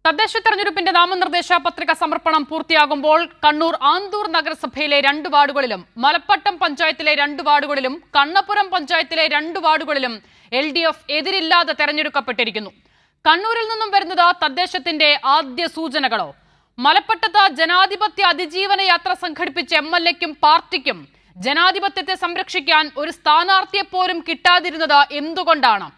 തദ്ദേശ തെരഞ്ഞെടുപ്പിന്റെ നാമനിർദ്ദേശ പത്രിക സമർപ്പണം പൂർത്തിയാകുമ്പോൾ കണ്ണൂർ ആന്തൂർ നഗരസഭയിലെ 2 വാർഡുകളിലും മലപ്പട്ടം പഞ്ചായത്തിലെ 2 വാർഡുകളിലും കണ്ണപുരം പഞ്ചായത്തിലെ 2 വാർഡുകളിലും LDF എതിരില്ലാതെ തെരഞ്ഞെടുക്കപ്പെട്ടിരിക്കുന്നു. കണ്ണൂരിൽ നിന്നും വരുന്നത് തദ്ദേശത്തിന്റെ ആദ്യ സൂചനകളോ? മലപ്പട്ടത്ത് ജനാധിപത്യ അതിജീവന യാത്ര സംഘടിപ്പിച്ച MLAയ്ക്കും പാർട്ടിക്കും ജനാധിപത്യത്തെ സംരക്ഷിക്കാൻ ഒരു സ്ഥാനാർത്ഥിയെ പോലും കിട്ടാതിരുന്നത് എന്തുകൊണ്ടാണ്?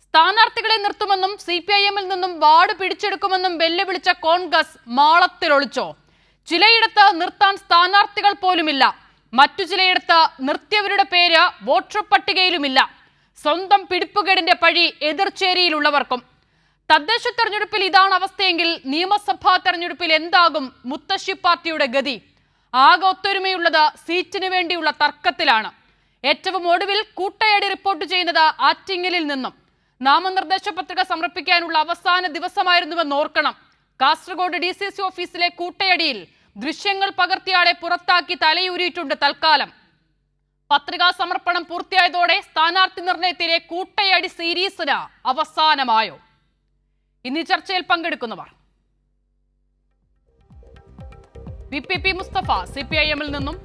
സ്ഥാനാർത്ഥികളെ നിർത്തുമെന്നും CPIM-ൽ നിന്നും വാർഡ് പിടിച്ചെടുക്കുമെന്നും വെല്ലുവിളിച്ച കോൺഗ്രസ് മാളത്തിലൊളിച്ചോ? ചിലയിടത്ത് നിർത്താൻ സ്ഥാനാർത്ഥികൾ പോലുമില്ല. മറ്റു ചിലയിടത്ത് നിർത്തിയവരുടെ പേര് വോട്ടർ പട്ടികയിലുമില്ല. സ്വന്തം പിടിപ്പുകേടിന്റെ പഴി എതിർചേരിയിലുള്ളവർക്കും. തദ്ദേശ തെരഞ്ഞെടുപ്പിൽ ഇതാണ് അവസ്ഥയെങ്കിൽ നിയമസഭാ തെരഞ്ഞെടുപ്പിൽ എന്താകും മുത്തശ്ശി പാർട്ടിയുടെ ഗതി? ആകെ ഒത്തൊരുമയുള്ളത് സീറ്റിന് വേണ്ടിയുള്ള തർക്കത്തിലാണ്. ഏറ്റവും ഒടുവിൽ കൂട്ടയടി റിപ്പോർട്ട് ചെയ്യുന്നത് ആറ്റിങ്ങലിൽ നിന്നും. നാമനിർദ്ദേശ പത്രിക സമർപ്പിക്കാനുള്ള അവസാന ദിവസമായിരുന്നുവെന്ന് ഓർക്കണം. കാസർഗോഡ് DCC ഓഫീസിലെ കൂട്ടയടിയിൽ ദൃശ്യങ്ങൾ പകർത്തിയാളെ പുറത്താക്കി തലയൂരിയിട്ടുണ്ട് തൽക്കാലം. പത്രികാ സമർപ്പണം പൂർത്തിയായതോടെ സ്ഥാനാർത്ഥി നിർണയത്തിലെ കൂട്ടയടി സീരീസിന് അവസാനമായോ? ഇന്ന് ചർച്ചയിൽ പങ്കെടുക്കുന്നവർ: VPP മുസ്തഫ CPIM-ൽ നിന്നും,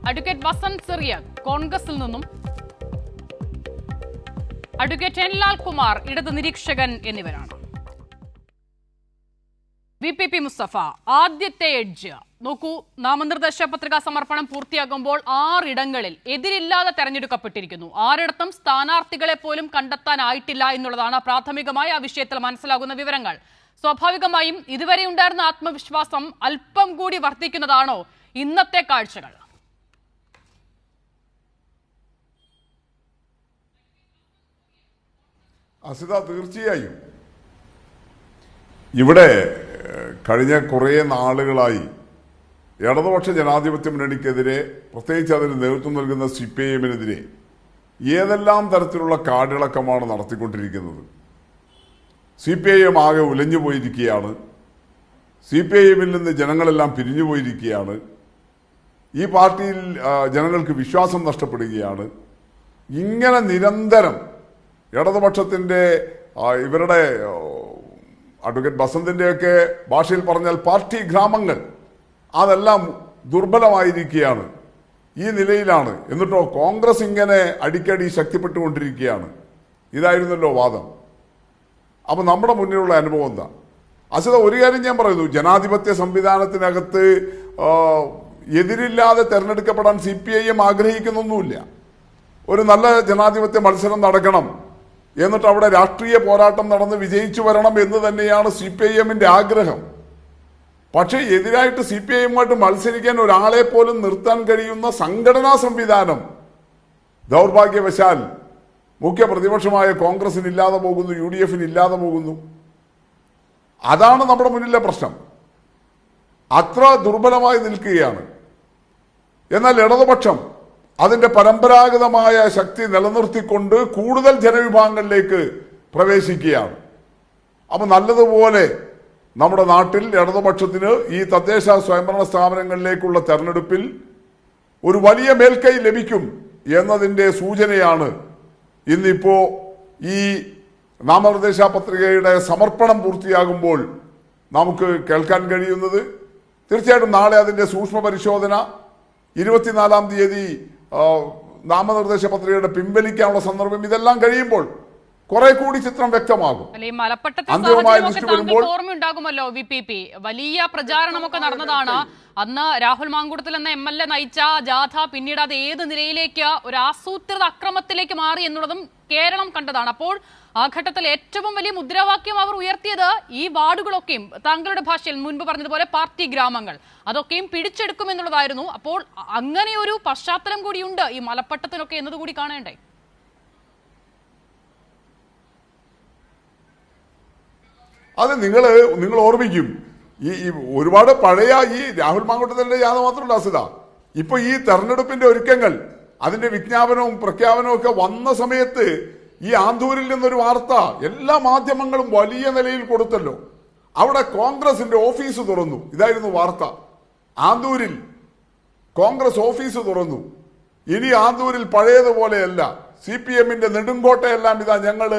അഡ്വക്കേറ്റ് വസന്ത് സിറിയക് കോൺഗ്രസിൽ നിന്നും, അഡ്വക്കേറ്റ് എൻ ലാൽകുമാർ ഇടത് നിരീക്ഷകൻ എന്നിവരാണ്. VPP മുസ്തഫ, ആദ്യത്തെ എഡ്ജ് നോക്കൂ. നാമനിർദ്ദേശ പത്രികാ സമർപ്പണം പൂർത്തിയാകുമ്പോൾ 6 ഇടങ്ങളിൽ എതിരില്ലാതെ തെരഞ്ഞെടുക്കപ്പെട്ടിരിക്കുന്നു. 6ഇടത്തും സ്ഥാനാർത്ഥികളെ പോലും കണ്ടെത്താനായിട്ടില്ല എന്നുള്ളതാണ് പ്രാഥമികമായി ആ വിഷയത്തിൽ മനസ്സിലാകുന്ന വിവരങ്ങൾ. സ്വാഭാവികമായും ഇതുവരെ ഉണ്ടായിരുന്ന ആത്മവിശ്വാസം അല്പം കൂടി വർദ്ധിക്കുന്നതാണോ ഇന്നത്തെ കാഴ്ചകൾ? അസിത, തീർച്ചയായും ഇവിടെ കഴിഞ്ഞ കുറേ നാളുകളായി ഇടതുപക്ഷ ജനാധിപത്യ മുന്നണിക്കെതിരെ, പ്രത്യേകിച്ച് അതിന് നേതൃത്വം നൽകുന്ന CPIM-നെതിരെ ഏതെല്ലാം തരത്തിലുള്ള കാടിളക്കമാണ് നടത്തിക്കൊണ്ടിരിക്കുന്നത്. CPIM ആകെ ഉലഞ്ഞു പോയിരിക്കുകയാണ്. CPIM-ൽ നിന്ന് ജനങ്ങളെല്ലാം പിരിഞ്ഞു പോയിരിക്കുകയാണ്. ഈ പാർട്ടിയിൽ ജനങ്ങൾക്ക് വിശ്വാസം നഷ്ടപ്പെടുകയാണ്. ഇങ്ങനെ നിരന്തരം ഇടതുപക്ഷത്തിൻ്റെ ഇവരുടെ അഡ്വക്കേറ്റ് ബസന്തിൻ്റെയൊക്കെ ഭാഷയിൽ പറഞ്ഞാൽ പാർട്ടി ഗ്രാമങ്ങൾ അതെല്ലാം ദുർബലമായിരിക്കുകയാണ്. ഈ നിലയിലാണ്. എന്നിട്ടോ കോൺഗ്രസ് ഇങ്ങനെ അടിക്കടി ശക്തിപ്പെട്ടുകൊണ്ടിരിക്കുകയാണ്. ഇതായിരുന്നല്ലോ വാദം. അപ്പം നമ്മുടെ മുന്നിലുള്ള അനുഭവം എന്താ? അസിത, ഒരു കാര്യം ഞാൻ പറയുന്നു. ജനാധിപത്യ സംവിധാനത്തിനകത്ത് എതിരില്ലാതെ തെരഞ്ഞെടുക്കപ്പെടാൻ CPIM ആഗ്രഹിക്കുന്നൊന്നുമില്ല. ഒരു നല്ല ജനാധിപത്യ മത്സരം നടക്കണം, എന്നിട്ട് അവിടെ രാഷ്ട്രീയ പോരാട്ടം നടന്ന് വിജയിച്ചു വരണം എന്ന് തന്നെയാണ് CPIM-ന്റെ ആഗ്രഹം. പക്ഷേ എതിരായിട്ട് CPIM-ആയിട്ട് മത്സരിക്കാൻ ഒരാളെ പോലും നിർത്താൻ കഴിയുന്ന സംഘടനാ സംവിധാനം ദൗർഭാഗ്യവശാൽ മുഖ്യ പ്രതിപക്ഷമായ കോൺഗ്രസിന് ഇല്ലാതെ പോകുന്നു, UDF-ന് ഇല്ലാതെ പോകുന്നു. അതാണ് നമ്മുടെ മുന്നിലെ പ്രശ്നം. അത്ര ദുർബലമായി നിൽക്കുകയാണ്. എന്നാൽ ഇടതുപക്ഷം അതിൻ്റെ പരമ്പരാഗതമായ ശക്തി നിലനിർത്തിക്കൊണ്ട് കൂടുതൽ ജനവിഭാഗങ്ങളിലേക്ക് പ്രവേശിക്കുകയാണ്. അപ്പം നല്ലതുപോലെ നമ്മുടെ നാട്ടിൽ ഇടതുപക്ഷത്തിന് ഈ തദ്ദേശ സ്വയംഭരണ സ്ഥാപനങ്ങളിലേക്കുള്ള തെരഞ്ഞെടുപ്പിൽ ഒരു വലിയ മേൽക്കൈ ലഭിക്കും എന്നതിൻ്റെ സൂചനയാണ് ഇന്നിപ്പോൾ ഈ നാമനിർദ്ദേശ പത്രികയുടെ സമർപ്പണം പൂർത്തിയാകുമ്പോൾ നമുക്ക് കേൾക്കാൻ കഴിയുന്നത്. തീർച്ചയായിട്ടും നാളെ അതിൻ്റെ സൂക്ഷ്മ പരിശോധന, 24-ാം തീയതി നാമനിർദ്ദേശ പത്രികയുടെ പിൻവലിക്കാനുള്ള സന്ദർഭം, ഇതെല്ലാം കഴിയുമ്പോൾ കുറെ കൂടി ചിത്രം വ്യക്തമാകും. ഓർമ്മയുണ്ടാകുമല്ലോ VPP, വലിയ പ്രചാരണമൊക്കെ നടന്നതാണ്. അന്ന് രാഹുൽ മാങ്കൂട്ടത്തിൽ എന്ന MLA നയിച്ച ജാഥ പിന്നീട് അത് ഏത് നിലയിലേക്ക് ഒരു ആസൂത്രിത അക്രമത്തിലേക്ക് മാറി എന്നുള്ളതും കേരളം കണ്ടതാണ്. അപ്പോൾ ആ ഘട്ടത്തിൽ ഏറ്റവും വലിയ മുദ്രാവാക്യം അവർ ഉയർത്തിയത് ഈ വാർഡുകളൊക്കെയും താങ്കളുടെ ഭാഷയിൽ മുൻപ് പറഞ്ഞതുപോലെ പാർട്ടി ഗ്രാമങ്ങൾ അതൊക്കെയും പിടിച്ചെടുക്കുമെന്നുള്ളതായിരുന്നു. അപ്പോൾ അങ്ങനെ ഒരു പശ്ചാത്തലം കൂടിയുണ്ട് ഈ മലപ്പട്ടത്തിനൊക്കെ എന്നതുകൂടി കാണേണ്ടേ? അത് നിങ്ങൾ ഓർമ്മിക്കും, ഈ ഒരുപാട് പഴയ ഈ രാഹുൽ മാങ്കൂട്ടത്തിൻ്റെ ജാഥ മാത്രമല്ല അസിത, ഇപ്പൊ ഈ തെരഞ്ഞെടുപ്പിന്റെ ഒരുക്കങ്ങൾ, അതിന്റെ വിജ്ഞാപനവും പ്രഖ്യാപനവും ഒക്കെ വന്ന സമയത്ത് ഈ ആന്തൂരിൽ നിന്നൊരു വാർത്ത എല്ലാ മാധ്യമങ്ങളും വലിയ നിലയിൽ കൊടുത്തല്ലോ. അവിടെ കോൺഗ്രസിന്റെ ഓഫീസ് തുറന്നു. ഇതായിരുന്നു വാർത്ത. ആന്തൂരിൽ കോൺഗ്രസ് ഓഫീസ് തുറന്നു. ഇനി ആന്തൂരിൽ പഴയതുപോലെയല്ല, CPM-ന്റെ നെടുങ്കോട്ടയെല്ലാം ഇതാ ഞങ്ങൾ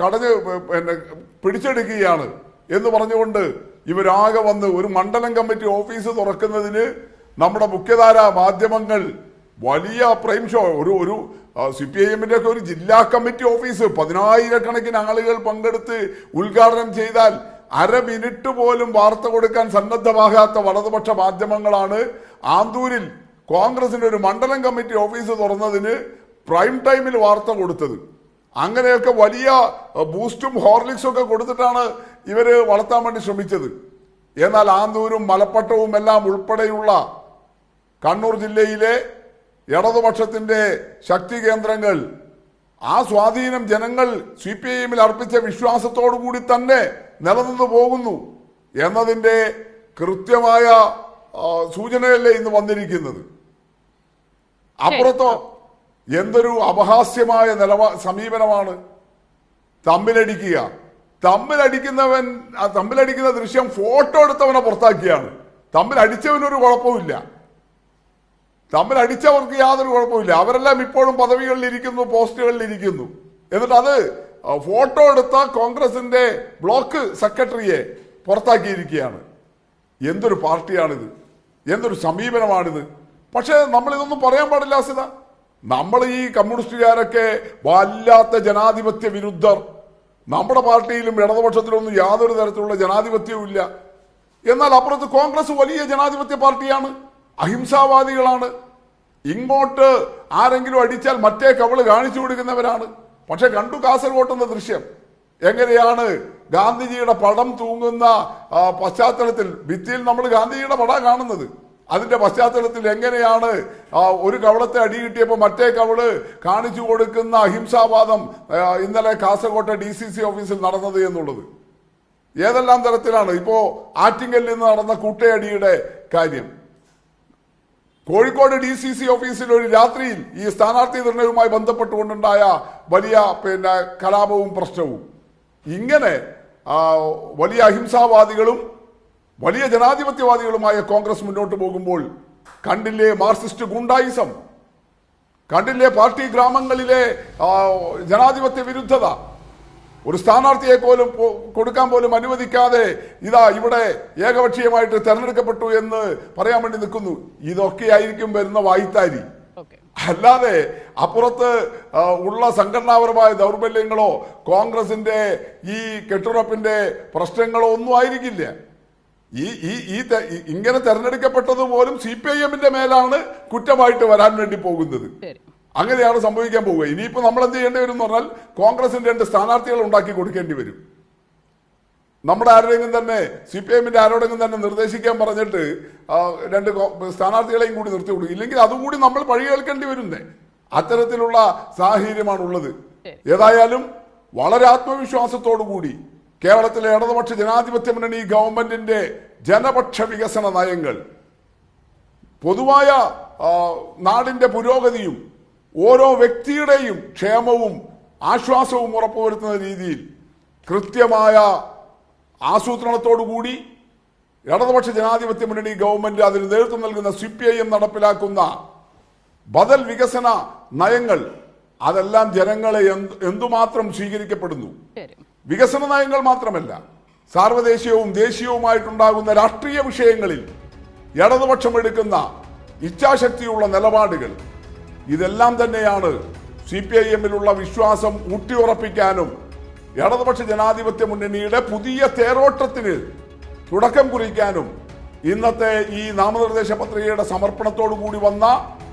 കടഞ്ഞ് പിടിച്ചെടുക്കുകയാണ് എന്ന് പറഞ്ഞുകൊണ്ട് ഇവരാകെ വന്ന് ഒരു മണ്ഡലം കമ്മിറ്റി ഓഫീസ് തുറക്കുന്നതിന് നമ്മുടെ മുഖ്യധാര മാധ്യമങ്ങൾ വലിയ പ്രൈം ഷോ ഒരു CPIM-ന്റെ ഒക്കെ ഒരു ജില്ലാ കമ്മിറ്റി ഓഫീസ് 10,000-കണക്കിന് ആളുകൾ പങ്കെടുത്ത് ഉദ്ഘാടനം ചെയ്താൽ അര മിനിറ്റ് പോലും വാർത്ത കൊടുക്കാൻ സന്നദ്ധമാകാത്ത വലതുപക്ഷ മാധ്യമങ്ങളാണ് ആന്തൂരിൽ കോൺഗ്രസിന്റെ ഒരു മണ്ഡലം കമ്മിറ്റി ഓഫീസ് തുറന്നതിന് പ്രൈം ടൈമിൽ വാർത്ത കൊടുത്തത്. അങ്ങനെയൊക്കെ വലിയ ബൂസ്റ്റും ഹോർലിക്സും ഒക്കെ കൊടുത്തിട്ടാണ് ഇവര് വളർത്താൻ വേണ്ടി ശ്രമിച്ചത്. എന്നാൽ ആന്തൂരും മലപ്പട്ടവും എല്ലാം ഉൾപ്പെടെയുള്ള കണ്ണൂർ ജില്ലയിലെ ഇടതുപക്ഷത്തിന്റെ ശക്തി കേന്ദ്രങ്ങൾ ആ സ്വാധീനം ജനങ്ങൾ CPIM-ൽ അർപ്പിച്ച വിശ്വാസത്തോടു കൂടി തന്നെ നിലനിന്നു പോകുന്നു എന്നതിന്റെ കൃത്യമായ സൂചനയല്ലേ ഇന്ന് വന്നിരിക്കുന്നത്. അപ്പുറത്തോ എന്തൊരു അപഹാസ്യമായ സമീപനമാണ്. തമ്മിലടിക്കുന്ന ദൃശ്യം ഫോട്ടോ എടുത്തവനെ പുറത്താക്കിയാണ്. തമ്മിലടിച്ചവനൊരു കുഴപ്പമില്ല, തമ്മിലടിച്ചവർക്ക് യാതൊരു കുഴപ്പമില്ല. അവരെല്ലാം ഇപ്പോഴും പദവികളിൽ ഇരിക്കുന്നു, പോസ്റ്റുകളിൽ ഇരിക്കുന്നു. എന്നിട്ട് അത് ഫോട്ടോ എടുത്ത കോൺഗ്രസിന്റെ ബ്ലോക്ക് സെക്രട്ടറിയെ പുറത്താക്കിയിരിക്കുകയാണ്. എന്തൊരു പാർട്ടിയാണിത്, എന്തൊരു സമീപനമാണിത്. പക്ഷേ നമ്മളിതൊന്നും പറയാൻ പാടില്ല അസിത. നമ്മൾ ഈ കമ്മ്യൂണിസ്റ്റുകാരൊക്കെ വല്ലാത്ത ജനാധിപത്യ വിരുദ്ധർ. നമ്മുടെ പാർട്ടിയിലും ഇടതുപക്ഷത്തിലൊന്നും യാതൊരു തരത്തിലുള്ള ജനാധിപത്യവും ഇല്ല. എന്നാൽ അപ്പുറത്ത് കോൺഗ്രസ് വലിയ ജനാധിപത്യ പാർട്ടിയാണ്, അഹിംസാവാദികളാണ്. ഇങ്ങോട്ട് ആരെങ്കിലും അടിച്ചാൽ മറ്റേ കവള് കാണിച്ചു കൊടുക്കുന്നവരാണ്. പക്ഷെ കണ്ടു കാസർഗോട്ടുന്ന ദൃശ്യം എങ്ങനെയാണ് ഗാന്ധിജിയുടെ പടം തൂങ്ങുന്ന പശ്ചാത്തലത്തിൽ, ഭിത്തിയിൽ നമ്മൾ ഗാന്ധിജിയുടെ പടം കാണുന്നത്. അതിന്റെ പശ്ചാത്തലത്തിൽ എങ്ങനെയാണ് ഒരു കവളത്തെ അടി കിട്ടിയപ്പോൾ മറ്റേ കവള് കാണിച്ചു കൊടുക്കുന്ന അഹിംസാവാദം ഇന്നലെ കാസർഗോട്ടെ DCC ഓഫീസിൽ നടന്നത് എന്നുള്ളത്. ഏതെല്ലാം തരത്തിലാണ്. ഇപ്പോ ആറ്റിങ്ങലിൽ നിന്ന് നടന്ന കൂട്ടയടിയുടെ കാര്യം, കോഴിക്കോട് DCC ഓഫീസിൽ ഒരു രാത്രിയിൽ ഈ സ്ഥാനാർത്ഥി നിർണയവുമായി ബന്ധപ്പെട്ടുകൊണ്ടുണ്ടായ വലിയ കലാപവും പ്രശ്നവും. ഇങ്ങനെ വലിയ അഹിംസാവാദികളും വലിയ ജനാധിപത്യവാദികളുമായ കോൺഗ്രസ് മുന്നോട്ട് പോകുമ്പോൾ കണ്ടില്ലേ മാർക്സിസ്റ്റ് ഗുണ്ടായിസം, കണ്ടില്ലേ പാർട്ടി ഗ്രാമങ്ങളിലെ ജനാധിപത്യ വിരുദ്ധത. ഒരു സ്ഥാനാർത്ഥിയെ പോലും കൊടുക്കാൻ പോലും അനുവദിക്കാതെ ഇതാ ഇവിടെ ഏകപക്ഷീയമായിട്ട് തെരഞ്ഞെടുക്കപ്പെട്ടു എന്ന് പറയാൻ വേണ്ടി നിൽക്കുന്നു. ഇതൊക്കെയായിരിക്കും വരുന്ന വായ്ത്താരി. അല്ലാതെ അപ്പുറത്ത് ഉള്ള സംഘടനാപരമായ ദൗർബല്യങ്ങളോ കോൺഗ്രസിന്റെ ഈ കെട്ടുറപ്പിന്റെ പ്രശ്നങ്ങളോ ഒന്നും ആയിരിക്കില്ല. ഇങ്ങനെ തെരഞ്ഞെടുക്കപ്പെട്ടത് പോലും CPIM-ന്റെ മേലാണ് കുറ്റമായിട്ട് വരാൻ വേണ്ടി പോകുന്നത്. അങ്ങനെയാണ് സംഭവിക്കാൻ പോവുക. ഇനിയിപ്പോ നമ്മൾ എന്ത് ചെയ്യേണ്ടി വരും എന്ന് പറഞ്ഞാൽ കോൺഗ്രസിന്റെ 2 സ്ഥാനാർത്ഥികൾ ഉണ്ടാക്കി കൊടുക്കേണ്ടി വരും. നമ്മുടെ ആരുടെയെങ്കിലും തന്നെ CPIM-ന്റെ ആരോടെങ്കിലും തന്നെ നിർദ്ദേശിക്കാൻ പറഞ്ഞിട്ട് 2 സ്ഥാനാർത്ഥികളെയും കൂടി നിർത്തി കൊടുക്കും. ഇല്ലെങ്കിൽ അതുകൂടി നമ്മൾ പഴി കേൾക്കേണ്ടി വരുന്നേ. അത്തരത്തിലുള്ള സാഹചര്യമാണ് ഉള്ളത്. ഏതായാലും വളരെ ആത്മവിശ്വാസത്തോടു കൂടി കേരളത്തിലെ ഇടതുപക്ഷ ജനാധിപത്യ മുന്നണി ഗവൺമെന്റിന്റെ ജനപക്ഷ വികസന നയങ്ങൾ, പൊതുവായ നാടിന്റെ പുരോഗതിയും ഓരോ വ്യക്തിയുടെയും ക്ഷേമവും ആശ്വാസവും ഉറപ്പുവരുത്തുന്ന രീതിയിൽ കൃത്യമായ ആസൂത്രണത്തോടുകൂടി ഇടതുപക്ഷ ജനാധിപത്യ മുന്നണി ഗവൺമെന്റ് അതിന് നേതൃത്വം നൽകുന്ന CPIM നടപ്പിലാക്കുന്ന ബദൽ വികസന നയങ്ങൾ, അതെല്ലാം ജനങ്ങളെ എന്തുമാത്രം സ്വീകരിക്കപ്പെടുന്നു. വികസന നയങ്ങൾ മാത്രമല്ല, സാർവദേശീയവും ദേശീയവുമായിട്ടുണ്ടാകുന്ന രാഷ്ട്രീയ വിഷയങ്ങളിൽ ഇടതുപക്ഷം എടുക്കുന്ന ഇച്ഛാശക്തിയുള്ള നിലപാടുകൾ, ഇതെല്ലാം തന്നെയാണ് CPIM-ലുള്ള വിശ്വാസം ഊട്ടിയുറപ്പിക്കാനും ഇടതുപക്ഷ ജനാധിപത്യ മുന്നണിയുടെ പുതിയ തേരോട്ടത്തിന് തുടക്കം കുറിക്കാനും ഇന്നത്തെ ഈ നാമനിർദ്ദേശ പത്രികയുടെ സമർപ്പണത്തോടു കൂടി വന്ന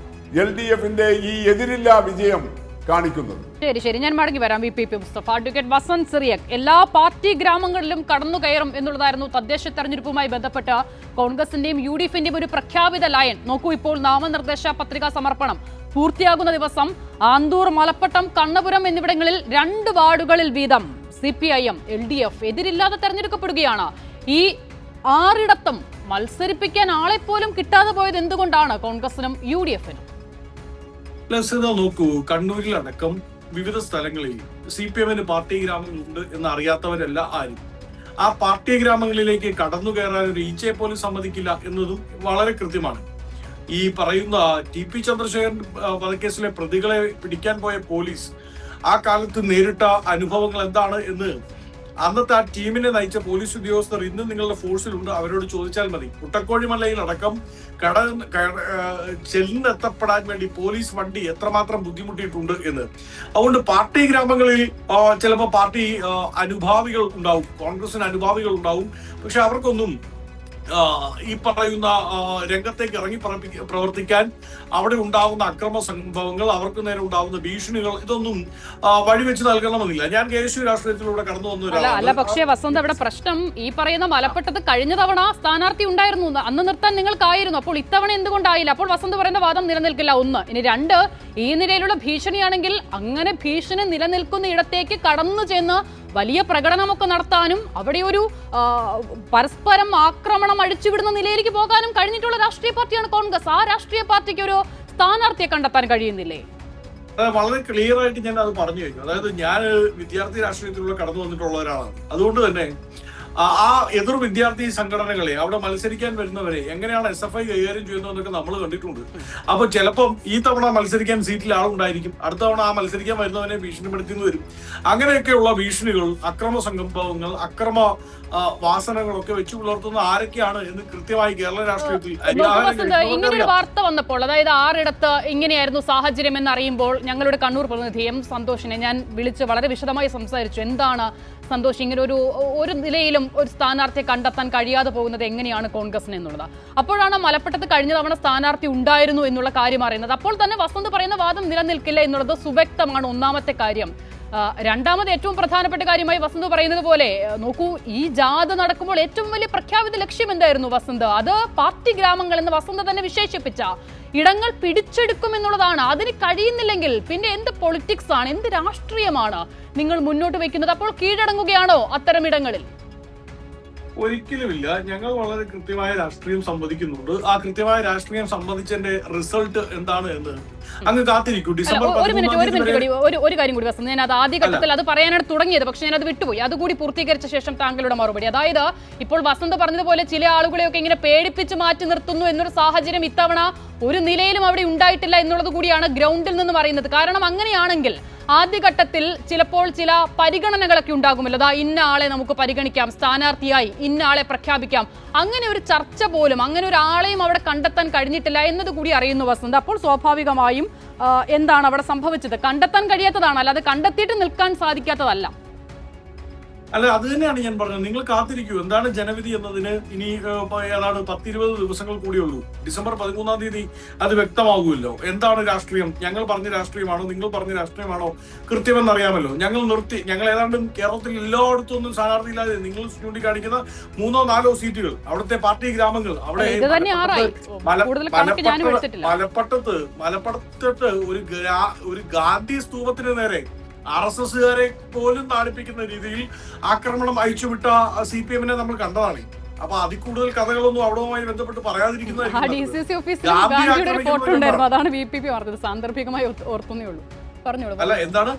LDF-ന്റെ ഈ എതിരില്ലാ വിജയം കാണിക്കുന്നത്. ശരി, ഞാൻ മടങ്ങി വരാം. VP മുസ്തഫ. അഡ്വക്കേറ്റ് വസന്ത് സിറിയക്, എല്ലാ പാർട്ടി ഗ്രാമങ്ങളിലും കടന്നു കയറും എന്നുള്ളതായിരുന്നു തദ്ദേശ തെരഞ്ഞെടുപ്പുമായി ബന്ധപ്പെട്ട കോൺഗ്രസിന്റെയും UDF-ന്റെയും ഒരു പ്രഖ്യാപിത ലയൻ. നോക്കൂ, ഇപ്പോൾ നാമനിർദ്ദേശ പത്രികാ സമർപ്പണം പൂർത്തിയാകുന്ന ദിവസം ആന്തൂർ, മലപ്പട്ടം, കണ്ണപുരം എന്നിവിടങ്ങളിൽ 2 വാർഡുകളിൽ വീതം CPIM LDF എതിരില്ലാതെ തെരഞ്ഞെടുക്കപ്പെടുകയാണ്. ഈ 6 മത്സരിപ്പിക്കാൻ ആളെ പോലും കിട്ടാതെ പോയത് എന്തുകൊണ്ടാണ് കോൺഗ്രസിനും UDF-നും? നോക്കൂ, കണ്ണൂരിലടക്കം വിവിധ സ്ഥലങ്ങളിൽ CPM-ന് പാർട്ടി ഗ്രാമങ്ങളുണ്ട് എന്ന് അറിയാത്തവരല്ല ആരും. ആ പാർട്ടി ഗ്രാമങ്ങളിലേക്ക് കടന്നു കയറാൻ ഒരു ഈച്ചയെ പോലും സമ്മതിക്കില്ല എന്നതും വളരെ കൃത്യമാണ്. ഈ പറയുന്ന TP ചന്ദ്രശേഖരൻ വധക്കേസിലെ പ്രതികളെ പിടിക്കാൻ പോയ പോലീസ് ആ കാലത്ത് നേരിട്ട അനുഭവങ്ങൾ എന്താണ് എന്ന് അന്നത്തെ ആ ടീമിനെ നയിച്ച പോലീസ് ഉദ്യോഗസ്ഥർ ഇന്ന് നിങ്ങളുടെ ഫോഴ്സിലുണ്ട്, അവരോട് ചോദിച്ചാൽ മതി. കുട്ടക്കോഴിമലയിൽ അടക്കം ചെല്ലെത്തപ്പെടാൻ വേണ്ടി പോലീസ് വണ്ടി എത്രമാത്രം ബുദ്ധിമുട്ടിയിട്ടുണ്ട് എന്ന്. അതുകൊണ്ട് പാർട്ടി ഗ്രാമങ്ങളിൽ ചിലപ്പോൾ പാർട്ടി അനുഭാവികൾ ഉണ്ടാവും, കോൺഗ്രസിന് അനുഭാവികൾ ഉണ്ടാവും. പക്ഷെ അവർക്കൊന്നും ഈ പറയുന്ന രംഗത്തേക്ക് ഇറങ്ങി പ്രവർത്തിക്കാൻ അവിടെ ഉണ്ടാകുന്ന അക്രമ സംഭവങ്ങൾ, അവർക്ക് നേരെ ഉണ്ടാകുന്ന ഭീഷണികൾ, ഇതൊന്നും വഴിവെച്ച് നൽകണമെന്നില്ല. ഞാൻ KSU രാഷ്ട്രീയത്തിലൂടെ കടന്നു വന്ന അല്ല. പക്ഷേ വസന്ത്, അവിടെ പ്രശ്നം ഈ പറയുന്ന മലപ്പെട്ടത് കഴിഞ്ഞ തവണ സ്ഥാനാർത്ഥി ഉണ്ടായിരുന്നു, അന്ന് നിർത്താൻ നിങ്ങൾക്കായിരുന്നു. അപ്പോൾ ഇത്തവണ എന്തുകൊണ്ടായില്ല? അപ്പോൾ വസന്ത് പറയുന്ന വാദം നിലനിൽക്കില്ല. ഒന്ന്. ഇനി രണ്ട്, ഈ നിലയിലുള്ള ഭീഷണിയാണെങ്കിൽ അങ്ങനെ ഭീഷണി നിലനിൽക്കുന്ന ഇടത്തേക്ക് കടന്നു ചെന്ന് വലിയ പ്രകടനമൊക്കെ നടത്താനും അവിടെ ഒരു പരസ്പരം ആക്രമണം അഴിച്ചുവിടുന്ന നിലയിലേക്ക് പോകാനും കഴിഞ്ഞിട്ടുള്ള രാഷ്ട്രീയ പാർട്ടിയാണ് കോൺഗ്രസ്. ആ രാഷ്ട്രീയ പാർട്ടിക്ക് ഒരു സ്ഥാനാർത്ഥിയെ കണ്ടെത്താൻ കഴിയുന്നില്ലേ? വളരെ ക്ലിയർ ആയിട്ട് ഞാൻ അത് പറഞ്ഞു കഴിഞ്ഞു. അതായത് ഞാൻ വിദ്യാർത്ഥി രാഷ്ട്രീയത്തിലൂടെ കടന്നു വന്നിട്ടുള്ള ഒരാളാണ്. അതുകൊണ്ട് തന്നെ ആ എതിർ വിദ്യാർത്ഥി സംഘടനകളെ, അവിടെ മത്സരിക്കാൻ വരുന്നവരെ എങ്ങനെയാണ് SFI കൈകാര്യം ചെയ്യുന്നതെന്നൊക്കെ നമ്മൾ കണ്ടിട്ടുണ്ട്. അപ്പൊ ചിലപ്പം ഈ തവണ മത്സരിക്കാൻ സീറ്റിൽ ആളുണ്ടായിരിക്കും, അടുത്ത തവണ ആ മത്സരിക്കാൻ വരുന്നവനെ ഭീഷണിപ്പെടുത്തിന്ന് വരും. അങ്ങനെയൊക്കെയുള്ള ഭീഷണികൾ, അക്രമ സംഭവങ്ങൾ, അക്രമ വാസനകളൊക്കെ വെച്ചു പുലർത്തുന്ന ആരൊക്കെയാണ് എന്ന് കൃത്യമായി കേരള രാഷ്ട്രീയത്തിൽ ഇങ്ങനൊരു വാർത്ത വന്നപ്പോൾ, അതായത് 6 ഇങ്ങനെയായിരുന്നു സാഹചര്യം എന്നറിയുമ്പോൾ ഞങ്ങളുടെ കണ്ണൂർ പ്രതിനിധി M സന്തോഷിനെ ഞാൻ വിളിച്ച് വളരെ വിശദമായി സംസാരിച്ചു. എന്താണ് സന്തോഷ്, ഇങ്ങനെ ഒരു നിലയിലും ഒരു സ്ഥാനാർത്ഥിയെ കണ്ടെത്താൻ കഴിയാതെ പോകുന്നത് എങ്ങനെയാണ് കോൺഗ്രസിന് എന്നുള്ളത്. അപ്പോഴാണ് മലപ്പെട്ടത്ത് കഴിഞ്ഞ തവണ സ്ഥാനാർത്ഥി ഉണ്ടായിരുന്നു എന്നുള്ള കാര്യം അറിയുന്നത്. അപ്പോൾ തന്നെ വസന്ത് പറയുന്ന വാദം നിലനിൽക്കില്ല എന്നുള്ളത് സുവ്യക്തമാണ്. ഒന്നാമത്തെ കാര്യം. രണ്ടാമത്, ഏറ്റവും പ്രധാനപ്പെട്ട കാര്യമായി വസന്ത് പറയുന്നത് പോലെ നോക്കൂ, ഈ ജാഥ നടക്കുമ്പോൾ ഏറ്റവും വലിയ പ്രഖ്യാപിത ലക്ഷ്യം എന്തായിരുന്നു വസന്ത്? അത് പാർട്ടി ഗ്രാമങ്ങൾ എന്ന് വസന്ത് തന്നെ വിശേഷിപ്പിച്ച ഇടങ്ങൾ പിടിച്ചെടുക്കുമെന്നുള്ളതാണ്. അതിന് കഴിയുന്നില്ലെങ്കിൽ പിന്നെ എന്ത് പൊളിറ്റിക്സ് ആണ്, എന്ത് രാഷ്ട്രീയമാണ് നിങ്ങൾ മുന്നോട്ട് വെക്കുന്നത്? അപ്പോൾ കീഴടങ്ങുകയാണോ അത്തരം ഇടങ്ങളിൽ? ഒരിക്കലുമില്ല. ഞങ്ങൾ വളരെ കൃത്യമായ രാഷ്ട്രീയം സംവദിക്കുന്നുണ്ട്. ആ കൃത്യമായ രാഷ്ട്രീയം സംബന്ധിച്ചതിന്റെ റിസൾട്ട് എന്താണ് എന്ന് അങ്ങ് കാത്തിരിക്കൂ. ഡിസംബർ ഒരു കാര്യം കൂടി വസന്ത്, ഞാൻ അത് ആദ്യ ഘട്ടത്തിൽ അത് പറയാനാണ് തുടങ്ങിയത്, പക്ഷെ ഞാൻ അത് വിട്ടുപോയി. അതുകൂടി പൂർത്തീകരിച്ച ശേഷം താങ്കളുടെ മറുപടി. അതായത് ഇപ്പോൾ വസന്ത് പറഞ്ഞതുപോലെ ചില ആളുകളെയൊക്കെ ഇങ്ങനെ പേടിപ്പിച്ച് മാറ്റി നിർത്തുന്നു എന്നൊരു സാഹചര്യം ഇത്തവണ ഒരു നിലയിലും അവിടെ ഉണ്ടായിട്ടില്ല എന്നുള്ളത് കൂടിയാണ് ഗ്രൗണ്ടിൽ നിന്ന് പറയുന്നത്. കാരണം അങ്ങനെയാണെങ്കിൽ ആദ്യഘട്ടത്തിൽ ചിലപ്പോൾ ചില പരിഗണനകളൊക്കെ ഉണ്ടാകുമല്ലോ. അതാ ഇന്ന ആളെ നമുക്ക് പരിഗണിക്കാം, സ്ഥാനാർത്ഥിയായി ഇന്ന ആളെ പ്രഖ്യാപിക്കാം. അങ്ങനെ ഒരു ചർച്ച പോലും, അങ്ങനെ ഒരാളെയും അവിടെ കണ്ടെത്താൻ കഴിഞ്ഞിട്ടില്ല എന്നത് കൂടി അറിയുന്നു വസന്ത്. അപ്പോൾ സ്വാഭാവികമായും എന്താണ് അവിടെ സംഭവിച്ചത്? കണ്ടെത്താൻ കഴിയാത്തതാണ്, അല്ലാതെ കണ്ടെത്തിയിട്ട് നിൽക്കാൻ സാധിക്കാത്തതല്ല. അല്ല, അത് തന്നെയാണ് ഞാൻ പറഞ്ഞത്. നിങ്ങൾ കാത്തിരിക്കൂ, എന്താണ് ജനവിധി എന്നതിന് ഇനി ഏതാണ് 10-20 ദിവസങ്ങൾ കൂടിയുള്ളൂ. ഡിസംബർ 13-ാം തീയതി അത് വ്യക്തമാകുമല്ലോ. എന്താണ് രാഷ്ട്രീയം, ഞങ്ങൾ പറഞ്ഞ രാഷ്ട്രീയമാണോ നിങ്ങൾ പറഞ്ഞ രാഷ്ട്രീയമാണോ കൃത്യമെന്നറിയാമല്ലോ. ഞങ്ങൾ ഏതാണ്ട് കേരളത്തിൽ എല്ലായിടത്തും ഒന്നും സ്ഥാനാർത്ഥിയില്ലാതെ നിങ്ങൾ ചൂണ്ടിക്കാണിക്കുന്ന 3-4 സീറ്റുകൾ, അവിടുത്തെ പാർട്ടി ഗ്രാമങ്ങൾ, അവിടെ മലപ്പുറത്ത് ഒരു ഗാന്ധി സ്തൂപത്തിന് നേരെ RSSകാരെ പോലും താടിപ്പിക്കുന്ന രീതിയിൽ ആക്രമണം അയച്ചുവിട്ട CPM-നെ നമ്മൾ കണ്ടതാണ്. അപ്പൊ അതിൽ കൂടുതൽ കഥകളൊന്നും അവിടവുമായി ബന്ധപ്പെട്ട് പറയാതിരിക്കുന്നതായിരിക്കും. അല്ല, എന്താണ്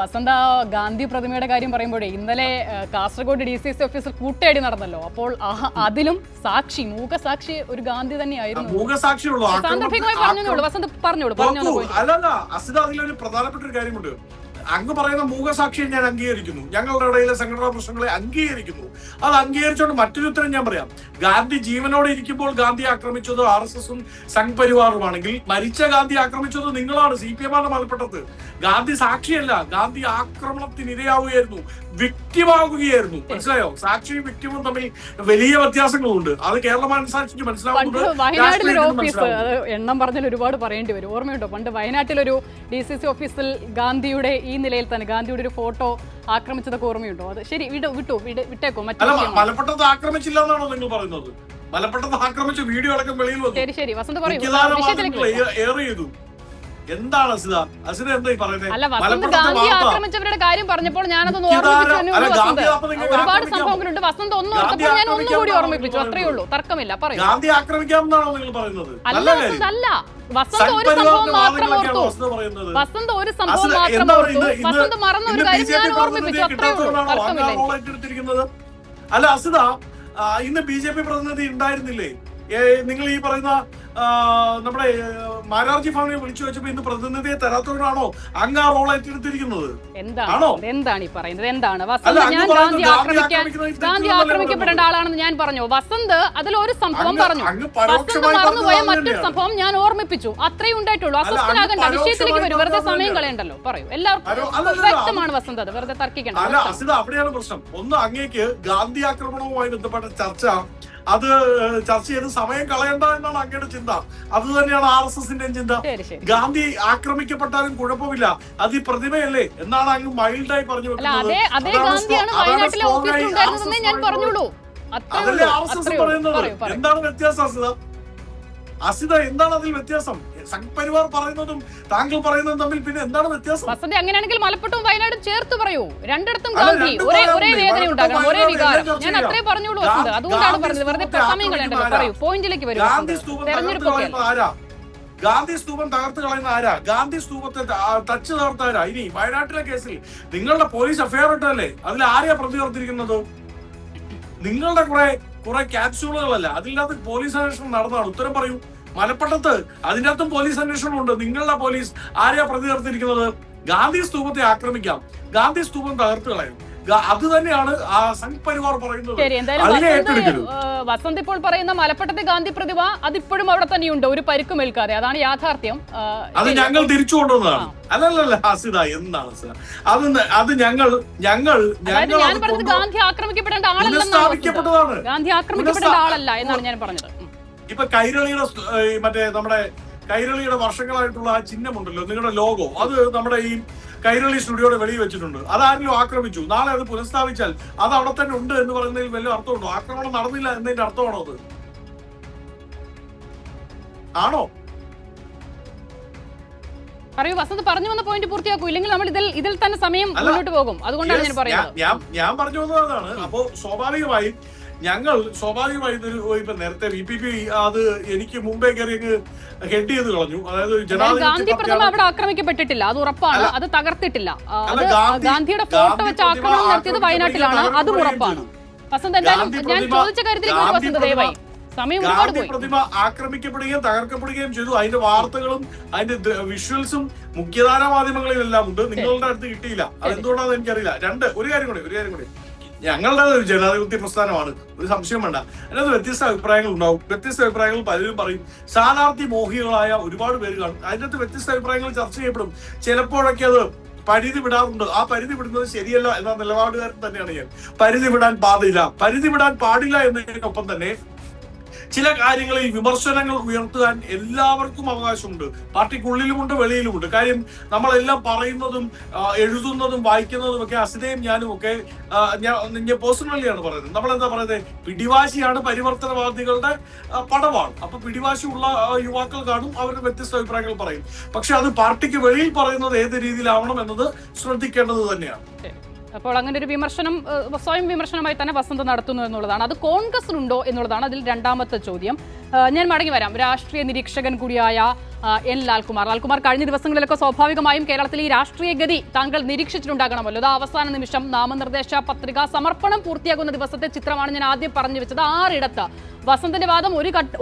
വസന്ത, ഗാന്ധി പ്രതിമയുടെ കാര്യം പറയുമ്പോഴേ ഇന്നലെ കാസർഗോഡ് DCC ഓഫീസിൽ കൂട്ടയടി നടന്നല്ലോ. അപ്പോൾ അതിലും സാക്ഷി, മൂകസാക്ഷി ഒരു ഗാന്ധി തന്നെയായിരുന്നു. സാന്ദർഭികമായി പറഞ്ഞോളൂ വസന്ത്, പറഞ്ഞോളൂ. അല്ലല്ല അസിത, അതിലൊരു പ്രധാനപ്പെട്ട ഒരു കാര്യമുണ്ട്. അങ്ങ് പറയുന്ന മൂകസാക്ഷിയെ ഞാൻ അംഗീകരിക്കുന്നു, ഞങ്ങളുടെ ഇടയിലെ സംഘടനാ പ്രശ്നങ്ങളെ അംഗീകരിക്കുന്നു. അത് അംഗീകരിച്ചുകൊണ്ട് മറ്റൊരു ഉത്തരം ഞാൻ പറയാം. ഗാന്ധി ജീവനോടെ ഇരിക്കുമ്പോൾ ഗാന്ധി ആക്രമിച്ചത് RSSും സംഘ് പരിവാറുമാണെങ്കിൽ മരിച്ച ഗാന്ധി ആക്രമിച്ചത് നിങ്ങളാണ്, CPM-ആണ് മലപ്പെട്ടത്. ഗാന്ധി സാക്ഷിയല്ല, ഗാന്ധി ആക്രമണത്തിനിരയാവുകയായിരുന്നു, വിക്റ്റിമാകുകയായിരുന്നു. മനസ്സിലായോ? സാക്ഷിയും വിക്റ്റിമും തമ്മിൽ വലിയ വ്യത്യാസങ്ങളുണ്ട്. അത് കേരള മനസ്സാക്ഷിക്ക് മനസ്സിലാവുന്നുണ്ട്. എണ്ണം പറഞ്ഞാൽ ഒരുപാട് പറയേണ്ടി വരും. ഓർമ്മയുണ്ടോ പണ്ട് വയനാട്ടിലൊരു DCC ഓഫീസിൽ ഗാന്ധിയുടെ ഈ നിലയിൽ തന്നെ ഗാന്ധിയുടെ ഒരു ഫോട്ടോ ആക്രമിച്ചതൊക്കെ ഓർമ്മയുണ്ടോ? അത് ശരി, വിട്ടേക്കോ. മലപ്പെട്ടത് ആക്രമിച്ചില്ല എന്നാണോ നിങ്ങൾ പറയുന്നത്? മലപ്പെട്ടത് ആക്രമിച്ച വീഡിയോ അടക്കം വെളിയിൽ വന്നു. ശരി വസന്ത് പറയൂ. എന്താണ് അസിത എന്തായി പറയുന്നത്? അല്ല വസന്ത്, ഗാന്ധി ആക്രമിച്ചവരുടെ കാര്യം പറഞ്ഞപ്പോൾ ഞാനതൊന്ന് ഓർമ്മിപ്പിച്ചു. ഒരുപാട് സംഭവങ്ങളുണ്ട് വസന്ത്, ഒന്നും ഓർത്തപ്പോൾ ഞാൻ ഒന്നുകൂടി ഓർമ്മിപ്പിച്ചു, അത്രയേ ഉള്ളൂ. തർക്കമില്ല, പറയൂ. ഗാന്ധി ആക്രമിക്കാമെന്നാണോ നിങ്ങൾ പറയുന്നത്? അല്ല വസന്ത്, അല്ല വസന്ത് ഒരു സംഭവം മാത്രം ഓർത്തു. വസന്ത് ഒരു സംഭവം മാത്രം ഓർത്തു. വസന്ത് മറന്ന ഒരു കാര്യം ഞാൻ ഓർമ്മിപ്പിച്ചു, അത്രയേ ഉള്ളൂ. തർക്കമില്ല. അല്ല അസിത, ഇന്ന് BJP പ്രതിനിധി ഉണ്ടായിരുന്നില്ലേ? നിങ്ങൾ ഈ പറയുന്ന നമ്മുടെ മാരാർജി ഫാമിനെ വിളിച്ചു വെച്ചപ്പോ ഇന്ന് പ്രതിനിധിയെ തരാത്തവരാണോ അങ്ങ് ആ റോൾ ഏറ്റെടുത്തിരിക്കുന്നത്? എന്താണ് ഈ പറയുന്നത്? എന്താണ് വസന്ത് ഞാൻ ഗാന്ധി ആക്രമിക്കപ്പെടേണ്ട ആളാണെന്ന് ഞാൻ പറഞ്ഞു. വസന്ത് അതിലൊരു സംഭവം പറഞ്ഞു, വസന്ത് മറന്നുപോയ മറ്റൊരു സംഭവം ഞാൻ ഓർമ്മിപ്പിച്ചു. അത്രയും ഉണ്ടായിട്ടുള്ളൂ. അസ്വസ്ഥനാകണ്ട, വിഷയത്തിലേക്ക് വരും, വെറുതെ സമയം കളയണ്ടല്ലോ. പറയൂ, എല്ലാവർക്കും വ്യക്തമാണ് വസന്ത്, അത് വെറുതെ തർക്കിക്കണ്ട. അല്ല അസിത, അവിടെയാണ് പ്രശ്നം. ഒന്ന്, അങ്ങേക്ക് ഗാന്ധി ആക്രമണവുമായി ബന്ധപ്പെട്ട ചർച്ച അത് ചർച്ച ചെയ്ത് സമയം കളയണ്ട എന്നാണ് അങ്ങയുടെ ചിന്ത. അത് തന്നെയാണ് RSSന്റെയും ചിന്ത. ഗാന്ധി ആക്രമിക്കപ്പെട്ടാലും കുഴപ്പമില്ല, അത് ഈ പ്രതിമയല്ലേ എന്നാണ് അങ്ങ് മൈൽഡായി പറഞ്ഞു വെക്കുന്നത്. അതല്ലേ RSS പറയുന്നത്. എന്താണ് വ്യത്യാസം അസിത? എന്താണ് അതിൽ വ്യത്യാസം? സംഘപരിവാർ പറയുന്നതും താങ്കൾ പറയുന്നതും തമ്മിൽ പിന്നെ എന്താണ് വ്യത്യാസം? വസന്തി, അങ്ങനെയാണെങ്കിൽ മലപ്പുറവും വയനാടും ചേർത്ത് പറയൂ. രണ്ടിടത്തും ഗാന്ധി ഒരേ വേദന ഉണ്ടാകണം, ഒരേ വികാരം. ഞാൻ അത്രേ പറഞ്ഞോളൂ വസന്ത്, അതുകൊണ്ടാണ് പറഞ്ഞത്. വെറുതെ സമയം കളയണ്ടല്ലോ, പറയൂ, പോയിന്റിലേക്ക് വരും. ഗാന്ധി സ്തൂപം തകർത്ത് കളയുന്ന ആരാ? ഗാന്ധി സ്തൂപത്തെ ടച്ച് തകർത്ത ആരാ? ഇനി വയനാട്ടിലെ കേസിൽ നിങ്ങളുടെ പോലീസ് എഫ്ഐആർ ഇട്ടല്ലേ, അതിൽ ആരെയാ പ്രതി ചേർത്തിരിക്കുന്നത്? നിങ്ങളുടെ കുറെ ക്യാപ്സ്യൂളുകളല്ല, അതിനകത്ത് പോലീസ് അന്വേഷണം നടന്നതാണ്. ഉത്തരം പറയൂ. മലപ്പട്ടത്ത് അതിനകത്തും പോലീസ് അന്വേഷണം ഉണ്ട്. നിങ്ങളുടെ പോലീസ് ആരെയാ പ്രതി ചേർത്തിരിക്കുന്നത്? ഗാന്ധി സ്തൂപത്തെ ആക്രമിക്കാം, ഗാന്ധി സ്തൂപം തകർത്ത് കളയും, അത് തന്നെയാണ് ആ സംഘപരിവാർ പറയുന്നത്. വസന്ത് ഇപ്പോൾ പറയുന്ന മലപ്പട്ടത്തെ ഗാന്ധി പ്രതിമ അതിപ്പോഴും അവിടെ തന്നെയുണ്ട്, ഒരു പരിക്കും ഏൽക്കാതെ. അതാണ് യാഥാർത്ഥ്യം. അത് ഞങ്ങൾ തിരിച്ചു കൊണ്ടുവന്നതാണ്. അല്ലല്ല അസിത, എന്താണ് അസിത? അത് ഞങ്ങൾ ഞാൻ പറഞ്ഞത് ഗാന്ധി ആക്രമിക്കപ്പെടേണ്ട ആളല്ല, ഗാന്ധി ആക്രമിക്കപ്പെടേണ്ട ആളല്ല എന്നാണ് ഞാൻ പറഞ്ഞത്. ഇപ്പൊ കൈരളിയുടെ മറ്റേ നമ്മുടെ കൈരളിയുടെ വർഷങ്ങളായിട്ടുള്ള ആ ചിഹ്നമുണ്ടല്ലോ, നിങ്ങളുടെ ലോഗോ, അത് നമ്മുടെ ഈ കൈരളി സ്റ്റുഡിയോയുടെ വെളിയിൽ വെച്ചിട്ടുണ്ട്. അതാരെങ്കിലും ആക്രമിച്ചു, നാളെ അത് പുനഃസ്ഥാപിച്ചാൽ അത് അവിടെ തന്നെ ഉണ്ട് എന്ന് പറയുന്നതിൽ വലിയ അർത്ഥമുണ്ടോ? ആക്രമണം നടന്നില്ല എന്നതിന്റെ അർത്ഥമാണോ അത്? ആണോ? പറയൂ വസന്ത്, പറഞ്ഞു വന്ന പോയിന്റ് പൂർത്തിയാക്കൂ, ഇല്ലെങ്കിൽ നമ്മൾ ഇതിൽ തന്നെ സമയം മുന്നോട്ട് പോകും. അതുകൊണ്ടാണ് ഞാൻ പറയുന്നത്. ഞാൻ പറഞ്ഞു വന്നതാണ്. അപ്പോ സ്വാഭാവികമായും ഇപ്പൊ നേരത്തെ VPP അത് എനിക്ക് മുമ്പേ കയറി ഹെഡ് ചെയ്ത് കളഞ്ഞു. അതായത് ഗാന്ധി പ്രതിമ അവിടെ ആക്രമിക്കപ്പെട്ടിട്ടില്ല, അത് ഉറപ്പാണ്. അത് തകർത്തിട്ടില്ല. ഗാന്ധിയുടെ ഫോട്ടോ വെച്ച് ആക്രമണം നടത്തിയത് വയനാട്ടിലാണ്, അതും ഉറപ്പാണ്. വസന്ത്, എന്തായാലും ഞാൻ ചോദിച്ച കാര്യത്തിലേക്ക് വസന്ത് ദയവായി, സമയം ഒരുപാട് പോയി. പ്രതിമ ആക്രമിക്കപ്പെടുകയും തകർക്കപ്പെടുകയും ചെയ്തു. അതിന്റെ വാർത്തകളും അതിന്റെ വിഷ്വൽസും മുഖ്യധാരാ മാധ്യമങ്ങളിലെല്ലാം ഉണ്ട്. നിങ്ങളുടെ അടുത്ത് കിട്ടിയില്ല, അതെന്തുകൊണ്ടാണെന്ന് എനിക്കറിയില്ല. ഒരു കാര്യം കൂടി, ഞങ്ങളുടെ ഒരു ജനാധിപത്യ പ്രസ്ഥാനമാണ്, ഒരു സംശയം വേണ്ട. അതിനകത്ത് വ്യത്യസ്ത അഭിപ്രായങ്ങൾ ഉണ്ടാവും. വ്യത്യസ്ത അഭിപ്രായങ്ങൾ പലരും പറയും. സ്ഥാനാർത്ഥി മോഹികളായ ഒരുപാട് പേര് കാണും. അതിനകത്ത് വ്യത്യസ്ത അഭിപ്രായങ്ങൾ ചർച്ച ചെയ്യപ്പെടും. ചിലപ്പോഴൊക്കെ അത് പരിധി വിടാറുണ്ട്. ആ പരിധി വിടുന്നത് ശരിയല്ല എന്ന നിലപാടുകാരൻ തന്നെയാണ് ഞാൻ. പരിധി വിടാൻ പാടില്ല എന്നതിനൊപ്പം തന്നെ ചില കാര്യങ്ങളിൽ വിമർശനങ്ങൾ ഉയർത്താൻ എല്ലാവർക്കും അവകാശമുണ്ട്. പാർട്ടിക്കുള്ളിലുമുണ്ട്, വെളിയിലുമുണ്ട്. കാര്യം നമ്മളെല്ലാം പറയുന്നതും എഴുതുന്നതും വായിക്കുന്നതും ഒക്കെ അസിതയും ഞാനും ഒക്കെ ഞാൻ പേഴ്സണലിയാണ് പറയുന്നത്. നമ്മളെന്താ പറയുന്നത്? പിടിവാശിയാണ് പരിവർത്തനവാദികളുടെ പടവാണ്. അപ്പൊ പിടിവാശിയുള്ള യുവാക്കൾ കാണും, അവരുടെ വ്യത്യസ്ത അഭിപ്രായങ്ങൾ പറയും. പക്ഷെ അത് പാർട്ടിക്ക് വെളിയിൽ പറയുന്നത് ഏത് രീതിയിലാവണം എന്നത് ശ്രദ്ധിക്കേണ്ടത് തന്നെയാണ്. അപ്പോൾ അങ്ങനെ ഒരു വിമർശനം സ്വയം വിമർശനമായി തന്നെ വസന്ത് നടത്തുന്നു എന്നുള്ളതാണ്. അത് കോൺഗ്രസിനുണ്ടോ എന്നുള്ളതാണ് അതിൽ രണ്ടാമത്തെ ചോദ്യം. ഞാൻ മടങ്ങി വരാം. രാഷ്ട്രീയ നിരീക്ഷകൻ കൂടിയായ എൻ ലാൽകുമാർ, കഴിഞ്ഞ ദിവസങ്ങളിലൊക്കെ സ്വാഭാവികമായും കേരളത്തിൽ ഈ രാഷ്ട്രീയ ഗതി താങ്കൾ നിരീക്ഷിച്ചിട്ടുണ്ടാകണമല്ലോ. അത് അവസാന നിമിഷം നാമനിർദ്ദേശ പത്രിക സമർപ്പണം പൂർത്തിയാകുന്ന ദിവസത്തെ ചിത്രമാണ് ഞാൻ ആദ്യം പറഞ്ഞു വെച്ചത്. 6 ഇടത്ത് വസന്തിന്റെ വാദം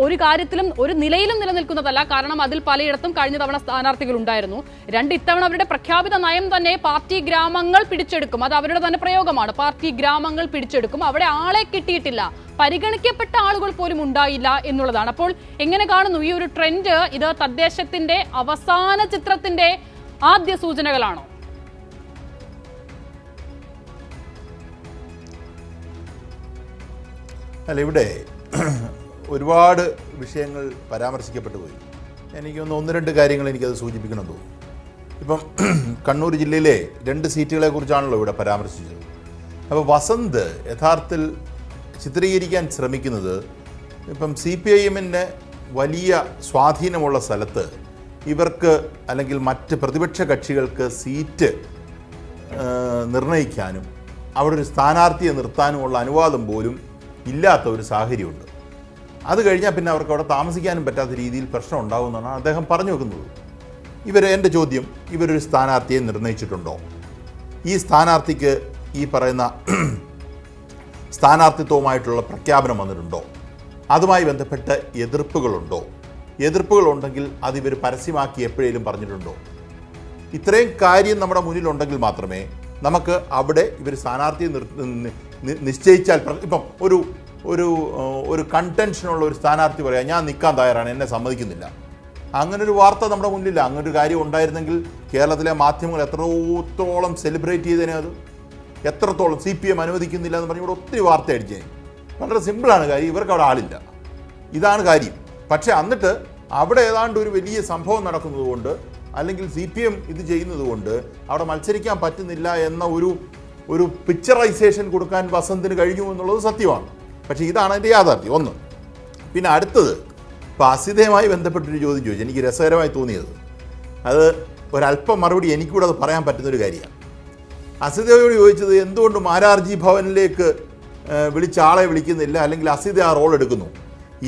ഒരു കാര്യത്തിലും ഒരു നിലയിലും നിലനിൽക്കുന്നതല്ല. കാരണം അതിൽ പലയിടത്തും കഴിഞ്ഞ തവണ സ്ഥാനാർത്ഥികൾ ഉണ്ടായിരുന്നു. 2 ഇത്തവണ അവരുടെ പ്രഖ്യാപിത നയം തന്നെ പാർട്ടി ഗ്രാമങ്ങൾ പിടിച്ചെടുക്കും. അത് അവരുടെ തന്നെ പ്രയോഗമാണ്. പാർട്ടി ഗ്രാമങ്ങൾ പിടിച്ചെടുക്കും. അവിടെ ആളെ കിട്ടിയിട്ടില്ല, പരിഗണിക്കപ്പെട്ട ആളുകൾ പോലും ഉണ്ടായില്ല എന്നുള്ളതാണ്. അപ്പോൾ എങ്ങനെ കാണുന്നു ഈ ഒരു ട്രെൻഡ്? ഇത് തദ്ദേശത്തിന്റെ അവസാന ചിത്രത്തിന്റെ ആദ്യ സൂചനകളാണോ? അല്ല, ഇവിടെ ഒരുപാട് വിഷയങ്ങൾ പരാമർശിക്കപ്പെട്ടു പോയി. എനിക്കൊന്ന് 1-2 കാര്യങ്ങൾ എനിക്കത് സൂചിപ്പിക്കണം തോന്നുന്നു. ഇപ്പം കണ്ണൂർ ജില്ലയിലെ 2 സീറ്റുകളെ കുറിച്ചാണല്ലോ ഇവിടെ പരാമർശിച്ചത്. അപ്പോൾ വസന്ത് യഥാർത്ഥത്തിൽ ചിത്രീകരിക്കാൻ ശ്രമിക്കുന്നത് ഇപ്പം CPIM-ന് വലിയ സ്വാധീനമുള്ള സ്ഥലത്ത് ഇവർക്ക് അല്ലെങ്കിൽ മറ്റ് പ്രതിപക്ഷ കക്ഷികൾക്ക് സീറ്റ് നിർണ്ണയിക്കാനും അവിടെ ഒരു സ്ഥാനാർത്ഥിയെ നിർത്താനുമുള്ള അനുവാദം പോലും ഇല്ലാത്ത ഒരു സാഹചര്യമുണ്ട്. അത് കഴിഞ്ഞാൽ പിന്നെ അവർക്ക് അവിടെ താമസിക്കാനും പറ്റാത്ത രീതിയിൽ പ്രശ്നം ഉണ്ടാകുമെന്നാണ് അദ്ദേഹം പറഞ്ഞു വെക്കുന്നത്. എൻ്റെ ചോദ്യം, ഇവരൊരു സ്ഥാനാർത്ഥിയെ നിർണ്ണയിച്ചിട്ടുണ്ടോ? ഈ സ്ഥാനാർത്ഥിക്ക് ഈ പറയുന്ന സ്ഥാനാർത്ഥിത്വവുമായിട്ടുള്ള പ്രഖ്യാപനം വന്നിട്ടുണ്ടോ? അതുമായി ബന്ധപ്പെട്ട എതിർപ്പുകളുണ്ടോ? എതിർപ്പുകളുണ്ടെങ്കിൽ അത് ഇവർ പരസ്യമാക്കി എപ്പോഴേലും പറഞ്ഞിട്ടുണ്ടോ? ഇത്രയും കാര്യം നമ്മുടെ മുന്നിലുണ്ടെങ്കിൽ മാത്രമേ നമുക്ക് അവിടെ ഇവർ സ്ഥാനാർത്ഥിയെ നിശ്ചയിച്ചാൽ, ഇപ്പം ഒരു കൺടെൻഷനുള്ള ഒരു സ്ഥാനാർത്ഥി പറയാം ഞാൻ നിൽക്കാൻ തയ്യാറാണ്, എന്നെ സമ്മതിക്കുന്നില്ല, അങ്ങനൊരു വാർത്ത നമ്മുടെ മുന്നിലില്ല. അങ്ങനൊരു കാര്യം ഉണ്ടായിരുന്നെങ്കിൽ കേരളത്തിലെ മാധ്യമങ്ങൾ എത്രത്തോളം സെലിബ്രേറ്റ് ചെയ്തേനെ, അത് എത്രത്തോളം CPM അനുവദിക്കുന്നില്ല എന്ന് പറഞ്ഞ് ഇവിടെ ഒത്തിരി വാർത്ത അടിച്ചേ. വളരെ സിമ്പിളാണ് കാര്യം, ഇവർക്ക് അവിടെ ആളില്ല, ഇതാണ് കാര്യം. പക്ഷേ എന്നിട്ട് അവിടെ ഏതാണ്ട് ഒരു വലിയ സംഭവം നടക്കുന്നത് കൊണ്ട് അല്ലെങ്കിൽ CPM ഇത് ചെയ്യുന്നത് കൊണ്ട് അവിടെ മത്സരിക്കാൻ പറ്റുന്നില്ല എന്ന ഒരു പിക്ചറൈസേഷൻ കൊടുക്കാൻ വസന്തിന് കഴിഞ്ഞു എന്നുള്ളത് സത്യമാണ്. പക്ഷേ ഇതാണ് അതിൻ്റെ യാഥാർത്ഥ്യം. ഒന്ന്. പിന്നെ അടുത്തത്, ഇപ്പോൾ അസിതയുമായി ബന്ധപ്പെട്ടൊരു ചോദ്യം ചോദിച്ചു, എനിക്ക് രസകരമായി തോന്നിയത്, അത് ഒരല്പം മറുപടി എനിക്കൂടെ അത് പറയാൻ പറ്റുന്നൊരു കാര്യമാണ്. അസിതയോട് ചോദിച്ചത് എന്തുകൊണ്ട് മാരാർജി ഭവനിലേക്ക് വിളിച്ച ആളെ വിളിക്കുന്നില്ല, അല്ലെങ്കിൽ അസിത ആ റോൾ എടുക്കുന്നു.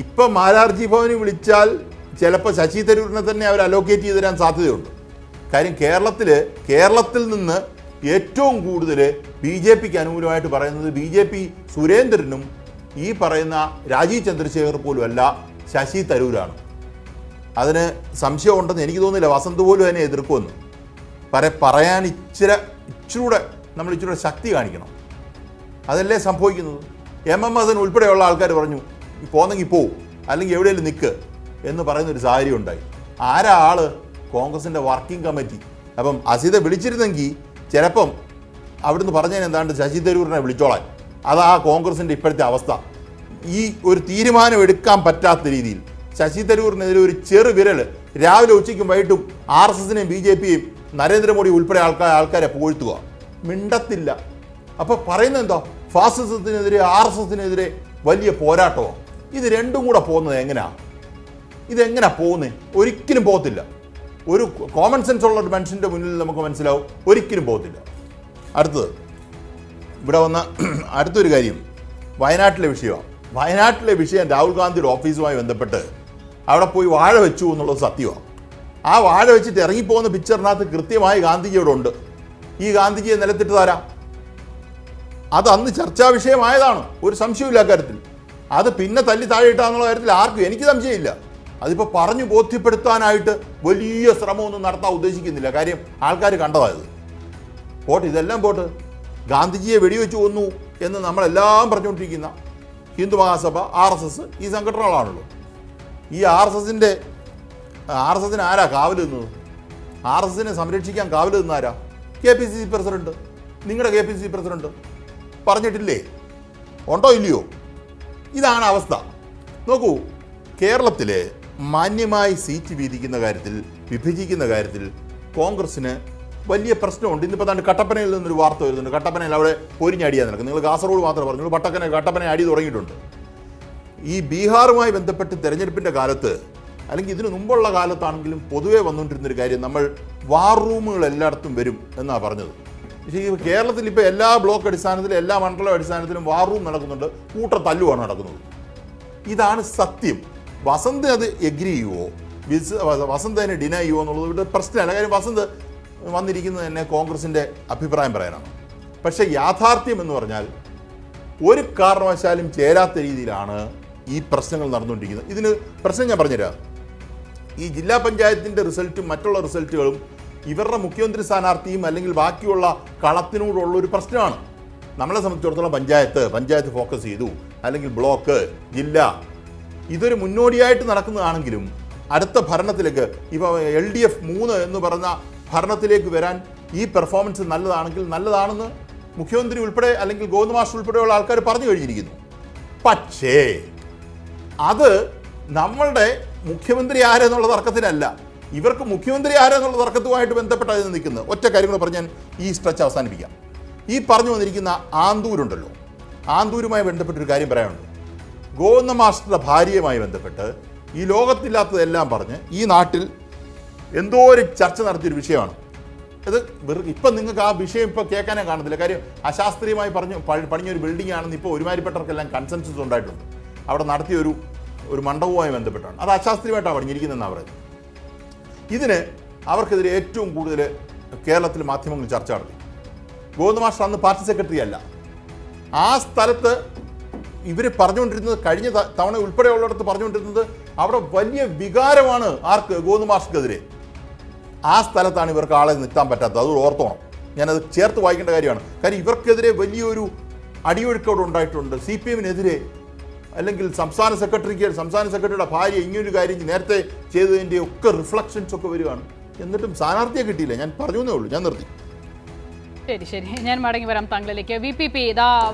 ഇപ്പം മാരാർജി ഭവനിൽ വിളിച്ചാൽ ചിലപ്പോൾ ശശി തരൂരിനെ തന്നെ അവർ അലോക്കേറ്റ് ചെയ്ത് തരാൻ സാധ്യതയുണ്ട്. കാര്യം കേരളത്തിൽ നിന്ന് ഏറ്റവും കൂടുതൽ BJPക്ക് അനുകൂലമായിട്ട് പറയുന്നത് BJP സുരേന്ദ്രനും ഈ പറയുന്ന രാജീവ് ചന്ദ്രശേഖർ പോലും അല്ല, ശശി തരൂരാണ്. അതിന് സംശയമുണ്ടെന്ന് എനിക്ക് തോന്നുന്നില്ല. വസന്ത് പോലും അതിനെ എതിർക്കുമെന്ന് പറയാൻ ഇച്ചിരൂടെ നമ്മൾ ഇച്ചിരൂടെ ശക്തി കാണിക്കണം. അതല്ലേ സംഭവിക്കുന്നത്. MMS ഉൾപ്പെടെയുള്ള ആൾക്കാർ പറഞ്ഞു പോന്നെങ്കിൽ പോവും, അല്ലെങ്കിൽ എവിടെയെങ്കിലും നിൽക്ക് എന്ന് പറയുന്നൊരു സാഹചര്യം ഉണ്ടായി. ആരാ ആള്? കോൺഗ്രസിൻ്റെ വർക്കിംഗ് കമ്മിറ്റി. അപ്പം അസിത വിളിച്ചിരുന്നെങ്കിൽ ചിലപ്പം അവിടുന്ന് പറഞ്ഞതിന് എന്താണ്ട് ശശി തരൂരിനെ വിളിച്ചോളാൻ. അതാ കോൺഗ്രസിൻ്റെ ഇപ്പോഴത്തെ അവസ്ഥ. ഈ ഒരു തീരുമാനം എടുക്കാൻ പറ്റാത്ത രീതിയിൽ ശശി തരൂരിനെതിരെ ഒരു ചെറുവിരൽ രാവിലെ ഉച്ചയ്ക്കും വൈകിട്ടും RSSനെയും BJPയെയും നരേന്ദ്രമോദി ഉൾപ്പെടെ ആൾക്കാരെ പുകഴ്ത്തുക, മിണ്ടത്തില്ല. അപ്പോൾ പറയുന്നത് എന്താ? ഫാസിസത്തിനെതിരെ RSSനെതിരെ വലിയ പോരാട്ടമോ? ഇത് രണ്ടും കൂടെ പോകുന്നത് എങ്ങനെയാണ്? ഇതെങ്ങനെയാണ് പോകുന്നത്? ഒരിക്കലും പോകത്തില്ല. ഒരു കോമൺ സെൻസ് ഉള്ള ഒരു മനുഷ്യൻ്റെ മുന്നിൽ നമുക്ക് മനസ്സിലാവും, ഒരിക്കലും പോകത്തില്ല. അടുത്തത് ഇവിടെ വന്ന അടുത്തൊരു കാര്യം വയനാട്ടിലെ വിഷയമാണ്. വയനാട്ടിലെ വിഷയം രാഹുൽ ഗാന്ധിയുടെ ഓഫീസുമായി ബന്ധപ്പെട്ട് അവിടെ പോയി വാഴ വെച്ചു എന്നുള്ളത് സത്യമാണ്. ആ വാഴ വെച്ചിട്ട് ഇറങ്ങിപ്പോകുന്ന പിക്ചറിനകത്ത് കൃത്യമായി ഗാന്ധിജിയോടുണ്ട്. ഈ ഗാന്ധിജിയെ നിലത്തിട്ട് തരാം. അത് അന്ന് ചർച്ചാ വിഷയമായതാണ്, ഒരു സംശയമില്ല കാര്യത്തിൽ. അത് പിന്നെ തല്ലി താഴെയിട്ടാന്നുള്ള കാര്യത്തിൽ ആർക്കും എനിക്ക് സംശയമില്ല. അതിപ്പോൾ പറഞ്ഞു ബോധ്യപ്പെടുത്താനായിട്ട് വലിയ ശ്രമമൊന്നും നടത്താൻ ഉദ്ദേശിക്കുന്നില്ല. കാര്യം ആൾക്കാർ കണ്ടതായത്. പോട്ട്, ഇതെല്ലാം പോട്ട്. ഗാന്ധിജിയെ വെടിവെച്ച് കൊന്നു എന്ന് നമ്മളെല്ലാം പറഞ്ഞുകൊണ്ടിരിക്കുന്ന ഹിന്ദു മഹാസഭ, RSS ഈ സംഘടനകളാണല്ലോ. ഈ RSSന് ആരാ കാവൽ നിന്നത്? RSSനെ സംരക്ഷിക്കാൻ കാവൽ നിന്ന ആരാ? KPCC president. നിങ്ങളുടെ KPCC പ്രസിഡന്റ് പറഞ്ഞിട്ടില്ലേ? ഉണ്ടോ ഇല്ലയോ? ഇതാണ് അവസ്ഥ. നോക്കൂ, കേരളത്തിൽ മാന്യമായി സീറ്റ് വീതിക്കുന്ന കാര്യത്തിൽ, വിഭജിക്കുന്ന കാര്യത്തിൽ കോൺഗ്രസ്സിന് വലിയ പ്രശ്നമുണ്ട്. ഇന്നിപ്പോൾ താണ്ട് കട്ടപ്പനയിൽ നിന്നൊരു വാർത്ത വരുന്നുണ്ട്. കട്ടപ്പനയിൽ അവിടെ പൊരിഞ്ഞടിയാൻ നടക്കും. നിങ്ങൾ കാസർഗോഡ് മാത്രമേ പറഞ്ഞുള്ളൂ, കട്ടപ്പന അടി തുടങ്ങിയിട്ടുണ്ട്. ഈ ബീഹാറുമായി ബന്ധപ്പെട്ട് തെരഞ്ഞെടുപ്പിൻ്റെ കാലത്ത്, അല്ലെങ്കിൽ ഇതിനു മുമ്പുള്ള കാലത്താണെങ്കിലും പൊതുവെ വന്നുകൊണ്ടിരുന്നൊരു കാര്യം, നമ്മൾ വാർ റൂമുകൾ എല്ലായിടത്തും വരും എന്നാണ് പറഞ്ഞത്. പക്ഷേ ഈ കേരളത്തിൽ ഇപ്പോൾ എല്ലാ ബ്ലോക്ക് അടിസ്ഥാനത്തിലും എല്ലാ മണ്ഡലം അടിസ്ഥാനത്തിലും വാർ റൂം നടക്കുന്നുണ്ട്, കൂട്ടത്തല്ലുമാണ് നടക്കുന്നത്. ഇതാണ് സത്യം. വസന്ത് അത് എഗ്രി ചെയ്യുമോ, വസന്ത് അതിനെ ഡിനൈ ചെയ്യുമോ എന്നുള്ളത് ഇവിടെ പ്രശ്നമല്ല. കാര്യം വസന്ത് വന്നിരിക്കുന്നത് തന്നെ കോൺഗ്രസിൻ്റെ അഭിപ്രായം പറയാനാണ്. പക്ഷേ യാഥാർത്ഥ്യം എന്ന് പറഞ്ഞാൽ ഒരു കാരണവശാലും ചേരാത്ത രീതിയിലാണ് ഈ പ്രശ്നങ്ങൾ നടന്നുകൊണ്ടിരിക്കുന്നത്. ഇതിന് പ്രശ്നം ഞാൻ പറഞ്ഞുതരാം. ഈ ജില്ലാ പഞ്ചായത്തിൻ്റെ റിസൾട്ടും മറ്റുള്ള റിസൾട്ടുകളും ഇവരുടെ മുഖ്യമന്ത്രി സ്ഥാനാർത്ഥിയും അല്ലെങ്കിൽ ബാക്കിയുള്ള കളത്തിനോടുള്ളൊരു പ്രശ്നമാണ്. നമ്മളെ സംബന്ധിച്ചിടത്തോളം പഞ്ചായത്ത് ഫോക്കസ് ചെയ്തു, അല്ലെങ്കിൽ ബ്ലോക്ക്, ജില്ല, ഇതൊരു മുന്നോടിയായിട്ട് നടക്കുന്നതാണെങ്കിലും അടുത്ത ഭരണത്തിലേക്ക് ഇപ്പോൾ LDF 3 എന്ന് പറഞ്ഞ ഭരണത്തിലേക്ക് വരാൻ ഈ പെർഫോമൻസ് നല്ലതാണെങ്കിൽ നല്ലതാണെന്ന് മുഖ്യമന്ത്രി ഉൾപ്പെടെ അല്ലെങ്കിൽ ഗോവിന്ദ മാസ്റ്റർ ഉൾപ്പെടെയുള്ള ആൾക്കാർ പറഞ്ഞു കഴിഞ്ഞിരിക്കുന്നു. പക്ഷേ അത് നമ്മളുടെ മുഖ്യമന്ത്രി ആരെന്നുള്ള തർക്കത്തിനല്ല, ഇവർക്ക് മുഖ്യമന്ത്രി ആരെന്നുള്ള തർക്കത്തുമായിട്ട് ബന്ധപ്പെട്ടാണ് നിൽക്കുന്നത്. ഒറ്റ കാര്യങ്ങൾ പറഞ്ഞ് ഞാൻ ഈ സ്ട്രെച്ച് അവസാനിപ്പിക്കാം. ഈ പറഞ്ഞു വന്നിരിക്കുന്ന ആന്തൂരുണ്ടല്ലോ, ആന്തൂരുമായി ബന്ധപ്പെട്ടൊരു കാര്യം പറയാനുണ്ട്. ഗോവിന്ദ മാസ്റ്ററുടെ ഭാര്യയുമായി ബന്ധപ്പെട്ട് ഈ ലോകത്തില്ലാത്തതെല്ലാം പറഞ്ഞ് ഈ നാട്ടിൽ എന്തോ ഒരു ചർച്ച നടത്തിയൊരു വിഷയമാണ്. അത് ഇപ്പം നിങ്ങൾക്ക് ആ വിഷയം ഇപ്പോൾ കേൾക്കാനേ കാണത്തില്ല. കാര്യം അശാസ്ത്രീയമായി പണിഞ്ഞൊരു ബിൽഡിംഗ് ആണെന്ന് ഇപ്പോൾ ഒരുമാതിരിപ്പെട്ടവർക്കെല്ലാം കൺസെൻസസ് ഉണ്ടായിട്ടുണ്ട്. അവിടെ നടത്തിയ ഒരു മണ്ഡപവുമായി ബന്ധപ്പെട്ടാണ്. അത് അശാസ്ത്രീയമായിട്ടാണ് പണിഞ്ഞിരിക്കുന്നതെന്നാണ് പറയുന്നത്. ഇതിന് അവർക്കെതിരെ ഏറ്റവും കൂടുതൽ കേരളത്തിൽ മാധ്യമങ്ങൾ ചർച്ച നടത്തി. ഗോവിന്ദ മാസ്റ്റർ അന്ന് പാർട്ടി സെക്രട്ടറി അല്ല. ആ സ്ഥലത്ത് ഇവർ പറഞ്ഞുകൊണ്ടിരുന്നത് കഴിഞ്ഞ തവണ ഉൾപ്പെടെയുള്ളിടത്ത് പറഞ്ഞുകൊണ്ടിരുന്നത് അവിടെ വലിയ വികാരമാണ് ആർക്ക് ഗോവിന്ദമാഷ്ക്കെതിരെ. ആ സ്ഥലത്താണ് ഇവർക്ക് ആളെ നിർത്താൻ പറ്റാത്തത്. അത് ഓർത്തോണം, ഞാനത് ചേർത്ത് വായിക്കേണ്ട കാര്യമാണ്. കാര്യം ഇവർക്കെതിരെ വലിയൊരു അടിയൊഴുക്കോട് ഉണ്ടായിട്ടുണ്ട്. CPM-നെതിരെ അല്ലെങ്കിൽ സംസ്ഥാന സെക്രട്ടറിയുടെ ഭാര്യ ഇങ്ങനൊരു കാര്യം നേരത്തെ ചെയ്തതിൻ്റെ ഒക്കെ റിഫ്ലക്ഷൻസ് ഒക്കെ വരികയാണ്. എന്നിട്ടും സ്ഥാനാർത്ഥിയെ കിട്ടിയില്ല. ഞാൻ പറഞ്ഞേ ഉള്ളൂ, ഞാൻ നിർത്തി. ശരി, ഞാൻ മടങ്ങി വരാം താങ്കളിലേക്ക്. VPP, ഇതാ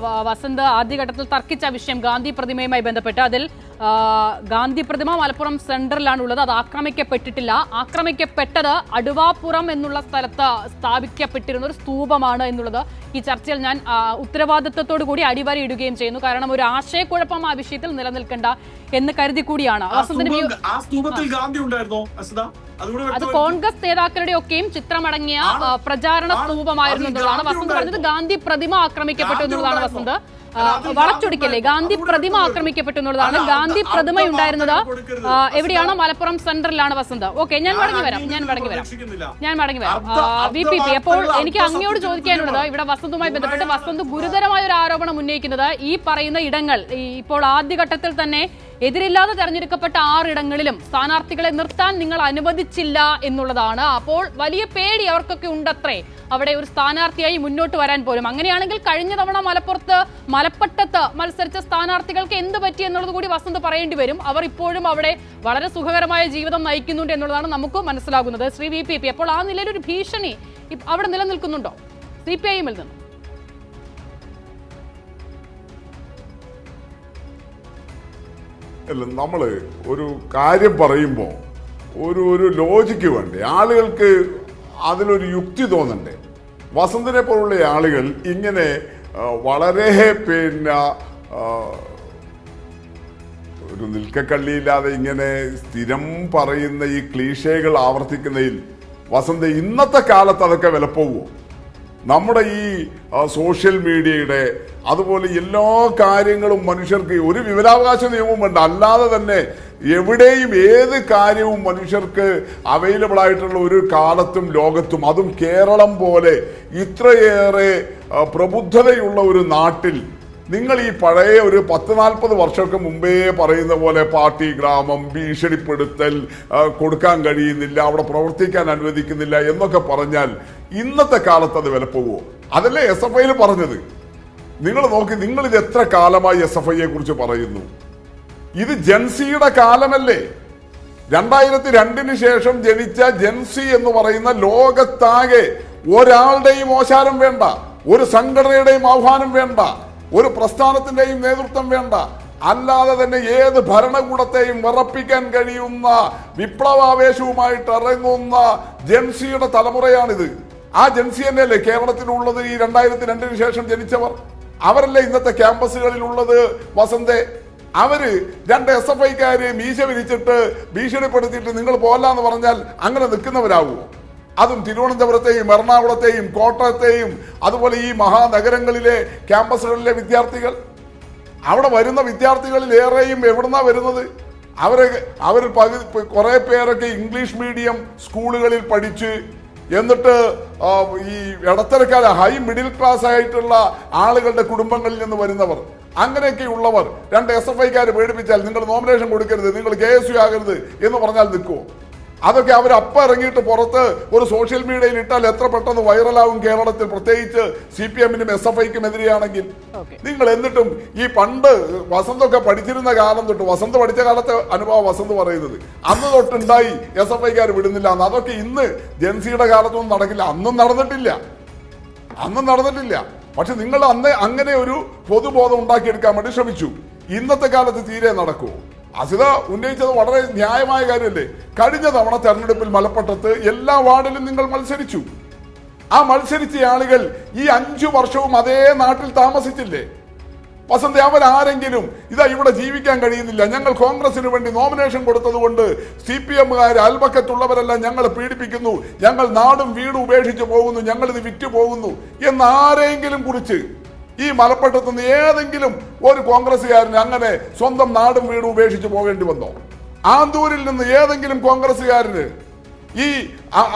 വസന്ത് ആദ്യഘട്ടത്തിൽ തർക്കിച്ച വിഷയം ഗാന്ധി പ്രതിമയുമായി ബന്ധപ്പെട്ട്. അതിൽ ഗാന്ധി പ്രതിമ മലപ്പുറം സെൻട്രലിലാണ് ഉള്ളത്. അത് ആക്രമിക്കപ്പെട്ടിട്ടില്ല. ആക്രമിക്കപ്പെട്ടത് അടുവാപ്പുറം എന്നുള്ള സ്ഥലത്ത് സ്ഥാപിക്കപ്പെട്ടിരുന്ന ഒരു സ്തൂപമാണ് എന്നുള്ളത് ഈ ചർച്ചയിൽ ഞാൻ ഉത്തരവാദിത്വത്തോടു കൂടി അടിവരയിടുകയും ചെയ്യുന്നു. കാരണം ഒരു ആശയക്കുഴപ്പം ആ വിഷയത്തിൽ നിലനിൽക്കേണ്ട എന്ന് കരുതി കൂടിയാണ്. അത് കോൺഗ്രസ് നേതാക്കളുടെ ഒക്കെയും ചിത്രമടങ്ങിയ പ്രചാരണ സ്തൂപമായിരുന്നു എന്നുള്ളതാണ് വസന്ത് പറഞ്ഞത്. ഗാന്ധി പ്രതിമ ആക്രമിക്കപ്പെട്ടു എന്നുള്ളതാണ് വസന്ത്. വളച്ചൊടിക്കല്ലേ, ഗാന്ധി പ്രതിമ ആക്രമിക്കപ്പെട്ടു എന്നുള്ളതാണ്. ഗാന്ധി പ്രതിമ ഉണ്ടായിരുന്നത് എവിടെയാണ്? മലപ്പുറം സെൻട്രലിലാണ് വസന്ത്. ഓക്കെ, ഞാൻ മടങ്ങി വരാം. VPP, അപ്പോൾ എനിക്ക് അങ്ങയോട് ചോദിക്കാനുള്ളത്, ഇവിടെ വസന്തുമായി ബന്ധപ്പെട്ട് വസന്ത് ഗുരുതരമായ ഒരു ആരോപണം ഉന്നയിക്കുന്നത് ഈ പറയുന്ന ഇടങ്ങൾ ഇപ്പോൾ ആദ്യഘട്ടത്തിൽ തന്നെ എതിരില്ലാതെ തെരഞ്ഞെടുക്കപ്പെട്ട 6 ഇടങ്ങളിലും സ്ഥാനാർത്ഥികളെ നിർത്താൻ നിങ്ങൾ അനുവദിച്ചില്ല എന്നുള്ളതാണ്. അപ്പോൾ വലിയ പേടി അവർക്കൊക്കെ ഉണ്ടത്രേ അവിടെ ഒരു സ്ഥാനാർത്ഥിയായി മുന്നോട്ട് വരാൻ പോലും. അങ്ങനെയാണെങ്കിൽ കഴിഞ്ഞ തവണ മലപ്പട്ടത്ത് മത്സരിച്ച സ്ഥാനാർത്ഥികൾക്ക് എന്ത് പറ്റി എന്നുള്ളത് കൂടി വസന്ത് പറയേണ്ടി വരും. അവർ ഇപ്പോഴും അവിടെ വളരെ സുഖകരമായ ജീവിതം നയിക്കുന്നുണ്ട് എന്നുള്ളതാണ് നമുക്ക് മനസ്സിലാകുന്നത്. ശ്രീ VPP, അപ്പോൾ ആ നിലയിലൊരു ഭീഷണി അവിടെ നിലനിൽക്കുന്നുണ്ടോ CPI-ൽ നിന്ന്? അല്ല, നമ്മൾ ഒരു കാര്യം പറയുമ്പോൾ ഒരു ലോജിക്ക് വേണ്ടേ, ആളുകൾക്ക് അതിലൊരു യുക്തി തോന്നണ്ടേ. വസന്തിനെ പോലുള്ള ആളുകൾ ഇങ്ങനെ വളരെ ഒരു നിൽക്കക്കള്ളിയില്ലാതെ ഇങ്ങനെ സ്ഥിരം പറയുന്ന ഈ ക്ലീഷേകൾ ആവർത്തിക്കുന്നതിൽ വസന്ത് ഇന്നത്തെ കാലത്ത് അതൊക്കെ വിലപ്പോകുമോ? നമ്മുടെ ഈ സോഷ്യൽ മീഡിയയുടെ അതുപോലെ എല്ലാ കാര്യങ്ങളും മനുഷ്യർക്ക് ഒരു വിവരാവകാശ നിയമവും വേണ്ട, അല്ലാതെ തന്നെ എവിടെയും ഏത് കാര്യവും മനുഷ്യർക്ക് അവൈലബിൾ ആയിട്ടുള്ള ഒരു കാലത്തും ലോകത്തും, അതും കേരളം പോലെ ഇത്രയേറെ പ്രബുദ്ധതയുള്ള ഒരു നാട്ടിൽ നിങ്ങൾ ഈ പഴയ ഒരു 10-40 വർഷങ്ങൾക്ക് മുമ്പേ പറയുന്ന പോലെ പാർട്ടി ഗ്രാമം, ഭീഷണിപ്പെടുത്തൽ, കൊടുക്കാൻ കഴിയുന്നില്ല, അവിടെ പ്രവർത്തിക്കാൻ അനുവദിക്കുന്നില്ല എന്നൊക്കെ പറഞ്ഞാൽ ഇന്നത്തെ കാലത്ത് അത് വിലപ്പോകുമോ? അതല്ലേ SFIയിൽ പറഞ്ഞത്. നിങ്ങൾ നോക്കി, നിങ്ങൾ ഇത് എത്ര കാലമായി SFIയെ കുറിച്ച് പറയുന്നു? ഇത് ജൻസിയുടെ കാലമല്ലേ? 2002 ശേഷം ജനിച്ച ജൻസി എന്ന് പറയുന്ന ലോകത്താകെ ഒരാളുടെയും ഓശാരം വേണ്ട, ഒരു സംഘടനയുടെയും ആഹ്വാനം വേണ്ട, ഒരു പ്രസ്ഥാനത്തിന്റെയും നേതൃത്വം വേണ്ട, അല്ലാതെ തന്നെ ഏത് ഭരണകൂടത്തെയും വിറപ്പിക്കാൻ കഴിയുന്ന വിപ്ലവാവേശവുമായിട്ട് ഇറങ്ങുന്ന ജൻസിയുടെ തലമുറയാണിത്. ആ ജൻസി തന്നെയല്ലേ കേരളത്തിലുള്ളത് ഈ 2002 ശേഷം ജനിച്ചവർ? അവരല്ലേ ഇന്നത്തെ ക്യാമ്പസുകളിൽ ഉള്ളത് വസന്തേ? അവര് 2 SFIക്കാര് മീശ വിരിച്ചിട്ട് ഭീഷണിപ്പെടുത്തിയിട്ട് നിങ്ങൾ പോലാന്ന് പറഞ്ഞാൽ അങ്ങനെ നിൽക്കുന്നവരാകുമോ? അതും തിരുവനന്തപുരത്തെയും എറണാകുളത്തെയും കോട്ടയത്തെയും അതുപോലെ ഈ മഹാനഗരങ്ങളിലെ ക്യാമ്പസുകളിലെ വിദ്യാർത്ഥികൾ, അവിടെ വരുന്ന വിദ്യാർത്ഥികളിൽ ഏറെയും എവിടുന്നാ വരുന്നത്? അവർ കുറെ പേരൊക്കെ ഇംഗ്ലീഷ് മീഡിയം സ്കൂളുകളിൽ പഠിച്ച് എന്നിട്ട് ഈ ഇടത്തരക്കാല ഹൈ മിഡിൽ ക്ലാസ് ആയിട്ടുള്ള ആളുകളുടെ കുടുംബങ്ങളിൽ നിന്ന് വരുന്നവർ, അങ്ങനെയൊക്കെ ഉള്ളവർ 2 SFIക്കാര് പേടിപ്പിച്ചാൽ നിങ്ങൾ നോമിനേഷൻ കൊടുക്കരുത്, നിങ്ങൾ KSU ആകരുത് എന്ന് പറഞ്ഞാൽ നിൽക്കുമോ? അതൊക്കെ അവർ അപ്പം ഇറങ്ങിയിട്ട് പുറത്ത് ഒരു സോഷ്യൽ മീഡിയയിൽ ഇട്ടാൽ എത്ര പെട്ടെന്ന് വൈറലാവും കേരളത്തിൽ, പ്രത്യേകിച്ച് CPM-നും SFIക്കും എതിരെയാണെങ്കിൽ. നിങ്ങൾ എന്നിട്ടും ഈ പണ്ട് വസന്തൊക്കെ പഠിച്ചിരുന്ന കാലം തൊട്ട്, വസന്ത് പഠിച്ച കാലത്തെ അനുഭവം വസന്ത് പറയുന്നത്, അന്ന് തൊട്ടുണ്ടായി SFIക്കാർ വിടുന്നില്ല എന്ന്. അതൊക്കെ ഇന്ന് ജൻസിയുടെ കാലത്തൊന്നും നടക്കില്ല, അന്നും നടന്നിട്ടില്ല. പക്ഷെ നിങ്ങൾ അന്ന് അങ്ങനെ ഒരു പൊതുബോധം ഉണ്ടാക്കിയെടുക്കാൻ വേണ്ടി ശ്രമിച്ചു. ഇന്നത്തെ കാലത്ത് തീരെ നടക്കുമോ? അസിത ഉന്നയിച്ചത് വളരെ ന്യായമായ കാര്യമല്ലേ? കഴിഞ്ഞ തവണ തെരഞ്ഞെടുപ്പിൽ മലപ്പട്ടത്ത് എല്ലാ വാർഡിലും നിങ്ങൾ മത്സരിച്ചു. ആ മത്സരിച്ച ആളുകൾ ഈ 5 വർഷവും അതേ നാട്ടിൽ താമസിച്ചില്ലേ? വസന്ത, അവരാരെങ്കിലും ഇതാ ഇവിടെ ജീവിക്കാൻ കഴിയുന്നില്ല, ഞങ്ങൾ കോൺഗ്രസിന് വേണ്ടി നോമിനേഷൻ കൊടുത്തത് കൊണ്ട് CPM-കാർ അയൽപക്കത്തുള്ളവരെല്ലാം ഞങ്ങളെ പീഡിപ്പിക്കുന്നു, ഞങ്ങൾ നാടും വീടും ഉപേക്ഷിച്ച് പോകുന്നു, ഞങ്ങൾ ഇത് വിറ്റു പോകുന്നു എന്നാരെങ്കിലും കുറിച്ച് ഈ മലപ്പട്ടത്ത് നിന്ന് ഏതെങ്കിലും ഒരു കോൺഗ്രസ്സുകാരന് അങ്ങനെ സ്വന്തം നാടും വീടും ഉപേക്ഷിച്ച് പോകേണ്ടി വന്നോ? ആന്തൂരിൽ നിന്ന് ഏതെങ്കിലും കോൺഗ്രസ്സുകാരന്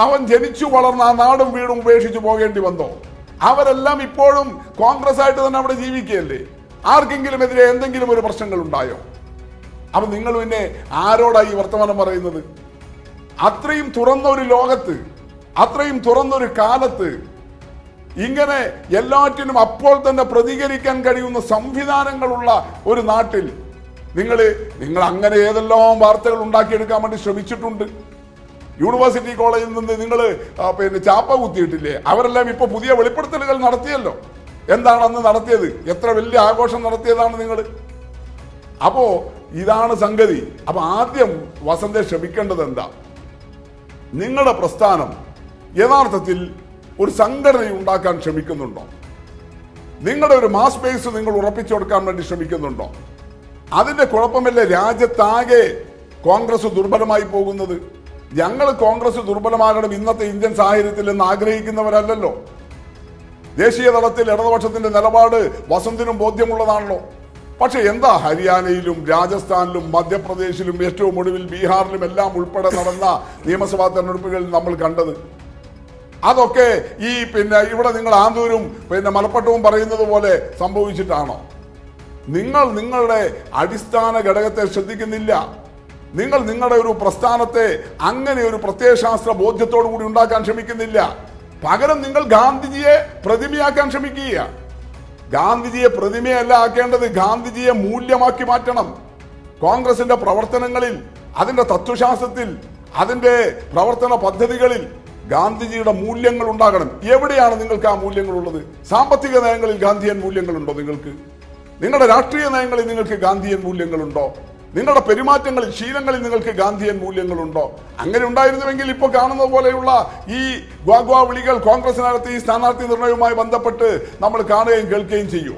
അവൻ ജനിച്ചു വളർന്ന ആ നാടും വീടും ഉപേക്ഷിച്ച് പോകേണ്ടി വന്നോ? അവരെല്ലാം ഇപ്പോഴും കോൺഗ്രസ് ആയിട്ട് തന്നെ അവിടെ ജീവിക്കുകയല്ലേ? ആർക്കെങ്കിലും എതിരെ എന്തെങ്കിലും ഒരു പ്രശ്നങ്ങൾ ഉണ്ടായോ? അപ്പൊ നിങ്ങൾ പിന്നെ ആരോടായി ഈ വർത്തമാനം പറയുന്നത്? അത്രയും തുറന്ന ഒരു ലോകത്ത്, അത്രയും തുറന്നൊരു കാലത്ത് ഇങ്ങനെ എല്ലാറ്റിനും അപ്പോൾ തന്നെ പ്രതികരിക്കാൻ കഴിയുന്ന സംവിധാനങ്ങളുള്ള ഒരു നാട്ടിൽ നിങ്ങൾ അങ്ങനെ ഏതെല്ലാം വാർത്തകൾ ഉണ്ടാക്കിയെടുക്കാൻ വേണ്ടി ശ്രമിച്ചിട്ടുണ്ട്. യൂണിവേഴ്സിറ്റി കോളേജിൽ നിന്ന് നിങ്ങൾ ചാപ്പ കുത്തിയിട്ടില്ലേ? അവരെല്ലാം ഇപ്പൊ പുതിയ വെളിപ്പെടുത്തലുകൾ നടത്തിയല്ലോ. എന്താണ് അന്ന് നടത്തിയത്? എത്ര വലിയ ആഘോഷം നടത്തിയതാണ് നിങ്ങൾ. അപ്പോ ഇതാണ് സംഗതി. അപ്പൊ ആദ്യം വസന്തെ ശ്രമിക്കേണ്ടത് എന്താ? നിങ്ങളുടെ പ്രസ്ഥാനം യഥാർത്ഥത്തിൽ ഒരു സംഘടന ഉണ്ടാക്കാൻ ശ്രമിക്കുന്നുണ്ടോ? നിങ്ങളുടെ ഒരു മാസ് ബേസ് നിങ്ങൾ ഉറപ്പിച്ചു കൊടുക്കാൻ വേണ്ടി ശ്രമിക്കുന്നുണ്ടോ? അതിന്റെ കുഴപ്പമല്ലേ രാജ്യത്താകെ കോൺഗ്രസ് ദുർബലമായി പോകുന്നത്? ഞങ്ങൾ കോൺഗ്രസ് ദുർബലമാകണം ഇന്നത്തെ ഇന്ത്യൻ സാഹചര്യത്തിൽ എന്ന് ആഗ്രഹിക്കുന്നവരല്ലല്ലോ. ദേശീയ തലത്തിൽ ഇടതുപക്ഷത്തിന്റെ നിലപാട് വസന്തിനും ബോധ്യമുള്ളതാണല്ലോ. പക്ഷെ എന്താ ഹരിയാനയിലും രാജസ്ഥാനിലും മധ്യപ്രദേശിലും ഏറ്റവും ഒടുവിൽ ബീഹാറിലും എല്ലാം ഉൾപ്പെടെ നടന്ന നിയമസഭാ തെരഞ്ഞെടുപ്പുകളിൽ നമ്മൾ കണ്ടത്? അതൊക്കെ ഈ ഇവിടെ നിങ്ങൾ ആന്തൂരും മലപ്പട്ടവും പറയുന്നത് പോലെ സംഭവിച്ചിട്ടാണോ? നിങ്ങൾ നിങ്ങളുടെ അടിസ്ഥാന ഘടകത്തെ ശ്രദ്ധിക്കുന്നില്ല. നിങ്ങൾ നിങ്ങളുടെ ഒരു പ്രസ്ഥാനത്തെ അങ്ങനെ ഒരു പ്രത്യയശാസ്ത്ര ബോധ്യത്തോടു കൂടി ഉണ്ടാക്കാൻ ശ്രമിക്കുന്നില്ല. പകരം നിങ്ങൾ ഗാന്ധിജിയെ പ്രതിമയാക്കാൻ ശ്രമിക്കുക. ഗാന്ധിജിയെ പ്രതിമയല്ല ആക്കേണ്ടത്, ഗാന്ധിജിയെ മൂല്യമാക്കി മാറ്റണം. കോൺഗ്രസിന്റെ പ്രവർത്തനങ്ങളിൽ, അതിന്റെ തത്വശാസ്ത്രത്തിൽ, അതിന്റെ പ്രവർത്തന പദ്ധതികളിൽ ഗാന്ധിജിയുടെ മൂല്യങ്ങൾ ഉണ്ടാകണം. എവിടെയാണ് നിങ്ങൾക്ക് ആ മൂല്യങ്ങൾ ഉള്ളത്? സാമ്പത്തിക നയങ്ങളിൽ ഗാന്ധിയൻ മൂല്യങ്ങളുണ്ടോ നിങ്ങൾക്ക്? നിങ്ങളുടെ രാഷ്ട്രീയ നയങ്ങളിൽ നിങ്ങൾക്ക് ഗാന്ധിയൻ മൂല്യങ്ങളുണ്ടോ? നിങ്ങളുടെ പെരുമാറ്റങ്ങളിൽ, ശീലങ്ങളിൽ നിങ്ങൾക്ക് ഗാന്ധിയൻ മൂല്യങ്ങളുണ്ടോ? അങ്ങനെ ഉണ്ടായിരുന്നുവെങ്കിൽ ഇപ്പോൾ കാണുന്നത് പോലെയുള്ള ഈ ഗ്വാഗ്വാ വിളികൾ കോൺഗ്രസിനകത്ത് ഈ സ്ഥാനാർത്ഥി നിർണയവുമായി ബന്ധപ്പെട്ട് നമ്മൾ കാണുകയും കേൾക്കുകയും ചെയ്യൂ.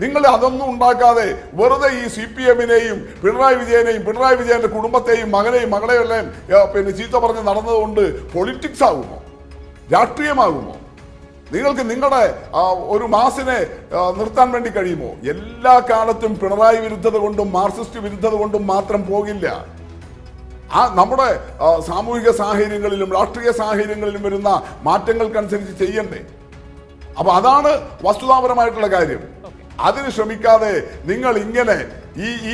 നിങ്ങൾ അതൊന്നും ഉണ്ടാക്കാതെ വെറുതെ ഈ CPM-നെയും പിണറായി വിജയന്റെ കുടുംബത്തെയും മകനെയും മകളെയെല്ലാം ചീത്ത പറഞ്ഞ് നടന്നതുകൊണ്ട് പൊളിറ്റിക്സ് ആകുമോ? രാഷ്ട്രീയമാകുമോ? നിങ്ങൾക്ക് നിങ്ങളുടെ ഒരു മാസിനെ നിർത്താൻ വേണ്ടി കഴിയുമോ? എല്ലാ കാലത്തും പിണറായി വിരുദ്ധത കൊണ്ടും മാർക്സിസ്റ്റ് വിരുദ്ധത കൊണ്ടും മാത്രം പോകില്ല. നമ്മുടെ സാമൂഹിക സാഹചര്യങ്ങളിലും രാഷ്ട്രീയ സാഹചര്യങ്ങളിലും വരുന്ന മാറ്റങ്ങൾക്കനുസരിച്ച് ചെയ്യണ്ടേ? അപ്പൊ അതാണ് വസ്തുതാപരമായിട്ടുള്ള കാര്യം. അതിന് ശ്രമിക്കാതെ നിങ്ങൾ ഇങ്ങനെ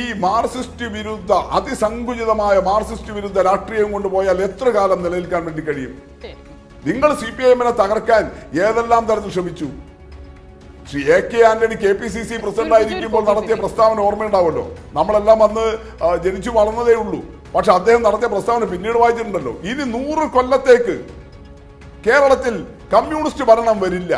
ഈ മാർക്സിസ്റ്റ് വിരുദ്ധ, അതിസങ്കുചിതമായ മാർക്സിസ്റ്റ് വിരുദ്ധ രാഷ്ട്രീയം കൊണ്ടുപോയാൽ എത്ര കാലം നിലനിൽക്കാൻ വേണ്ടി കഴിയും? നിങ്ങൾ CPM-നെ തകർക്കാൻ ഏതെല്ലാം തരത്തിൽ ശ്രമിച്ചു? Shri AK Antony KPCC president ആയിരിക്കുമ്പോൾ നടത്തിയ പ്രസ്താവന ഓർമ്മയുണ്ടാവുമല്ലോ. നമ്മളെല്ലാം അന്ന് ജനിച്ചു വളർന്നതേ ഉള്ളൂ. പക്ഷെ അദ്ദേഹം നടത്തിയ പ്രസ്താവന പിന്നീട് വായിച്ചിട്ടുണ്ടല്ലോ. ഇനി 100 കൊല്ലത്തേക്ക് കേരളത്തിൽ കമ്മ്യൂണിസ്റ്റ് ഭരണം വരില്ല.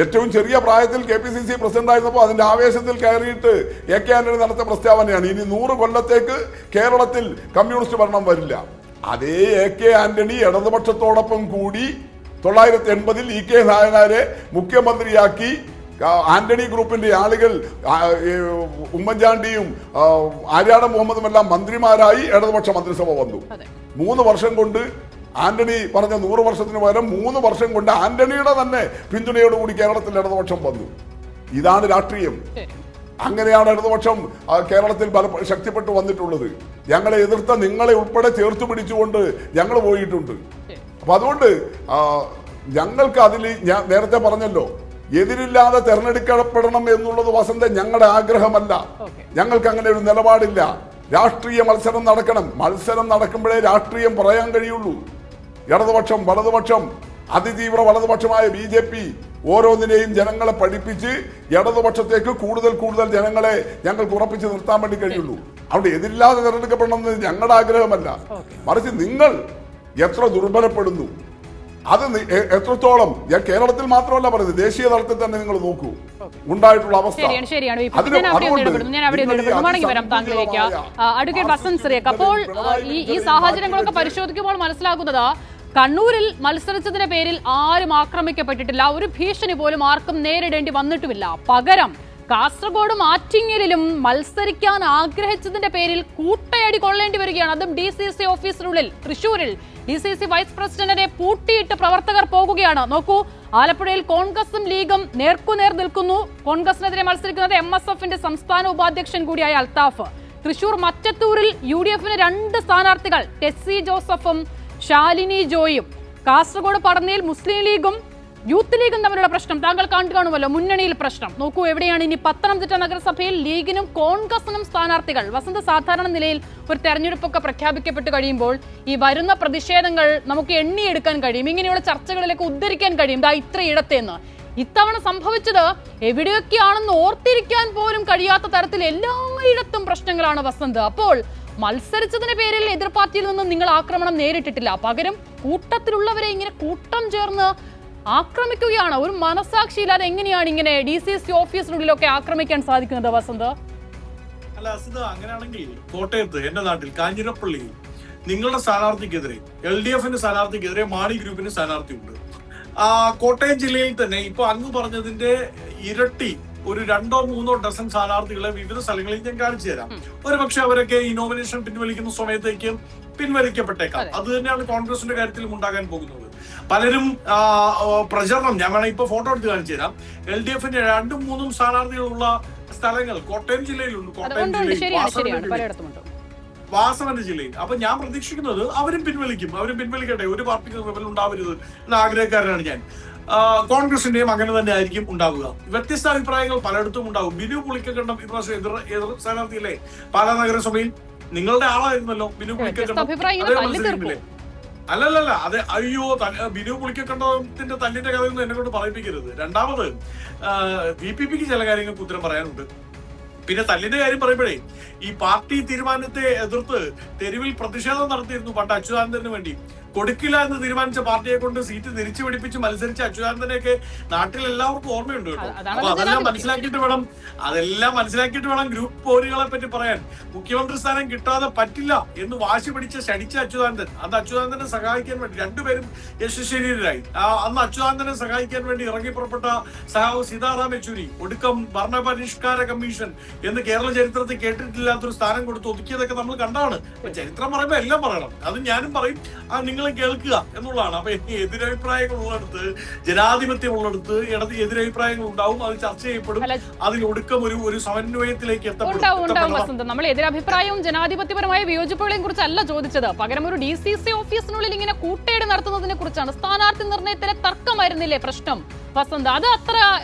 ഏറ്റവും ചെറിയ പ്രായത്തിൽ KPCC പ്രസിഡന്റ് ആയിരുന്നപ്പോൾ അതിന്റെ ആവേശത്തിൽ കയറിയിട്ട് AK ആന്റണി നടത്തിയ പ്രസ്താവനയാണ് ഇനി 100 കൊല്ലത്തേക്ക് കേരളത്തിൽ കമ്മ്യൂണിസ്റ്റ് ഭരണം വരില്ല. അതേ AK ആന്റണി ഇടതുപക്ഷത്തോടൊപ്പം കൂടി 1980-ൽ EK നായനാരെ മുഖ്യമന്ത്രിയാക്കി ആന്റണി ഗ്രൂപ്പിന്റെ ആളുകൾ ഉമ്മൻചാണ്ടിയും ആര്യാടൻ മുഹമ്മദും എല്ലാം മന്ത്രിമാരായി ഇടതുപക്ഷ മന്ത്രിസഭ വന്നു. 3 വർഷം കൊണ്ട് ആന്റണി പറഞ്ഞ 100 വർഷത്തിന് പകരം 3 വർഷം കൊണ്ട് ആന്റണിയുടെ തന്നെ പിന്തുണയോടുകൂടി കേരളത്തിൽ ഇടതുപക്ഷം വന്നു. ഇതാണ് രാഷ്ട്രീയം. അങ്ങനെയാണ് ഇടതുപക്ഷം കേരളത്തിൽ ശക്തിപ്പെട്ടു വന്നിട്ടുള്ളത്. ഞങ്ങളെ എതിർത്ത നിങ്ങളെ ഉൾപ്പെടെ ചേർത്ത് പിടിച്ചുകൊണ്ട് ഞങ്ങൾ പോയിട്ടുണ്ട്. അപ്പൊ അതുകൊണ്ട് ഞങ്ങൾക്ക് അതിൽ ഞാൻ നേരത്തെ പറഞ്ഞല്ലോ, എതിരില്ലാതെ തെരഞ്ഞെടുക്കപ്പെടണം എന്നുള്ളത് വസന്ത ഞങ്ങളുടെ ആഗ്രഹമല്ല. ഞങ്ങൾക്ക് അങ്ങനെ ഒരു നിലപാടില്ല. രാഷ്ട്രീയ മത്സരം നടക്കണം. മത്സരം നടക്കുമ്പോഴേ രാഷ്ട്രീയം പറയാൻ കഴിയുള്ളൂ. ഇടതുപക്ഷം, വലതുപക്ഷം, അതിതീവ്ര വലതുപക്ഷമായ BJP ഓരോന്നിനെയും ജനങ്ങളെ പഠിപ്പിച്ച് ഇടതുപക്ഷത്തേക്ക് കൂടുതൽ ജനങ്ങളെ ഞങ്ങൾക്ക് ഉറപ്പിച്ച് നിർത്താൻ വേണ്ടി കഴിയുള്ളൂ. അവിടെ എതിരില്ലാതെ തെരഞ്ഞെടുക്കപ്പെടണമെന്ന് ഞങ്ങളുടെ ആഗ്രഹമല്ല. മറിച്ച് നിങ്ങൾ എത്ര ദുർബലപ്പെടുന്നു, അത് എത്രത്തോളം, ഞാൻ കേരളത്തിൽ മാത്രമല്ല പറയുന്നത്, ദേശീയ തലത്തിൽ തന്നെ നിങ്ങൾ നോക്കൂ ഉണ്ടായിട്ടുള്ള അവസ്ഥ. അപ്പോൾ ഈ സാഹചര്യങ്ങളൊക്കെ പരിശോധിക്കുമ്പോൾ മനസ്സിലാകുന്നത് കണ്ണൂരിൽ മത്സരിച്ചതിന്റെ പേരിൽ ആരും ആക്രമിക്കപ്പെട്ടിട്ടില്ല. ഒരു ഭീഷണി പോലും ആർക്കും നേരിടേണ്ടി വന്നിട്ടുമില്ല. പകരം കാസർഗോഡും ആറ്റിങ്ങലിലും മത്സരിക്കാൻ ആഗ്രഹിച്ചതിന്റെ പേരിൽ കൂട്ടയടി കൊള്ളേണ്ടി വരികയാണ്. അതും DCC ഓഫീസിനുള്ളിൽ. തൃശൂരിൽ DCC വൈസ് പ്രസിഡന്റിനെ പൂട്ടിയിട്ട് പ്രവർത്തകർ പോകുകയാണ്. നോക്കൂ, ആലപ്പുഴയിൽ കോൺഗ്രസും ലീഗും നേർക്കുനേർ നിൽക്കുന്നു. കോൺഗ്രസിനെതിരെ മത്സരിക്കുന്നത് MSF-ന്റെ സംസ്ഥാന ഉപാധ്യക്ഷൻ കൂടിയായ അൽത്താഫ്. തൃശൂർ മറ്റത്തൂരിൽ UDF-ന് 2 സ്ഥാനാർത്ഥികൾ, ടെസ്സി ജോസഫും ശാലിനി ജോയും. കാസർഗോഡ് പടന്നയിൽ മുസ്ലിം ലീഗും യൂത്ത് ലീഗും തമ്മിലുള്ള പ്രശ്നം താങ്കൾ കാണുമല്ലോ. മുന്നണിയിൽ പ്രശ്നം നോക്കൂ എവിടെയാണ്. ഇനി പത്തനംതിട്ട നഗരസഭയിൽ ലീഗിനും കോൺഗ്രസിനും സ്ഥാനാർത്ഥികൾ. വസന്ത്, സാധാരണ നിലയിൽ ഒരു തെരഞ്ഞെടുപ്പൊക്കെ പ്രഖ്യാപിക്കപ്പെട്ട് കഴിയുമ്പോൾ ഈ വരുന്ന പ്രതിഷേധങ്ങൾ നമുക്ക് എണ്ണിയെടുക്കാൻ കഴിയും, ഇങ്ങനെയുള്ള ചർച്ചകളിലേക്ക് ഉദ്ധരിക്കാൻ കഴിയും. ദാ ഇത്രയിടത്തേന്ന് ഇത്തവണ സംഭവിച്ചത് എവിടെയൊക്കെയാണെന്ന് ഓർത്തിരിക്കാൻ പോലും കഴിയാത്ത തരത്തിൽ എല്ലായിടത്തും പ്രശ്നങ്ങളാണ് വസന്ത്. അപ്പോൾ മത്സരിച്ചതിന്റെ പേരിൽ എതിർ പാർട്ടിയിൽ നിന്നും നിങ്ങൾ ആക്രമണം നേരിട്ടിട്ടില്ല, പകരം കൂട്ടത്തിലുള്ളവരെ ഇങ്ങനെ കൂട്ടം ചേർന്ന് ആക്രമിക്കുകയാണ്. ഒരു മനസാക്ഷിയില്ലാതെ എങ്ങനെയാണ് ഇങ്ങനെ DCC ഓഫീസിനുള്ളിലൊക്കെ ആക്രമിക്കാൻ സാധിക്കുന്നത് വസന്ത്? അല്ല അസിത, അങ്ങനെയാണെങ്കിൽ കോട്ടയത്ത് എന്റെ നാട്ടിൽ കാഞ്ഞിരപ്പള്ളിയിൽ നിങ്ങളുടെ സ്ഥാനാർത്ഥിക്കെതിരെ LDFന്റെ സ്ഥാനാർത്ഥിക്കെതിരെ മാണി ഗ്രൂപ്പിന് സ്ഥാനാർത്ഥിയുണ്ട്. കോട്ടയം ജില്ലയിൽ തന്നെ ഇപ്പൊ അങ്ങ് പറഞ്ഞതിന്റെ ഇരട്ടി ഒരു 2-3 ഡസൻ സ്ഥാനാർത്ഥികളെ വിവിധ സ്ഥലങ്ങളിൽ ഞാൻ കാണിച്ചു തരാം. ഒരുപക്ഷെ അവരൊക്കെ ഈ നോമിനേഷൻ പിൻവലിക്കുന്ന സമയത്തേക്ക് പിൻവലിക്കപ്പെട്ടേക്കാം. അത് തന്നെയാണ് കോൺഗ്രസിന്റെ കാര്യത്തിലും ഉണ്ടാകാൻ പോകുന്നത്. പലരും പ്രചരണം, ഞാൻ വേണം ഇപ്പൊ ഫോട്ടോ എടുത്ത് കാണിച്ചു തരാം. LDFന്റെ 2-3 സ്ഥാനാർത്ഥികളുള്ള സ്ഥലങ്ങൾ കോട്ടയം ജില്ലയിലുണ്ട്. കോട്ടയം ജില്ലയിൽ, വാസവന്റെ ജില്ലയിൽ. അപ്പൊ ഞാൻ പ്രതീക്ഷിക്കുന്നത് അവരും പിൻവലിക്കട്ടെ. ഒരു പാർട്ടിക്ക് റിബൽ ഉണ്ടാവരുത് എന്ന ആഗ്രഹക്കാരനാണ് ഞാൻ. കോൺഗ്രസിന്റെയും അങ്ങനെ തന്നെ ആയിരിക്കും ഉണ്ടാവുക. വ്യത്യസ്ത അഭിപ്രായങ്ങൾ പലയിടത്തും ഉണ്ടാവും. ബിനു പുളിക്കക്കണ്ടം ഇപ്രാവശ്യം എതിർ സ്ഥാനാർത്ഥിയല്ലേ പാലാ നഗരസഭയിൽ? നിങ്ങളുടെ ആളായിരുന്നല്ലോ ബിനു പുളിക്കക്കണ്ടം. അല്ലല്ല, അതെ, അയ്യോ, ബിനു പുളിക്കക്കണ്ടത്തിന്റെ തല്ലിന്റെ കഥയൊന്നും എന്നെ കൊണ്ട് പറയിപ്പിക്കരുത്. രണ്ടാമത് VPPക്ക് ചില കാര്യങ്ങൾക്ക് ഉത്തരം പറയാനുണ്ട്. പിന്നെ തല്ലിന്റെ കാര്യം പറയുമ്പോഴേ, ഈ പാർട്ടി തീരുമാനത്തെ എതിർത്ത് തെരുവിൽ പ്രതിഷേധം നടത്തിയിരുന്നു പണ്ട് അച്യുതാനന്ദന് വേണ്ടി. കൊടുക്കില്ല എന്ന് തീരുമാനിച്ച പാർട്ടിയെ കൊണ്ട് സീറ്റ് തിരിച്ചു പിടിപ്പിച്ച് മത്സരിച്ച അച്യുതാനന്ദനെയൊക്കെ നാട്ടിൽ എല്ലാവർക്കും ഓർമ്മയുണ്ട് കേട്ടോ. അപ്പൊ അതെല്ലാം മനസ്സിലാക്കിയിട്ട് വേണം ഗ്രൂപ്പ് പോരുകളെ പറ്റി പറയാൻ. മുഖ്യമന്ത്രി സ്ഥാനം കിട്ടാതെ പറ്റില്ല എന്ന് വാശി പിടിച്ച് ശടിച്ച അച്യുതാനന്ദൻ, അന്ന് അച്യുതാനന്ദനെ സഹായിക്കാൻ വേണ്ടി രണ്ടുപേരും യശസ്വരീരായി. അന്ന് അച്യുതാനന്ദനെ സഹായിക്കാൻ വേണ്ടി ഇറങ്ങി പുറപ്പെട്ട സഹാവ് സീതാറാം യെച്ചൂരി ഒടുക്കം ഭരണപരിഷ്കാര കമ്മീഷൻ എന്ന് കേരള ചരിത്രത്തിൽ കേട്ടിട്ടില്ലാത്തൊരു സ്ഥാനം കൊടുത്ത് ഒതുക്കിയതൊക്കെ നമ്മൾ കണ്ടാണ്. ചരിത്രം പറയുമ്പോൾ എല്ലാം പറയണം, അത് ഞാനും പറയും, നിങ്ങൾ കേൾക്കുക എന്നുള്ളതാണ്. അപ്പൊ എതിരഭിപ്രായങ്ങൾ ഉള്ളിടത്ത്, ജനാധിപത്യം ഉള്ളിടത്ത് എതിരഭിപ്രായങ്ങൾ ഉണ്ടാവും, അത് ചർച്ച ചെയ്യപ്പെടും, അതിലൊടുക്കം ഒരു സമന്വയത്തിലേക്ക് എത്തപ്പെടും. നമ്മൾ എതിരഭിപ്രായവും ജനാധിപത്യപരമായ വിയോജിപ്പുകളെയും കുറിച്ചല്ല ചോദിച്ചത്, പകരം ഒരു DCC ഓഫീസിനുള്ളിൽ ഇങ്ങനെ കൂട്ടേട് നടത്തുന്നതിനെ കുറിച്ചാണ്. സ്ഥാനാർത്ഥി നിർണയത്തിലെ തർക്കമായിരുന്നില്ലേ പ്രശ്നം വസന്ത്? അത് അത്ര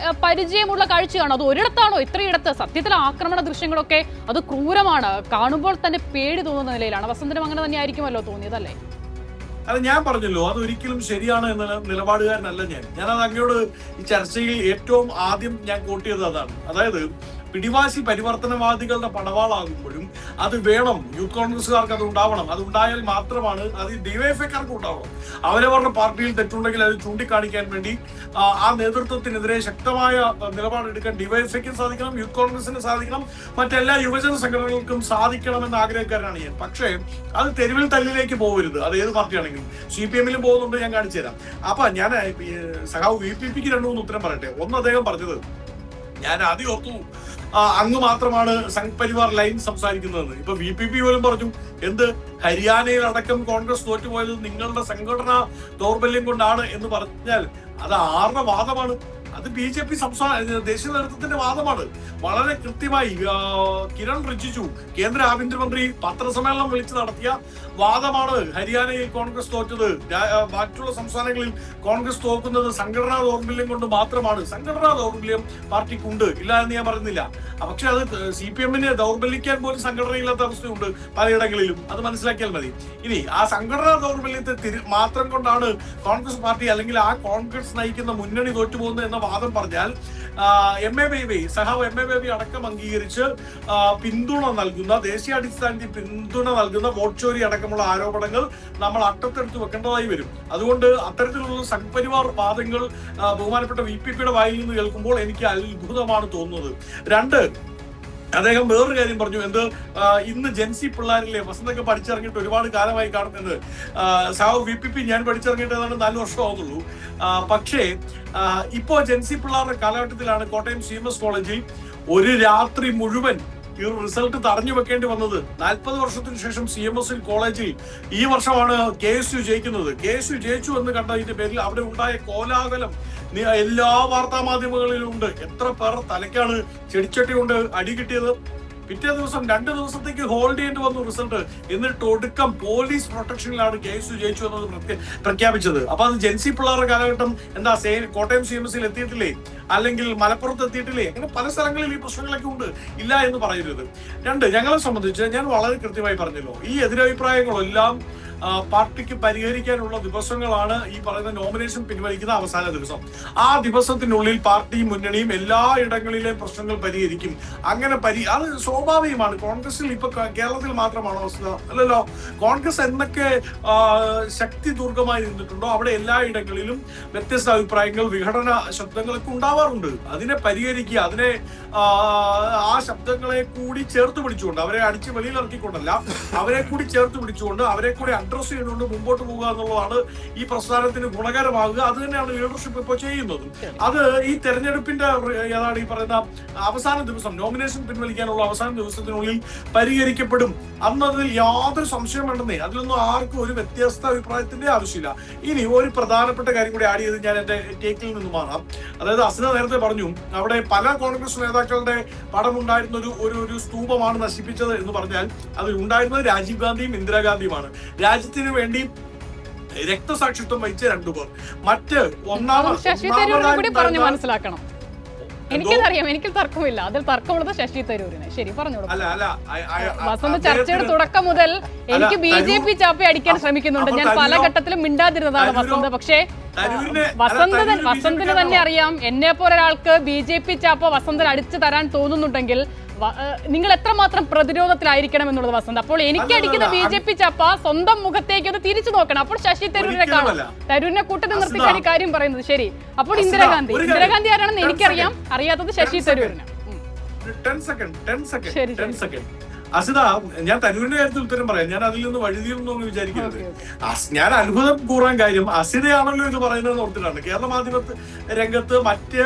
പരിചയമുള്ള കാഴ്ചയാണോ? അത് ഒരിടത്താണോ? ഇത്രയിടത്ത് സത്യത്തിൽ ആക്രമണ ദൃശ്യങ്ങളൊക്കെ അത് ക്രൂരമാണ്, കാണുമ്പോൾ തന്നെ പേടി തോന്നുന്ന നിലയിലാണ്. വസന്തിനും അങ്ങനെ തന്നെ ആയിരിക്കുമല്ലോ തോന്നിയതല്ലേ? അത് ഞാൻ പറഞ്ഞല്ലോ, അത് ഒരിക്കലും ശരിയാണ് എന്ന നിലപാടുകാരനല്ല ഞാനത് അങ്ങോട്ട് ഈ ചർച്ചയിൽ ഏറ്റവും ആദ്യം ഞാൻ കോട്ട് ചെയ്തത് അതാണ്. അതായത് പിടിവാശി പരിവർത്തനവാദികളുടെ പടവാളാകുമ്പോഴും അത് വേണം, യൂത്ത് കോൺഗ്രസ്സുകാർക്ക് അത് ഉണ്ടാവണം. അത് ഉണ്ടായാൽ മാത്രമാണ് അത് ഡിവൈഎഫ്ഐക്കാർക്ക് ഉണ്ടാവണം. അവരവരുടെ പാർട്ടിയിൽ തെറ്റുണ്ടെങ്കിൽ അത് ചൂണ്ടിക്കാണിക്കാൻ വേണ്ടി ആ നേതൃത്വത്തിനെതിരെ ശക്തമായ നിലപാടെടുക്കാൻ ഡിവൈഎഫ്ഐക്കും സാധിക്കണം, യൂത്ത് കോൺഗ്രസിന് സാധിക്കണം, മറ്റെല്ലാ യുവജന സംഘടനകൾക്കും സാധിക്കണമെന്ന ആഗ്രഹക്കാരനാണ് ഞാൻ. പക്ഷേ അത് തെരുവിൽ തല്ലിലേക്ക് പോകരുത്. അത് ഏത് പാർട്ടിയാണെങ്കിലും. CPM-ലും പോകുന്നുണ്ട്, ഞാൻ കാണിച്ചു തരാം. അപ്പൊ ഞാൻ സഖാവ് VPPക്ക് 2-3 ഉത്തരം പറയട്ടെ. ഒന്ന്, അദ്ദേഹം പറഞ്ഞത് ഞാൻ ആദ്യം ഓർത്തു അങ്ങ് മാത്രമാണ് സംഘ് പരിവാർ ലൈൻ സംസാരിക്കുന്നതെന്ന്. ഇപ്പൊ VPP പോലും പറഞ്ഞു, എന്ത് ഹരിയാനയിൽ അടക്കം കോൺഗ്രസ് തോറ്റുപോയത് നിങ്ങളുടെ സംഘടനാ ദൗർബല്യം കൊണ്ടാണ് എന്ന് പറഞ്ഞാൽ അത് ആരുടെ വാദമാണ്? അത് BJP സംസ്ഥാന ദേശീയ നേതൃത്വത്തിന്റെ വാദമാണ്. വളരെ കൃത്യമായി കിരൺ റിജിജു, കേന്ദ്ര ആഭ്യന്തരമന്ത്രി, പത്രസമ്മേളനം വിളിച്ച് നടത്തിയ വാദമാണ്. ഹരിയാനയിൽ കോൺഗ്രസ് തോറ്റത്, മറ്റുള്ള സംസ്ഥാനങ്ങളിൽ കോൺഗ്രസ് തോക്കുന്നത് സംഘടനാ ദൗർബല്യം കൊണ്ട് മാത്രമാണ്. സംഘടനാ ദൗർബല്യം പാർട്ടിക്കുണ്ട്, ഇല്ല എന്ന് ഞാൻ പറയുന്നില്ല. പക്ഷെ അത് CPM-നെ ദൗർബല്യിക്കാൻ പോലും സംഘടനയില്ലാത്ത അവസ്ഥയുണ്ട് പലയിടങ്ങളിലും. അത് മനസ്സിലാക്കിയാൽ മതി. ഇനി ആ സംഘടനാ ദൗർബല്യത്തെ മാത്രം കൊണ്ടാണ് കോൺഗ്രസ് പാർട്ടി അല്ലെങ്കിൽ ആ കോൺഗ്രസ് നയിക്കുന്ന മുന്നണി തോറ്റുപോകുന്നത് എന്ന വാദം പറഞ്ഞാൽ MA ബേബി അടക്കം അംഗീകരിച്ച് പിന്തുണ നൽകുന്ന, ദേശീയാടിസ്ഥാനത്തിൽ പിന്തുണ നൽകുന്ന വോട്ട് ചോരി അടക്കമുള്ള ആരോപണങ്ങൾ നമ്മൾ അട്ടത്തെടുത്ത് വെക്കേണ്ടതായി വരും. അതുകൊണ്ട് അത്തരത്തിലുള്ള സംഘ് പരിവാർ വാദങ്ങൾ ബഹുമാനപ്പെട്ട VPPയുടെ വായിൽ നിന്ന് കേൾക്കുമ്പോൾ എനിക്ക് അത്ഭുതമാണ് തോന്നുന്നത്. 2, അദ്ദേഹം വേറൊരു കാര്യം പറഞ്ഞു, എന്ത് ഇന്ന് ജെൻസി പിള്ളേരിലെ വസന്തൊക്കെ പഠിച്ചിറങ്ങിയിട്ട് ഒരുപാട് കാലമായി കാണുന്നത്. സഹാവ് VPP ഞാൻ പഠിച്ചിറങ്ങിയിട്ട് ഏതാണ്ട് 4 വർഷമാകുന്നുള്ളൂ. പക്ഷേ ഇപ്പോ ജെൻസി പിള്ളേരുടെ കാലഘട്ടത്തിലാണ് കോട്ടയം CMS കോളേജിൽ ഒരു രാത്രി മുഴുവൻ ഈ റിസൾട്ട് തടഞ്ഞു വെക്കേണ്ടി വന്നത്. 40 വർഷത്തിന് ശേഷം CMS കോളേജിൽ ഈ വർഷമാണ് KSU ജയിക്കുന്നത്. KSU ജയിച്ചു എന്ന് കണ്ടതിന്റെ പേരിൽ അവിടെ ഉണ്ടായ കോലാഹലം എല്ലാ വാർത്താ മാധ്യമങ്ങളിലും ഉണ്ട്. എത്ര പേർ തലയ്ക്കാണ് ചെടിച്ചട്ടി കൊണ്ട് അടി കിട്ടിയത്. പിറ്റേ ദിവസം 2 ദിവസത്തേക്ക് ഹോൾഡ് ചെയ്യേണ്ടി വന്നു റിസൾട്ട്. എന്നിട്ട് ഒടുക്കം പോലീസ് പ്രൊട്ടക്ഷനിലാണ് കേസ് ജയിച്ചു എന്നത് പ്രഖ്യാപിച്ചത്. അപ്പൊ അത് ജെൻസി പിള്ളേരുടെ കാലഘട്ടം എന്താ കോട്ടയം CMSൽ എത്തിയിട്ടില്ലേ, അല്ലെങ്കിൽ മലപ്പുറത്ത് എത്തിയിട്ടില്ലേ? അങ്ങനെ പല സ്ഥലങ്ങളിൽ ഈ പ്രശ്നങ്ങളൊക്കെ ഉണ്ട്, ഇല്ല എന്ന് പറയരുത്. 2, ഞങ്ങളെ സംബന്ധിച്ച് ഞാൻ വളരെ കൃത്യമായി പറഞ്ഞല്ലോ, ഈ എതിരഭിപ്രായങ്ങളെല്ലാം പാർട്ടിക്ക് പരിഹരിക്കാനുള്ള ദിവസങ്ങളാണ് ഈ പറയുന്ന നോമിനേഷൻ പിൻവലിക്കുന്ന അവസാന ദിവസം. ആ ദിവസത്തിനുള്ളിൽ പാർട്ടിയും മുന്നണിയും എല്ലാ ഇടങ്ങളിലെയും പ്രശ്നങ്ങൾ പരിഹരിക്കും. അങ്ങനെ അത് സ്വാഭാവികമാണ്. കോൺഗ്രസിൽ ഇപ്പൊ കേരളത്തിൽ മാത്രമാണോ അവസ്ഥ? അല്ലല്ലോ. കോൺഗ്രസ് എന്നൊക്കെ ശക്തി ദുർഗമായി നിന്നിട്ടുണ്ടോ അവിടെ എല്ലാ ഇടങ്ങളിലും വ്യത്യസ്ത അഭിപ്രായങ്ങൾ, വിഘടന ശബ്ദങ്ങളൊക്കെ ഉണ്ടാവാറുണ്ട്. അതിനെ പരിഹരിക്കുക, അതിനെ ആ ശബ്ദങ്ങളെ കൂടി ചേർത്ത് പിടിച്ചുകൊണ്ട്, അവരെ അടിച്ച് വെളിയിൽ ഇറക്കിക്കൊണ്ടല്ല, അവരെ കൂടി ചേർത്ത് പിടിച്ചുകൊണ്ട് അവരെ കൂടി അഡ്രസ് ചെയ്തുകൊണ്ട് മുമ്പോട്ട് പോകുക എന്നുള്ളതാണ് ഈ പ്രസ്ഥാനത്തിന് ഗുണകരമാകുക. അത് തന്നെയാണ് ലീഡർഷിപ്പ് ഇപ്പോൾ ചെയ്യുന്നത്. അത് ഈ തെരഞ്ഞെടുപ്പിന്റെ ഏതാണ് ഈ പറയുന്ന അവസാന ദിവസം, നോമിനേഷൻ പിൻവലിക്കാനുള്ള അവസാന ദിവസത്തിനുള്ളിൽ പരിഹരിക്കപ്പെടും. അന്നതിൽ യാതൊരു സംശയം വേണ്ടെന്നേ. അതിലൊന്നും ആർക്കും ഒരു വ്യത്യസ്ത അഭിപ്രായത്തിന്റെ ആവശ്യമില്ല. ഇനി ഒരു പ്രധാനപ്പെട്ട കാര്യം കൂടി ആഡ് ചെയ്ത് ഞാൻ എന്റെ ടേക്കിൽ നിന്ന് മാറാം. അതായത് അസ്ന നേരത്തെ പറഞ്ഞു, അവിടെ പല കോൺഗ്രസ് നേതാക്കളുടെ പടമുണ്ടായിരുന്ന ഒരു സ്തൂപമാണ് നശിപ്പിച്ചത് എന്ന് പറഞ്ഞാൽ അതിൽ ഉണ്ടായിരുന്നത് രാജീവ് ഗാന്ധിയും ഇന്ദിരാഗാന്ധിയുമാണ്. രാജ്യത്തിന് വേണ്ടി രക്തസാക്ഷിത്വം വഹിച്ച 2 പേർ. മറ്റ് മനസ്സിലാക്കണം. എനിക്കറിയാം, എനിക്ക് തർക്കമില്ല. അതിൽ തർക്കമുള്ളത് ശശി തരൂരിന്. ശരി, പറഞ്ഞോളൂ. വസന്ത് ചർച്ചയുടെ തുടക്കം മുതൽ എനിക്ക് BJP ചാപ്പ അടിക്കാൻ ശ്രമിക്കുന്നുണ്ട്. ഞാൻ പല ഘട്ടത്തിലും മിണ്ടാതിരുന്നതാണ് വസന്ത്. പക്ഷേ വസന്തിന് തന്നെ അറിയാം, എന്നെ പോലെ ഒരാൾക്ക് BJP ചാപ്പ വസന്തൻ അടിച്ചു തരാൻ തോന്നുന്നുണ്ടെങ്കിൽ നിങ്ങൾ എത്രമാത്രം പ്രതിരോധത്തിലായിരിക്കണം എന്നുള്ളത് വസന്ത്. അപ്പോൾ എനിക്ക് അടിക്കുന്ന BJP ചാപ്പ സ്വന്തം മുഖത്തേക്ക് ഒന്ന് തിരിച്ചു നോക്കണം. അപ്പോൾ ശശി തരൂരിനെ കാണാം. തരൂരിനെ കൂട്ടത്തിൽ നിർത്തിക്കാൻ ഈ കാര്യം പറയുന്നത്. ശരി, അപ്പോൾ ഇന്ദിരാഗാന്ധി ആരാണെന്ന് എനിക്കറിയാം, അറിയാത്തത് ശശി തരൂരിന്. അസിത, ഞാൻ തരൂരിന്റെ കാര്യത്തിൽ ഉത്തരം പറയാം. ഞാൻ അതിൽ നിന്ന് വഴുതിയൊന്നും വിചാരിക്കരുത്. ഞാൻ അത്ഭുതം കൂറാൻ കാര്യം അസിതയാണല്ലോ ഇത് പറയുന്നത് ഓർത്തിട്ടാണ്. കേരള മാധ്യമ രംഗത്ത് മറ്റ്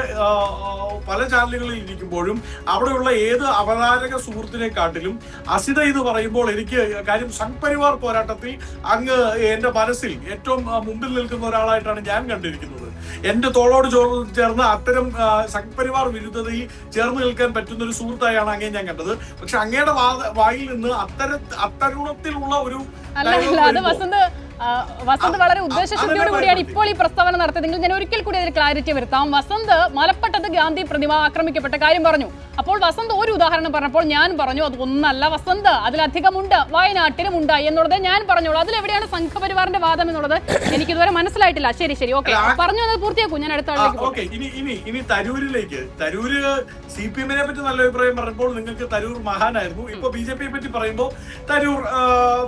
പല ചാനലുകളിൽ ഇരിക്കുമ്പോഴും അവിടെയുള്ള ഏത് അവതാരക സുഹൃത്തിനെക്കാട്ടിലും അസിത ഇത് പറയുമ്പോൾ എനിക്ക് കാര്യം സംഘ് പരിവാർ പോരാട്ടത്തിൽ അങ്ങ് എന്റെ മനസ്സിൽ ഏറ്റവും മുമ്പിൽ നിൽക്കുന്ന ഒരാളായിട്ടാണ് ഞാൻ കണ്ടിരിക്കുന്നത്. എന്റെ തോളോട് ചേർന്ന് അത്തരം സംഘ് പരിവാർ വിരുദ്ധതയിൽ ചേർന്ന് നിൽക്കാൻ പറ്റുന്ന ഒരു സുഹൃത്തായാണ് അങ്ങേ ഞാൻ കണ്ടത്. പക്ഷെ അങ്ങയുടെ വായിൽ നിന്ന് അത്തരുണത്തിലുള്ള ഒരു വസന്ത് വളരെ ഉദ്ദേശശുദ്ധിയോട് കൂടിയാണ് ഇപ്പോൾ ഈ പ്രസ്താവന നടത്തിയതെങ്കിൽ ഞാൻ ഒരിക്കൽ കൂടി അതിൽ ക്ലാരിറ്റി വരുത്താം. വസന്ത് മലപ്പട്ടത്ത് ഗാന്ധി പ്രതിമ ആക്രമിക്കപ്പെട്ട കാര്യം പറഞ്ഞു. അപ്പോൾ വസന്ത് ഒരു ഉദാഹരണം പറഞ്ഞപ്പോൾ ഞാൻ പറഞ്ഞു അത് ഒന്നല്ല വസന്ത്, അതിലധികമുണ്ട്, വയനാട്ടിലും ഉണ്ടായി എന്നുള്ളത് ഞാൻ പറഞ്ഞോളൂ. അതിലെവിടെയാണ് സംഘപരിവാറിന്റെ വാദം എന്നുള്ളത് എനിക്ക് ഇതുവരെ മനസ്സിലായിട്ടില്ല. ശരി, ഓക്കെ, പറഞ്ഞു അത് പൂർത്തിയാക്കൂ. ഞാൻ അടുത്ത ആളിലേക്ക് ഇനി തരൂരിലേക്ക്. തരൂര് CPM-നെ പറ്റി നല്ല അഭിപ്രായം പറഞ്ഞപ്പോൾ നിങ്ങൾക്ക് തരൂർ മഹാനായിരുന്നു. ഇപ്പൊ BJP-യെ പറ്റി പറയുമ്പോൾ തരൂർ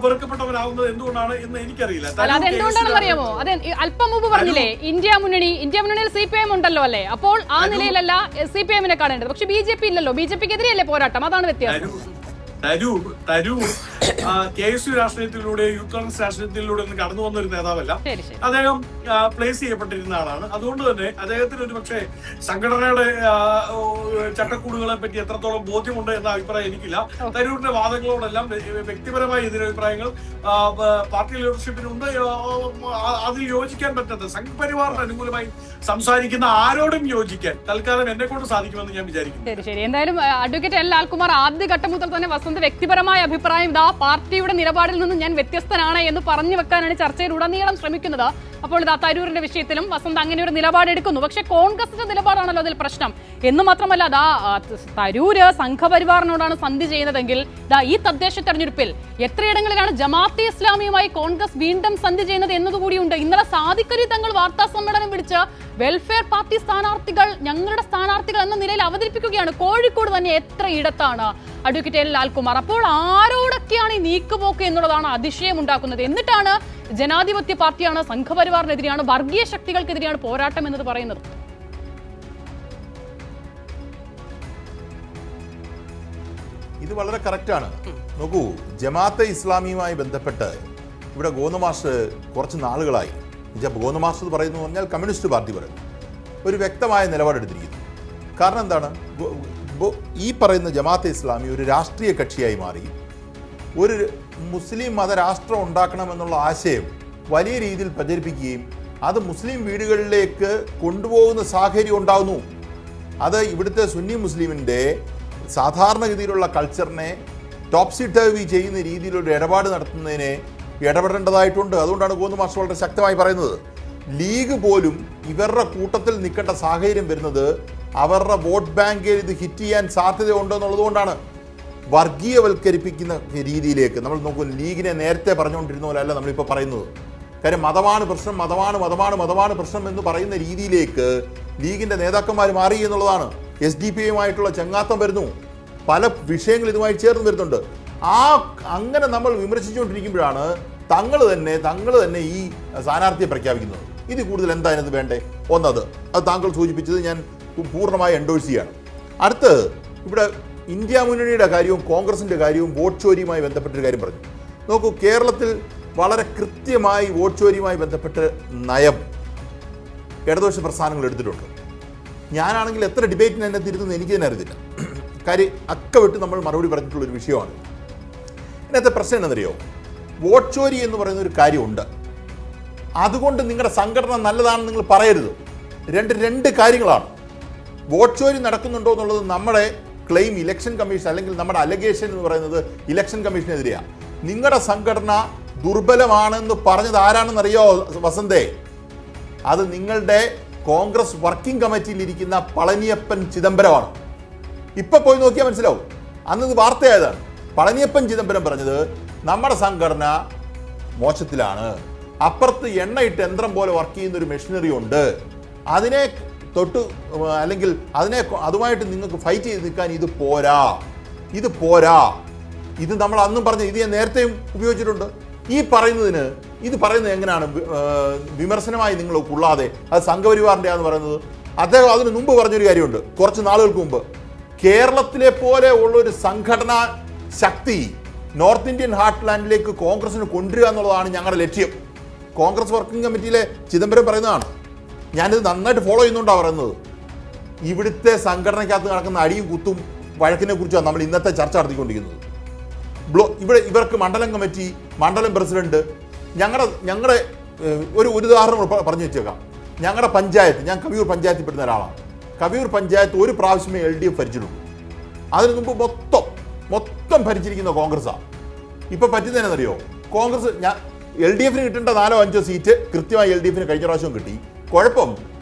വെറുക്കപ്പെട്ടവനാകുന്നത് എന്തുകൊണ്ടാണ് എന്ന് എനിക്കറിയില്ല. അതെന്തുകൊണ്ടാണെന്ന് അറിയാമോ? അതെ, അല്പം മുമ്പ് പറഞ്ഞില്ലേ ഇന്ത്യ മുന്നണിയിൽ CPM ഉണ്ടല്ലോ അല്ലേ? അപ്പോൾ ആ നിലയിലല്ല CPM-നെ കാണേണ്ടത്. പക്ഷെ BJP ഇല്ലല്ലോ. BJP-ക്കെതിരെയല്ലേ പോരാട്ടം? അതാണ് വ്യത്യാസം. തരൂർ KSU രാഷ്ട്രീയത്തിലൂടെ, യൂത്ത് കോൺഗ്രസ് രാഷ്ട്രീയത്തിലൂടെ ഒന്ന് കടന്നു വന്ന ഒരു നേതാവല്ല. അദ്ദേഹം പ്ലേസ് ചെയ്യപ്പെട്ടിരുന്ന ആളാണ്. അതുകൊണ്ട് തന്നെ അദ്ദേഹത്തിന് ഒരു പക്ഷേ സംഘടനയുടെ ചട്ടക്കൂടുകളെ പറ്റി എത്രത്തോളം ബോധ്യമുണ്ട് എന്ന അഭിപ്രായം എനിക്കില്ല. തരൂരിന്റെ വാദങ്ങളോടെല്ലാം വ്യക്തിപരമായ എതിരഭിപ്രായങ്ങൾ പാർട്ടി ലീഡർഷിപ്പിനുണ്ട്. അതിൽ യോജിക്കാൻ പറ്റാത്ത സംഘ് പരിവാറിന് അനുകൂലമായി സംസാരിക്കുന്ന ആരോടും യോജിക്കാൻ തൽക്കാലം എന്നെ കൊണ്ട് സാധിക്കുമെന്ന് ഞാൻ വിചാരിക്കുന്നു. ശരി, എന്തായാലും അഡ്വക്കേറ്റ് L. ലാൽകുമാർ ആദ്യഘട്ടം മുതൽ തന്നെ വസന്ത് വ്യക്തിപരമായ അഭിപ്രായം ഇതാ പാർട്ടിയുടെ നിലപാടിൽ നിന്ന് ഞാൻ വ്യത്യസ്തനാണ് എന്ന് പറഞ്ഞു വെക്കാനാണ് ചർച്ചയിലുടനീളം ശ്രമിക്കുന്നത്. അപ്പോൾ ഇതാ തരൂരിന്റെ വിഷയത്തിലും വസന്ത് അങ്ങനെ ഒരു നിലപാടെടുക്കുന്നു. പക്ഷെ കോൺഗ്രസിന്റെ നിലപാടാണല്ലോ അതിൽ പ്രശ്നം. എന്ന് മാത്രമല്ല, അതാ തരൂര് സംഘപരിവാറിനോടാണ് സന്ധി ചെയ്യുന്നതെങ്കിൽ ഈ തദ്ദേശ തെരഞ്ഞെടുപ്പിൽ എത്രയിടങ്ങളിലാണ് ജമാഅത്തെ ഇസ്ലാമിയുമായി കോൺഗ്രസ് വീണ്ടും സന്ധി ചെയ്യുന്നത് എന്നതുകൂടിയുണ്ട്. ഇന്നലെ സാദിഖ് അലി തങ്ങൾ വാർത്താ സമ്മേളനം വിളിച്ച് വെൽഫെയർ പാർട്ടി സ്ഥാനാർത്ഥികൾ ഞങ്ങളുടെ സ്ഥാനാർത്ഥികൾ എന്ന നിലയിൽ അവതരിപ്പിക്കുകയാണ്. കോഴിക്കോട് തന്നെ എത്ര ഇടത്താണ് അഡ്വക്കേറ്റ് L. ലാൽകുമാർ. അപ്പോൾ ആരോടൊക്കെയാണ് ഈ നീക്കുപോക്ക് എന്നുള്ളതാണ് അതിശയം ഉണ്ടാക്കുന്നത്. എന്നിട്ടാണ് ജനാധിപത്യ പാർട്ടിയാണ്, സംഘപരിവാറിനെതിരെയാണ്, വർഗീയ ശക്തികൾക്കെതിരെയാണ് പോരാട്ടം എന്നത് പറയുന്നത്. ഇത് വളരെ കറക്റ്റാണ്. നോക്കൂ, ജമാഅത്തെ ഇസ്ലാമിയുമായി ബന്ധപ്പെട്ട് ഇവിടെ ഗോവിന്ദമാസ്റ്റർ കുറച്ച് നാളുകളായി, ഗോവിന്ദമാസ്റ്റർ പറയുന്നു പറഞ്ഞാൽ കമ്മ്യൂണിസ്റ്റ് പാർട്ടി പറയുന്നു, ഒരു വ്യക്തമായ നിലപാടെടുത്തിരിക്കുന്നു. കാരണം എന്താണ്? ഈ പറയുന്ന ജമാഅത്തെ ഇസ്ലാമി ഒരു രാഷ്ട്രീയ കക്ഷിയായി മാറി ഒരു മുസ്ലിം മതരാഷ്ട്രം ഉണ്ടാക്കണമെന്നുള്ള ആശയം വലിയ രീതിയിൽ പ്രചരിപ്പിക്കുകയും അത് മുസ്ലിം വീടുകളിലേക്ക് കൊണ്ടുപോകുന്ന സാഹചര്യം ഉണ്ടാകുന്നു. അത് ഇവിടുത്തെ സുന്നി മുസ്ലിമിൻ്റെ സാധാരണഗതിയിലുള്ള കൾച്ചറിനെ ടോപ്സി ടേവി ചെയ്യുന്ന രീതിയിലൊരു ഇടപാട് നടത്തുന്നതിനെ ഇടപെടേണ്ടതായിട്ടുണ്ട്. അതുകൊണ്ടാണ് ഗോവിന്ദ മാസ്റ്റർ വളരെ ശക്തമായി പറയുന്നത്. ലീഗ് പോലും ഇവരുടെ കൂട്ടത്തിൽ നിൽക്കേണ്ട സാഹചര്യം വരുന്നത് അവരുടെ വോട്ട് ബാങ്കിൽ ഇത് ഹിറ്റ് ചെയ്യാൻ സാധ്യതയുണ്ട് എന്നുള്ളതുകൊണ്ടാണ്. വർഗീയവൽക്കരിപ്പിക്കുന്ന രീതിയിലേക്ക് നമ്മൾ നോക്കും. ലീഗിനെ നേരത്തെ പറഞ്ഞുകൊണ്ടിരുന്ന പോലെ അല്ല നമ്മളിപ്പോൾ പറയുന്നത്. കാര്യം മതമാണ് പ്രശ്നം, മതമാണ് പ്രശ്നം എന്ന് പറയുന്ന രീതിയിലേക്ക് ലീഗിൻ്റെ നേതാക്കന്മാർ മാറി എന്നുള്ളതാണ്. SDP-യുമായിട്ടുള്ള ചങ്ങാത്തം വരുന്നു, പല വിഷയങ്ങൾ ഇതുമായി ചേർന്ന് വരുന്നുണ്ട്. അങ്ങനെ നമ്മൾ വിമർശിച്ചുകൊണ്ടിരിക്കുമ്പോഴാണ് തങ്ങൾ തന്നെ ഈ സ്ഥാനാർത്ഥിയെ പ്രഖ്യാപിക്കുന്നത്. ഇത് കൂടുതൽ എന്താ അതിനകത്ത് വേണ്ടേ? ഒന്നത് അത് താങ്കൾ സൂചിപ്പിച്ചത് ഞാൻ പൂർണ്ണമായി എൻഡോഴ്സ് ചെയ്യാണ്. അടുത്ത് ഇവിടെ ഇന്ത്യ മുന്നണിയുടെ കാര്യവും കോൺഗ്രസിൻ്റെ കാര്യവും വോട്ട് ചോരിയുമായി ബന്ധപ്പെട്ടൊരു കാര്യം പറഞ്ഞു. നോക്കൂ, കേരളത്തിൽ വളരെ കൃത്യമായി വോട്ട് ചോരിയുമായി ബന്ധപ്പെട്ട് നയം ഇടതുപക്ഷ പ്രസ്ഥാനങ്ങൾ എടുത്തിട്ടുണ്ട്. ഞാനാണെങ്കിൽ എത്ര ഡിബേറ്റിന് എന്നെ തിരുത്തുന്നത് എനിക്ക് തന്നെ അറിയത്തില്ല. കാര്യം അക്ക വിട്ട് നമ്മൾ മറുപടി പറഞ്ഞിട്ടുള്ളൊരു വിഷയമാണ്. ഇതിനകത്തെ പ്രശ്നം എന്നറിയോ? വോട്ട് ചോരി എന്ന് പറയുന്ന ഒരു കാര്യമുണ്ട്. അതുകൊണ്ട് നിങ്ങളുടെ സംഘടന നല്ലതാണെന്ന് നിങ്ങൾ പറയരുത്. രണ്ട് കാര്യങ്ങളാണ്. വോട്ട് ചോരി നടക്കുന്നുണ്ടോ എന്നുള്ളത് നമ്മുടെ ക്ലെയിം ഇലക്ഷൻ കമ്മീഷൻ, അല്ലെങ്കിൽ നമ്മുടെ അലഗേഷൻ എന്ന് പറയുന്നത് ഇലക്ഷൻ കമ്മീഷനെതിരെയാണ്. നിങ്ങളുടെ സംഘടന ദുർബലമാണെന്ന് പറഞ്ഞത് ആരാണെന്നറിയോ വസന്തേ? അത് നിങ്ങളുടെ കോൺഗ്രസ് വർക്കിംഗ് കമ്മിറ്റിയിൽ ഇരിക്കുന്ന പളനിയപ്പൻ ചിദംബരമാണ്. ഇപ്പൊ പോയി നോക്കിയാൽ മനസ്സിലാവും. അന്നത് വാർത്തയായതാണ്. പളനിയപ്പൻ ചിദംബരം പറഞ്ഞത് നമ്മുടെ സംഘടന മോശത്തിലാണ്, അപ്പുറത്ത് എണ്ണയിട്ട് യന്ത്രം പോലെ വർക്ക് ചെയ്യുന്ന ഒരു മെഷീനറി ഉണ്ട്, അതിനെ തൊട്ട് അല്ലെങ്കിൽ അതുമായിട്ട് നിങ്ങൾക്ക് ഫൈറ്റ് ചെയ്ത് നിൽക്കാൻ ഇത് പോരാ. ഇത് നമ്മൾ അന്നും പറഞ്ഞ, ഇത് ഞാൻ നേരത്തെയും ഉപയോഗിച്ചിട്ടുണ്ട്. ഇത് പറയുന്നത് എങ്ങനെയാണ് വിമർശനമായി നിങ്ങൾ കൊള്ളാതെ അത് സംഘപരിവാറിൻ്റെ ആണെന്ന് പറയുന്നത്? അദ്ദേഹം അതിന് മുമ്പ് പറഞ്ഞൊരു കാര്യമുണ്ട്, കുറച്ച് നാളുകൾക്ക് മുമ്പ്. കേരളത്തിലെ പോലെ ഉള്ളൊരു സംഘടനാ ശക്തി നോർത്ത് ഇന്ത്യൻ ഹാർട്ട്ലാൻഡിലേക്ക് കോൺഗ്രസിന് കൊണ്ടുവരിക എന്നുള്ളതാണ് ഞങ്ങളുടെ ലക്ഷ്യം. കോൺഗ്രസ് വർക്കിംഗ് കമ്മിറ്റിയിലെ ചിദംബരം പറയുന്നതാണ്. ഞാനിത് നന്നായിട്ട് ഫോളോ ചെയ്യുന്നുണ്ടാണ് പറയുന്നത്. ഇവിടുത്തെ സംഘടനയ്ക്കകത്ത് നടക്കുന്ന അടിയും കുത്തും വഴക്കിനെ കുറിച്ചാണ് നമ്മൾ ഇന്നത്തെ ചർച്ച നടത്തിക്കൊണ്ടിരിക്കുന്നത്. ഇവർക്ക് മണ്ഡലം കമ്മിറ്റി, മണ്ഡലം പ്രസിഡന്റ്, ഞങ്ങളുടെ ഒരു ഉദാഹരണം പറഞ്ഞു വെച്ചേക്കാം. ഞങ്ങളുടെ പഞ്ചായത്ത്, ഞാൻ കവിയൂർ പഞ്ചായത്തിൽ പെടുന്ന ഒരാളാണ്. കവിയൂർ പഞ്ചായത്ത് ഒരു പ്രാവശ്യമേ LDF ഭരിച്ചിട്ടുള്ളൂ. അതിനു മുമ്പ് മൊത്തം ഭരിച്ചിരിക്കുന്ന കോൺഗ്രസ്സാണ്. ഇപ്പം പറ്റുന്നതിനെന്നറിയോ? കോൺഗ്രസ് LDFന് കിട്ടേണ്ട 4-5 സീറ്റ് കൃത്യമായി LDFന് കഴിഞ്ഞ പ്രാവശ്യം കിട്ടി. കുഴപ്പം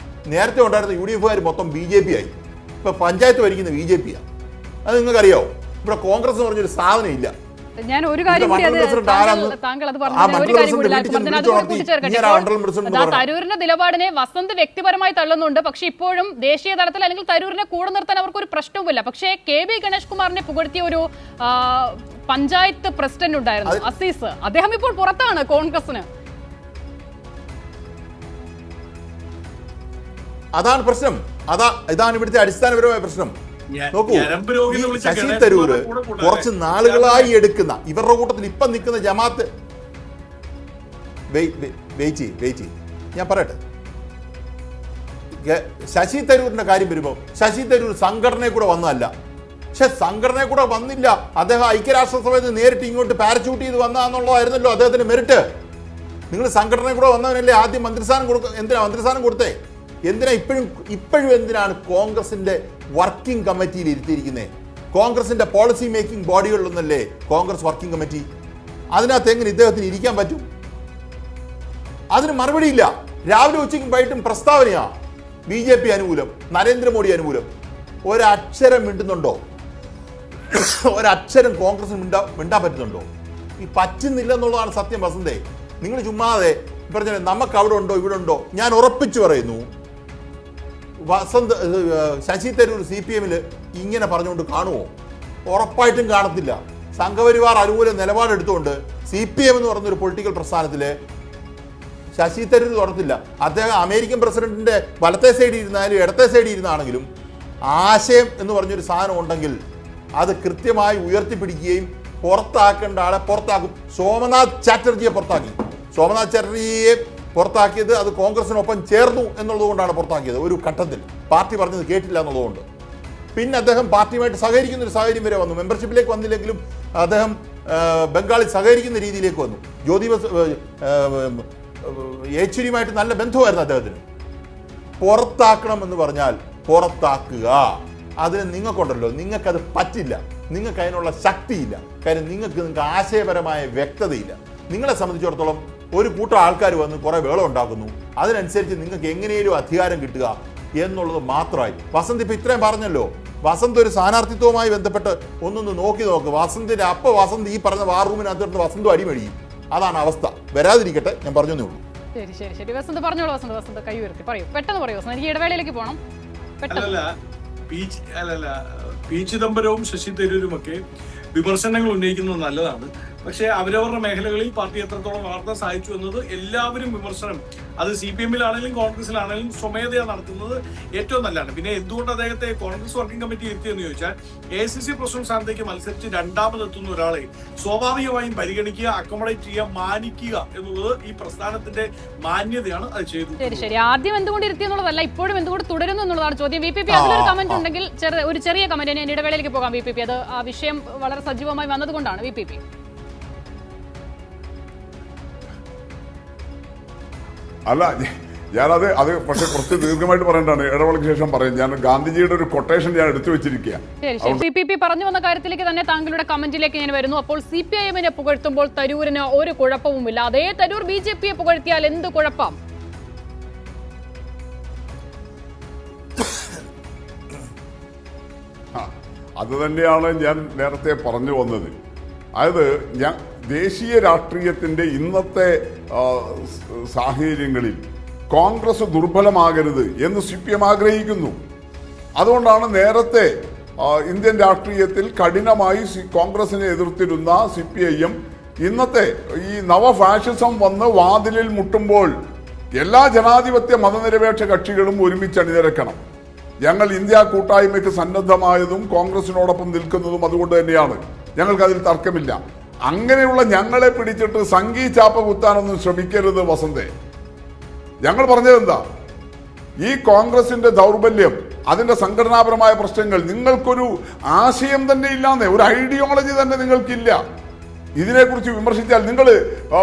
നേരത്തെ ഉണ്ടായിരുന്ന UDF മൊത്തം BJP ആയി. ഇപ്പം പഞ്ചായത്ത് ഭരിക്കുന്ന BJP-യാണ്. അത് നിങ്ങൾക്കറിയാമോ? ഇവിടെ കോൺഗ്രസ് എന്ന് പറഞ്ഞൊരു സാധനം ഇല്ല. ഞാൻ ഒരു കാര്യം കൂടി താങ്കൾ അത് തരൂരിന്റെ നിലപാടിനെ വസന്ത് വ്യക്തിപരമായി തള്ളുന്നുണ്ട്. പക്ഷെ ഇപ്പോഴും ദേശീയ തലത്തിൽ അല്ലെങ്കിൽ തരൂരിനെ കൂടെ നിർത്താൻ അവർക്ക് ഒരു പ്രശ്നവുമില്ല. പക്ഷേ KB ഗണേഷ് കുമാറിനെ പുകഴ്ത്തിയ ഒരു പഞ്ചായത്ത് പ്രസിഡന്റ് ഉണ്ടായിരുന്നു, അസീസ്. അദ്ദേഹം ഇപ്പോൾ പുറത്താണ് കോൺഗ്രസിന്. അതാണ് പ്രശ്നം. ഇതാണ് ഇവിടുത്തെ അടിസ്ഥാനപരമായ പ്രശ്നം. നോക്കൂ, ശശി തരൂര് കുറച്ച് നാളുകളായി എടുക്കുന്ന ഇവരുടെ കൂട്ടത്തിൽ ഇപ്പം നിൽക്കുന്ന ജമാഅത്ത് വെയിറ്റ് ഞാൻ പറയട്ടെ. ശശി തരൂരിന്റെ കാര്യം വരുമ്പോൾ ശശി തരൂർ സംഘടനയെ കൂടെ വന്നതല്ല. പക്ഷെ സംഘടനയെ കൂടെ വന്നില്ല. അദ്ദേഹം ഐക്യരാഷ്ട്രസഭയിൽ നിന്ന് നേരിട്ട് ഇങ്ങോട്ട് പാരച്യൂട്ട് ചെയ്ത് വന്നതാണെന്നുള്ളതായിരുന്നല്ലോ അദ്ദേഹത്തിന്റെ മെറിറ്റ്. നിങ്ങൾ സംഘടനയെ കൂടെ വന്നവനല്ലേ ആദ്യം മന്ത്രിസ്ഥാനം എന്തിനാ മന്ത്രിസ്ഥാനം കൊടുത്തേ? എന്തിനാ ഇപ്പോഴും എന്തിനാണ് കോൺഗ്രസിന്റെ വർക്കിംഗ് കമ്മിറ്റിയിൽ ഇരുത്തിയിരിക്കുന്നത്? കോൺഗ്രസിന്റെ പോളിസി മേക്കിംഗ് ബോഡികളിലൊന്നല്ലേ കോൺഗ്രസ് വർക്കിംഗ് കമ്മിറ്റി? അതിനകത്ത് എങ്ങനെ ഇദ്ദേഹത്തിന് ഇരിക്കാൻ പറ്റും? അതിന് മറുപടിയില്ല. രാവിലെ ഉച്ചയ്ക്കും വൈകിട്ടും പ്രസ്താവനയാ BJP അനുകൂലം, നരേന്ദ്രമോദി അനുകൂലം. ഒരക്ഷരം മിണ്ടുന്നുണ്ടോ? ഒരക്ഷരം കോൺഗ്രസിന് മിണ്ടാൻ പറ്റുന്നുണ്ടോ? ഈ പറ്റുന്നില്ല എന്നുള്ളതാണ് സത്യം വസന്തേ. നിങ്ങൾ ചുമ്മാതെ പറഞ്ഞ നമുക്ക് അവിടെ ഉണ്ടോ ഇവിടെ ഉണ്ടോ. ഞാൻ ഉറപ്പിച്ചു പറയുന്നു, ശശി തരൂർ CPM-ൽ ഇങ്ങനെ പറഞ്ഞുകൊണ്ട് കാണുമോ? ഉറപ്പായിട്ടും കാണത്തില്ല. സംഘപരിവാർ അനുകൂല നിലപാടെടുത്തുകൊണ്ട് CPM എന്ന് പറഞ്ഞൊരു പൊളിറ്റിക്കൽ പ്രസ്ഥാനത്തിൽ ശശി തരൂർ തുറന്നില്ല. അദ്ദേഹം അമേരിക്കൻ പ്രസിഡന്റിന്റെ വലത്തെ സൈഡിൽ ഇരുന്നാലും ഇടത്തെ സൈഡിൽ ഇരുന്നാണെങ്കിലും ആശയം എന്ന് പറഞ്ഞൊരു സാധനം ഉണ്ടെങ്കിൽ അത് കൃത്യമായി ഉയർത്തിപ്പിടിക്കുകയും പുറത്താക്കേണ്ട ആളെ പുറത്താക്കും. സോമനാഥ് ചാറ്റർജിയെ പുറത്താക്കി. സോമനാഥ് ചാറ്റർജിയെ പുറത്താക്കിയത് അത് കോൺഗ്രസിനൊപ്പം ചേർന്നു എന്നുള്ളതുകൊണ്ടാണ് പുറത്താക്കിയത്. ഒരു ഘട്ടത്തിൽ പാർട്ടി പറഞ്ഞത് കേട്ടില്ല എന്നുള്ളതുകൊണ്ട്. പിന്നെ അദ്ദേഹം പാർട്ടിയുമായിട്ട് സഹകരിക്കുന്ന ഒരു സാഹചര്യം വരെ വന്നു. മെമ്പർഷിപ്പിലേക്ക് വന്നില്ലെങ്കിലും അദ്ദേഹം ബംഗാളിൽ സഹകരിക്കുന്ന രീതിയിലേക്ക് വന്നു. യെച്ചൂരിയുമായിട്ട് നല്ല ബന്ധമായിരുന്നു അദ്ദേഹത്തിന്. പുറത്താക്കണം എന്ന് പറഞ്ഞാൽ പുറത്താക്കുക. അതിന് നിങ്ങൾക്കുണ്ടല്ലോ, നിങ്ങൾക്കത് പറ്റില്ല, നിങ്ങൾക്ക് അതിനുള്ള ശക്തിയില്ല. കാര്യം നിങ്ങൾക്ക് ആശയപരമായ വ്യക്തതയില്ല. നിങ്ങളെ സംബന്ധിച്ചിടത്തോളം ഒരു കൂട്ടം ആൾക്കാർ വന്ന് കുറേ വേളം ഉണ്ടാക്കുന്നു, അതിനനുസരിച്ച് നിങ്ങൾക്ക് എങ്ങനെയും അധികാരം കിട്ടുക എന്നുള്ളത് മാത്രമായി. വസന്ത് ഇപ്പം ഇത്രയും പറഞ്ഞല്ലോ. വസന്ത് ഒരു സ്ഥാനാർത്ഥിത്വവുമായി ബന്ധപ്പെട്ട് ഒന്നൊന്ന് നോക്കി നോക്ക്. വസന്ത് ഈ പറഞ്ഞ വാർ റൂമിനകത്ത് വസന്തും അടിമഴിയും. അതാണ് അവസ്ഥ. വരാതിരിക്കട്ടെ, ഞാൻ പറഞ്ഞേ ഉള്ളൂ. ശരി വസന്ത് പറഞ്ഞോളൂ. വസന്ത് കൈ ഉയർത്തി പറയൂ, പെട്ടെന്ന് പറയൂ വസന്ത്, എനിക്ക് ഇടവേളയിലേക്ക് പോകണം. പി ചിദംബരവും ശശി തരൂരുമൊക്കെ വിമർശനങ്ങൾ ഉന്നയിക്കുന്നത് നല്ലതാണ്. പക്ഷേ അവരവരുടെ മേഖലകളിൽ പാർട്ടി എത്രത്തോളം വളർത്താൻ സാധിച്ചു എന്നത് എല്ലാവരും വിമർശനം, അത് CPM-ലാണെങ്കിലും കോൺഗ്രസിലാണെങ്കിലും സ്വമേധയാ നടത്തുന്നത് ഏറ്റവും നല്ലതാണ്. പിന്നെ എന്തുകൊണ്ട് അദ്ദേഹത്തെ കോൺഗ്രസ് വർക്കിംഗ് കമ്മിറ്റി എത്തിയെന്ന് ചോദിച്ചാൽ, ACC പ്രസിഡന്റ് സ്ഥാനത്തേക്ക് മത്സരിച്ച് രണ്ടാമതെത്തുന്ന ഒരാളെ സ്വാഭാവികമായും പരിഗണിക്കുക, അക്കോമഡേറ്റ് ചെയ്യുക, മാനിക്കുക എന്നുള്ളത് ഈ പ്രസ്ഥാനത്തിന്റെ മാന്യതയാണ്. അത് ചെയ്തു. ശരി. ആദ്യം എന്തുകൊണ്ട് ഇരുത്തി എന്നുള്ളതല്ല, ഇപ്പോഴും എന്തുകൊണ്ട് തുടരുന്നു എന്നുള്ളതാണ് ചോദ്യം. VPP അതിലൊരു കമന്റ് ഉണ്ടെങ്കിൽ ഒരു ചെറിയ കമന്റ്, ഞാൻ ഇടവേളയിലേക്ക് പോകാം. VPP അത് ആ വിഷയം വളരെ സജീവമായി വന്നതുകൊണ്ടാണ്. VPP അല്ല, ഞാനത് പക്ഷെ കുറച്ച് ദീർഘമായിട്ട് പറയേണ്ടതാണ്. ഇടവേളയ്ക്ക് ശേഷം പറയും. ഞാൻ ഗാന്ധിജിയുടെ ഒരു കൊട്ടേഷൻ ഞാൻ എടുത്തു വെച്ചിരിക്കുക. CPP പറഞ്ഞു വന്ന കാര്യത്തിലേക്ക് തന്നെ താങ്കളുടെ കമന്റിലേക്ക് ഞാൻ വരുന്നു. അപ്പോൾ CPIM-നെ പുകഴ്ത്തുമ്പോൾ തരൂരിന് ഒരു കുഴപ്പവുമില്ല, അതേ തരൂർ BJP-യെ പുകഴ്ത്തിയാൽ എന്ത് കുഴപ്പം? അത് തന്നെയാണ് ഞാൻ നേരത്തെ പറഞ്ഞു വന്നത്. അതായത് ദേശീയ രാഷ്ട്രീയത്തിന്റെ ഇന്നത്തെ സാഹചര്യങ്ങളിൽ കോൺഗ്രസ് ദുർബലമാകരുത് എന്ന് CPM ആഗ്രഹിക്കുന്നു. അതുകൊണ്ടാണ് നേരത്തെ ഇന്ത്യൻ രാഷ്ട്രീയത്തിൽ കഠിനമായി കോൺഗ്രസിനെ എതിർത്തിരുന്ന CPIM ഇന്നത്തെ ഈ നവഫാഷിസം വന്ന് വാതിലിൽ മുട്ടുമ്പോൾ എല്ലാ ജനാധിപത്യ മതനിരപേക്ഷ കക്ഷികളും ഒരുമിച്ച് അണിനിരക്കണം. ഞങ്ങൾ ഇന്ത്യ കൂട്ടായ്മയ്ക്ക് സന്നദ്ധമായതും കോൺഗ്രസിനോടൊപ്പം നിൽക്കുന്നതും അതുകൊണ്ട് തന്നെയാണ്. ഞങ്ങൾക്കതിൽ തർക്കമില്ല. അങ്ങനെയുള്ള ഞങ്ങളെ പിടിച്ചിട്ട് സംഘീ ചാപ്പ കുത്താനൊന്നും ശ്രമിക്കരുത് വസന്തേ. ഞങ്ങൾ പറഞ്ഞത് എന്താ, ഈ കോൺഗ്രസിന്റെ ദൗർബല്യം, അതിന്റെ സംഘടനാപരമായ പ്രശ്നങ്ങൾ, നിങ്ങൾക്കൊരു ആശയം തന്നെ ഇല്ലാന്നേ, ഒരു ഐഡിയോളജി തന്നെ നിങ്ങൾക്കില്ല. ഇതിനെക്കുറിച്ച് വിമർശിച്ചാൽ നിങ്ങൾ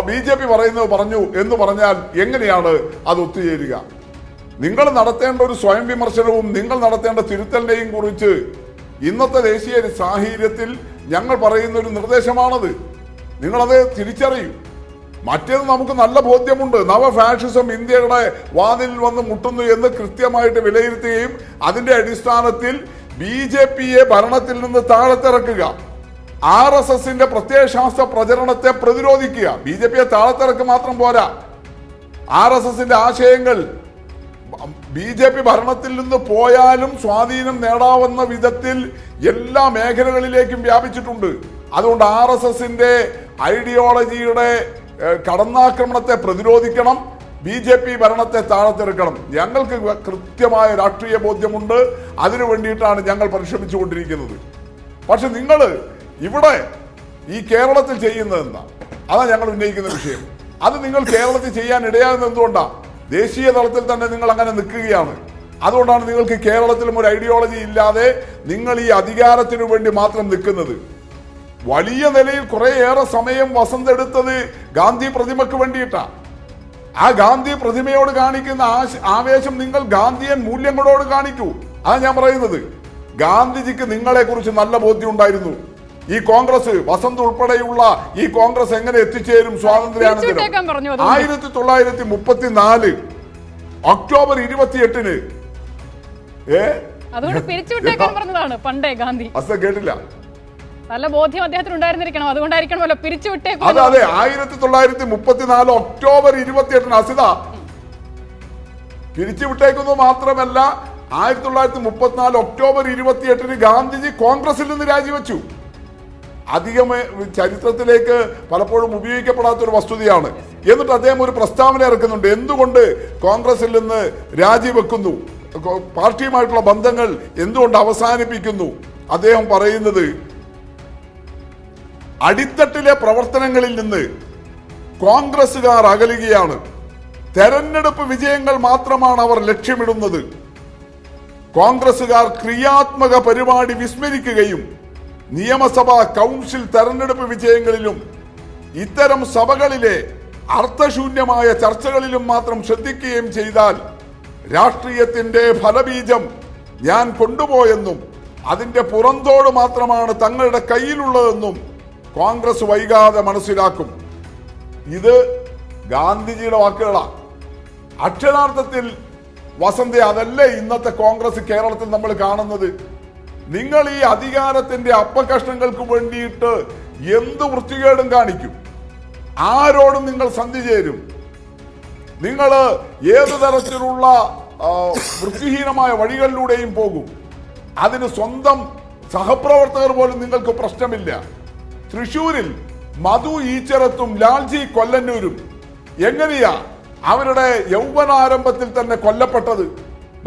BJP പറയുന്നത് പറഞ്ഞു എന്ന് പറഞ്ഞാൽ എങ്ങനെയാണ് അത് ഒത്തുചേരുക? നിങ്ങൾ നടത്തേണ്ട ഒരു സ്വയം വിമർശനവും നിങ്ങൾ നടത്തേണ്ട തിരുത്തലിനെയും കുറിച്ച് ഇന്നത്തെ ദേശീയ സാഹചര്യത്തിൽ ഞങ്ങൾ പറയുന്ന ഒരു നിർദ്ദേശമാണത്. നിങ്ങളത് തിരിച്ചറിയൂ. മറ്റേത് നമുക്ക് നല്ല ബോധ്യമുണ്ട്. നവഫാഷിസം ഇന്ത്യയുടെ വാതിലിൽ വന്ന് മുട്ടുന്നു എന്ന് കൃത്യമായിട്ട് വിലയിരുത്തുകയും അതിന്റെ അടിസ്ഥാനത്തിൽ BJP-യെ ഭരണത്തിൽ നിന്ന് താഴത്തിറക്കുക, RSS-ന്റെ പ്രത്യയശാസ്ത്ര പ്രചരണത്തെ പ്രതിരോധിക്കുക. BJP-യെ താഴത്തിറക്കുക മാത്രം പോരാ, RSS-ന്റെ ആശയങ്ങൾ BJP ഭരണത്തിൽ നിന്ന് പോയാലും സ്വാധീനം നേടാവുന്ന വിധത്തിൽ എല്ലാ മേഖലകളിലേക്കും വ്യാപിച്ചിട്ടുണ്ട്. അതുകൊണ്ട് RSS-ന്റെ ഐഡിയോളജിയുടെ കടന്നാക്രമണത്തെ പ്രതിരോധിക്കണം, BJP ഭരണത്തെ താഴത്തിറക്കണം. ഞങ്ങൾക്ക് കൃത്യമായ രാഷ്ട്രീയ ബോധ്യമുണ്ട്. അതിനു വേണ്ടിയിട്ടാണ് ഞങ്ങൾ പരിശ്രമിച്ചുകൊണ്ടിരിക്കുന്നത്. പക്ഷെ നിങ്ങൾ ഇവിടെ ഈ കേരളത്തിൽ ചെയ്യുന്നത് എന്താ? അതാണ് ഞങ്ങൾ ഉന്നയിക്കുന്ന വിഷയം. അത് നിങ്ങൾ കേരളത്തിൽ ചെയ്യാൻ ഇടയാകുന്നത് എന്തുകൊണ്ടാണ്? ദേശീയ തലത്തിൽ തന്നെ നിങ്ങൾ അങ്ങനെ നിൽക്കുകയാണ്. അതുകൊണ്ടാണ് നിങ്ങൾക്ക് കേരളത്തിലും ഒരു ഐഡിയോളജി ഇല്ലാതെ നിങ്ങൾ ഈ അധികാരത്തിനു വേണ്ടി മാത്രം നിൽക്കുന്നത്. വലിയ നിലയിൽ കുറേയേറെ സമയം വസന്ത് എടുത്തത് ഗാന്ധി പ്രതിമയ്ക്ക് വേണ്ടിയിട്ടാണ്. ആ ഗാന്ധി പ്രതിമയോട് കാണിക്കുന്ന ആവേശം നിങ്ങൾ ഗാന്ധിയൻ മൂല്യങ്ങളോട് കാണിക്കൂ. അതാണ് ഞാൻ പറയുന്നത്. ഗാന്ധിജിക്ക് നിങ്ങളെ കുറിച്ച് നല്ല ബോധ്യം ഉണ്ടായിരുന്നു. ഈ കോൺഗ്രസ്, വസന്ത് ഉൾപ്പെടെയുള്ള ഈ കോൺഗ്രസ് എങ്ങനെ എത്തിച്ചേരും സ്വാതന്ത്ര്യാനന്തരം? 1934 ഒക്ടോബർ 28-ന് കേട്ടില്ല. നല്ല ബോധ്യം അദ്ദേഹത്തിന് ഉണ്ടായിരുന്നിരിക്കണം, അതുകൊണ്ടായിരിക്കണമല്ലോ പിരിച്ചുവിട്ടേക്കും. അതെ, 1934 ഒക്ടോബർ 28-ന് അസിത പിരിച്ചുവിട്ടേക്കുന്നു. മാത്രമല്ല 1934 ഒക്ടോബർ 28-ന് ഗാന്ധിജി കോൺഗ്രസിൽ നിന്ന് രാജിവെച്ചു. അധികം ചരിത്രത്തിലേക്ക് പലപ്പോഴും ഉപയോഗിക്കപ്പെടാത്തൊരു വസ്തുതയാണ്. എന്നിട്ട് അദ്ദേഹം ഒരു പ്രസ്താവന ഇറക്കുന്നുണ്ട്. എന്തുകൊണ്ട് കോൺഗ്രസിൽ നിന്ന് രാജിവെക്കുന്നു, പാർട്ടിയുമായിട്ടുള്ള ബന്ധങ്ങൾ എന്തുകൊണ്ട് അവസാനിപ്പിക്കുന്നു? അദ്ദേഹം പറയുന്നത്, അടിത്തട്ടിലെ പ്രവർത്തനങ്ങളിൽ നിന്ന് കോൺഗ്രസുകാർ അകലുകയാണ്. തെരഞ്ഞെടുപ്പ് വിജയങ്ങൾ മാത്രമാണ് അവർ ലക്ഷ്യമിടുന്നത്. കോൺഗ്രസുകാർ ക്രിയാത്മക പരിപാടി വിസ്മരിക്കുകയും നിയമസഭാ കൗൺസിൽ തെരഞ്ഞെടുപ്പ് വിജയങ്ങളിലും ഇത്തരം സഭകളിലെ അർത്ഥശൂന്യമായ ചർച്ചകളിലും മാത്രം ശ്രദ്ധിക്കുകയും ചെയ്താൽ രാഷ്ട്രീയത്തിന്റെ ഫലബീജം ഞാൻ കൊണ്ടുപോയെന്നും അതിന്റെ പുറന്തോട് മാത്രമാണ് തങ്ങളുടെ കയ്യിലുള്ളതെന്നും കോൺഗ്രസ് വൈകാതെ മനസ്സിലാക്കും. ഇത് ഗാന്ധിജിയുടെ വാക്കുകളാണ്. അക്ഷരാർത്ഥത്തിൽ വസന്ത അതല്ലേ ഇന്നത്തെ കോൺഗ്രസ് കേരളത്തിൽ നമ്മൾ കാണുന്നത്. നിങ്ങൾ ഈ അധികാരത്തിന്റെ അപ്പകഷ്ണങ്ങൾക്ക് വേണ്ടിയിട്ട് എന്ത് വൃത്തികേടും കാണിക്കും, ആരോടും നിങ്ങൾ സന്ധി ചേരും, നിങ്ങൾ ഏതു തരത്തിലുള്ള വൃത്തിഹീനമായ വഴികളിലൂടെയും പോകും. അതിന് സ്വന്തം സഹപ്രവർത്തകർ പോലും നിങ്ങൾക്ക് പ്രശ്നമില്ല. തൃശൂരിൽ മധു ഈച്ചറത്തും ലാൽജി കൊല്ലന്നൂരും എങ്ങനെയാ അവരുടെ യൗവനാരംഭത്തിൽ തന്നെ കൊല്ലപ്പെട്ടത്?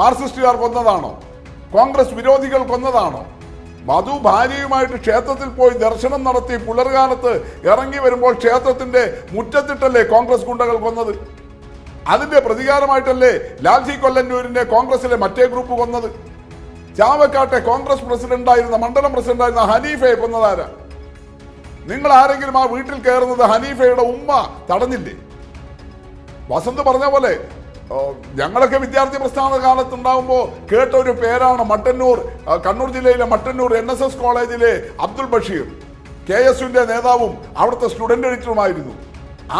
മാർക്സിസ്റ്റുകാർ കൊന്നതാണോ? കോൺഗ്രസ് വിരോധികൾ കൊന്നതാണോ? മധു ഭാര്യയുമായിട്ട് ക്ഷേത്രത്തിൽ പോയി ദർശനം നടത്തി പുലർകാലത്ത് ഇറങ്ങി വരുമ്പോൾ ക്ഷേത്രത്തിന്റെ മുറ്റത്തിട്ടല്ലേ കോൺഗ്രസ് ഗുണ്ടകൾ കൊന്നത്? അതിന്റെ പ്രതികാരമായിട്ടല്ലേ ലാൽജി കൊല്ലന്നൂരിന്റെ കോൺഗ്രസിലെ മറ്റേ ഗ്രൂപ്പ് കൊന്നത്? ചാവക്കാട്ടെ കോൺഗ്രസ് പ്രസിഡന്റായിരുന്ന മണ്ഡലം പ്രസിഡന്റായിരുന്ന ഹനീഫയെ കൊന്നതാരാ? നിങ്ങൾ ആരെങ്കിലും ആ വീട്ടിൽ കയറുന്നത് ഹനീഫയുടെ ഉമ്മ തടഞ്ഞില്ലേ? വസന്ത് പറഞ്ഞ പോലെ ഞങ്ങളൊക്കെ വിദ്യാർത്ഥി പ്രസ്ഥാന കാലത്തുണ്ടാകുമ്പോൾ കേട്ട ഒരു പേരാണ് മട്ടന്നൂർ, കണ്ണൂർ ജില്ലയിലെ മട്ടന്നൂർ NSS കോളേജിലെ അബ്ദുൾ ബഷീർ. KSUവിന്റെ നേതാവും അവിടുത്തെ സ്റ്റുഡന്റ് എഡിറ്ററുമായിരുന്നു.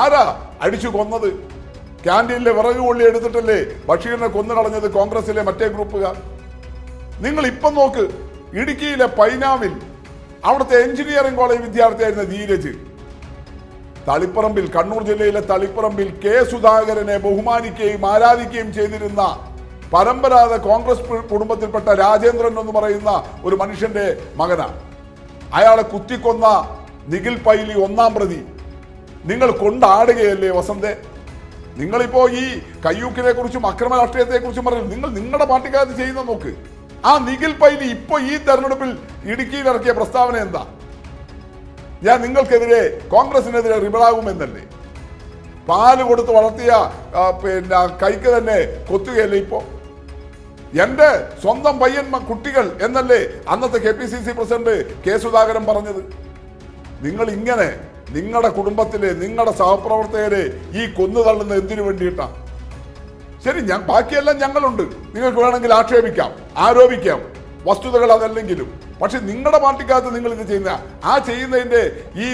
ആരാ അടിച്ചു കൊന്നത്? ക്യാൻറ്റീനിലെ വിറക് കൊള്ളി എടുത്തിട്ടല്ലേ ബഷീറിനെ കൊന്നു കളഞ്ഞത് കോൺഗ്രസിലെ മറ്റേ ഗ്രൂപ്പുകാർ. നിങ്ങൾ ഇപ്പം നോക്ക്, ഇടുക്കിയിലെ പൈനാവിൽ അവിടുത്തെ എഞ്ചിനീയറിംഗ് കോളേജ് വിദ്യാർത്ഥിയായിരുന്ന ധീരജ്, തളിപ്പറമ്പിൽ, കണ്ണൂർ ജില്ലയിലെ തളിപ്പറമ്പിൽ K. സുധാകരനെ ബഹുമാനിക്കുകയും ആരാധിക്കുകയും ചെയ്തിരുന്ന പരമ്പരാഗത കോൺഗ്രസ് കുടുംബത്തിൽപ്പെട്ട രാജേന്ദ്രൻ എന്ന് പറയുന്ന ഒരു മനുഷ്യന്റെ മകനാണ്. അയാളെ കുത്തിക്കൊന്ന നിഖിൽ പൈലി 1-ാം പ്രതി. നിങ്ങൾ കൊണ്ടാടുകയല്ലേ വസന്തേ? നിങ്ങളിപ്പോ ഈ കയ്യൂക്കിനെ കുറിച്ചും അക്രമ രാഷ്ട്രീയത്തെ കുറിച്ചും പറഞ്ഞു. നിങ്ങൾ നിങ്ങളുടെ പാർട്ടിക്കാർ ചെയ്യുന്ന നോക്ക്. ആ നിഖിൽ പൈലി ഇപ്പൊ ഈ തെരഞ്ഞെടുപ്പിൽ ഇടുക്കിയിൽ ഇറക്കിയ പ്രസ്താവന എന്താ? ഞാൻ നിങ്ങൾക്കെതിരെ, കോൺഗ്രസിനെതിരെ റിബലാകുമെന്നല്ലേ? പാല് കൊടുത്ത് വളർത്തിയ കൈക്ക് തന്നെ കൊത്തുകയല്ലേ ഇപ്പോ? എന്റെ സ്വന്തം പയ്യന്മാർ കുട്ടികൾ എന്നല്ലേ അന്നത്തെ KPCC പ്രസിഡന്റ് K. സുധാകരൻ പറഞ്ഞത്? നിങ്ങൾ ഇങ്ങനെ നിങ്ങളുടെ കുടുംബത്തിലെ നിങ്ങളുടെ സഹപ്രവർത്തകരെ ഈ കൊന്നു തള്ളുന്ന എന്തിനു വേണ്ടിയിട്ടാ? ശരി, ബാക്കിയെല്ലാം ഞങ്ങളുണ്ട്, നിങ്ങൾക്ക് വേണമെങ്കിൽ ആക്ഷേപിക്കാം, ആരോപിക്കാം, വസ്തുതകൾ അതല്ലെങ്കിലും. പക്ഷെ നിങ്ങളുടെ പാർട്ടിക്കകത്ത് നിങ്ങൾ ഇത് ചെയ്യുന്ന ചെയ്യുന്നതിന്റെ ഈ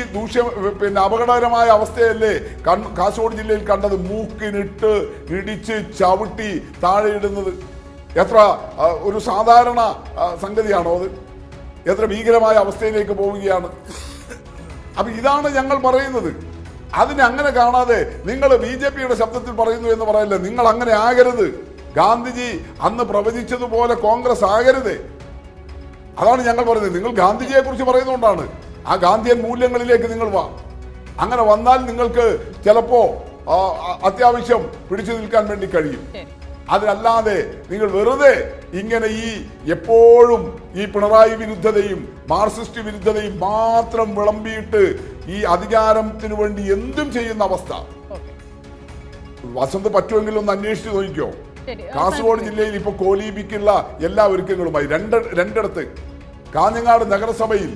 അപകടകരമായ അവസ്ഥയല്ലേ കാസർഗോഡ് ജില്ലയിൽ കണ്ടത്? മൂക്കിനിട്ട് ഇടിച്ച് ചവിട്ടി താഴെ ഇടുന്നത് എത്ര ഒരു സാധാരണ സംഗതിയാണോ അത്? എത്ര ഭീകരമായ അവസ്ഥയിലേക്ക് പോവുകയാണ്. അപ്പൊ ഇതാണ് ഞങ്ങൾ പറയുന്നത്. അതിനെ അങ്ങനെ കാണാതെ നിങ്ങൾ BJPയുടെ ശബ്ദത്തിൽ പറയുന്നു എന്ന് പറയല്ലേ. നിങ്ങൾ അങ്ങനെ ആകരുത്. ഗാന്ധിജി അന്ന് പ്രവചിച്ചതുപോലെ കോൺഗ്രസ് ആകരുത്. അതാണ് ഞങ്ങൾ പറയുന്നത്. നിങ്ങൾ ഗാന്ധിജിയെ കുറിച്ച് പറയുന്നതുകൊണ്ടാണ്. ആ ഗാന്ധിയൻ മൂല്യങ്ങളിലേക്ക് നിങ്ങൾ വാ. അങ്ങനെ വന്നാൽ നിങ്ങൾക്ക് ചിലപ്പോ അത്യാവശ്യം പിടിച്ചു നിൽക്കാൻ വേണ്ടി കഴിയും. അതിനല്ലാതെ നിങ്ങൾ വെറുതെ ഇങ്ങനെ എപ്പോഴും ഈ പിണറായി വിരുദ്ധതയും മാർക്സിസ്റ്റ് വിരുദ്ധതയും മാത്രം വിളമ്പിയിട്ട് ഈ അധികാരത്തിന് വേണ്ടി എന്തും ചെയ്യുന്ന അവസ്ഥ. വസന്ത് പറ്റുമെങ്കിൽ ഒന്ന് അന്വേഷിച്ച് നോക്കിക്കോ. കാസർഗോഡ് ജില്ലയിൽ ഇപ്പൊ കോലീബിക്കുള്ള എല്ലാ ഒരുക്കങ്ങളുമായി രണ്ടിടത്ത് കാഞ്ഞങ്ങാട് നഗരസഭയിൽ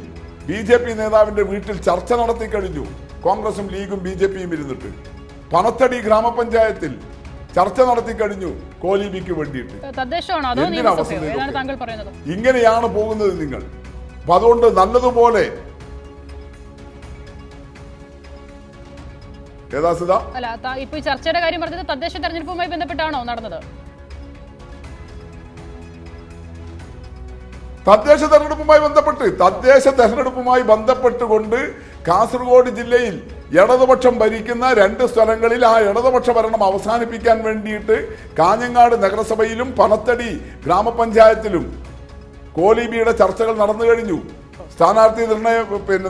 BJP നേതാവിന്റെ വീട്ടിൽ ചർച്ച നടത്തി കഴിഞ്ഞു. കോൺഗ്രസും ലീഗും BJPയും ഇരുന്നിട്ട്. പനത്തടി ഗ്രാമപഞ്ചായത്തിൽ ചർച്ച നടത്തി കഴിഞ്ഞു കോലീബിക്ക് വേണ്ടിയിട്ട്. ഇങ്ങനെയാണ് പോകുന്നത് നിങ്ങൾ. അപ്പൊ അതുകൊണ്ട് നല്ലതുപോലെ ഇപ്പൊ ചർച്ചയുടെ കാര്യം പറഞ്ഞത് തദ്ദേശ തെരഞ്ഞെടുപ്പുമായി ബന്ധപ്പെട്ടാണോ നടന്നത്? തദ്ദേശ തെരഞ്ഞെടുപ്പുമായി ബന്ധപ്പെട്ടുകൊണ്ട് കാസർഗോഡ് ജില്ലയിൽ ഇടതുപക്ഷം ഭരിക്കുന്ന 2 സ്ഥലങ്ങളിൽ ആ ഇടതുപക്ഷ ഭരണം അവസാനിപ്പിക്കാൻ വേണ്ടിയിട്ട് കാഞ്ഞങ്ങാട് നഗരസഭയിലും പനത്തടി ഗ്രാമപഞ്ചായത്തിലും കോലീബിയുടെ ചർച്ചകൾ നടന്നു കഴിഞ്ഞു. സ്ഥാനാർത്ഥി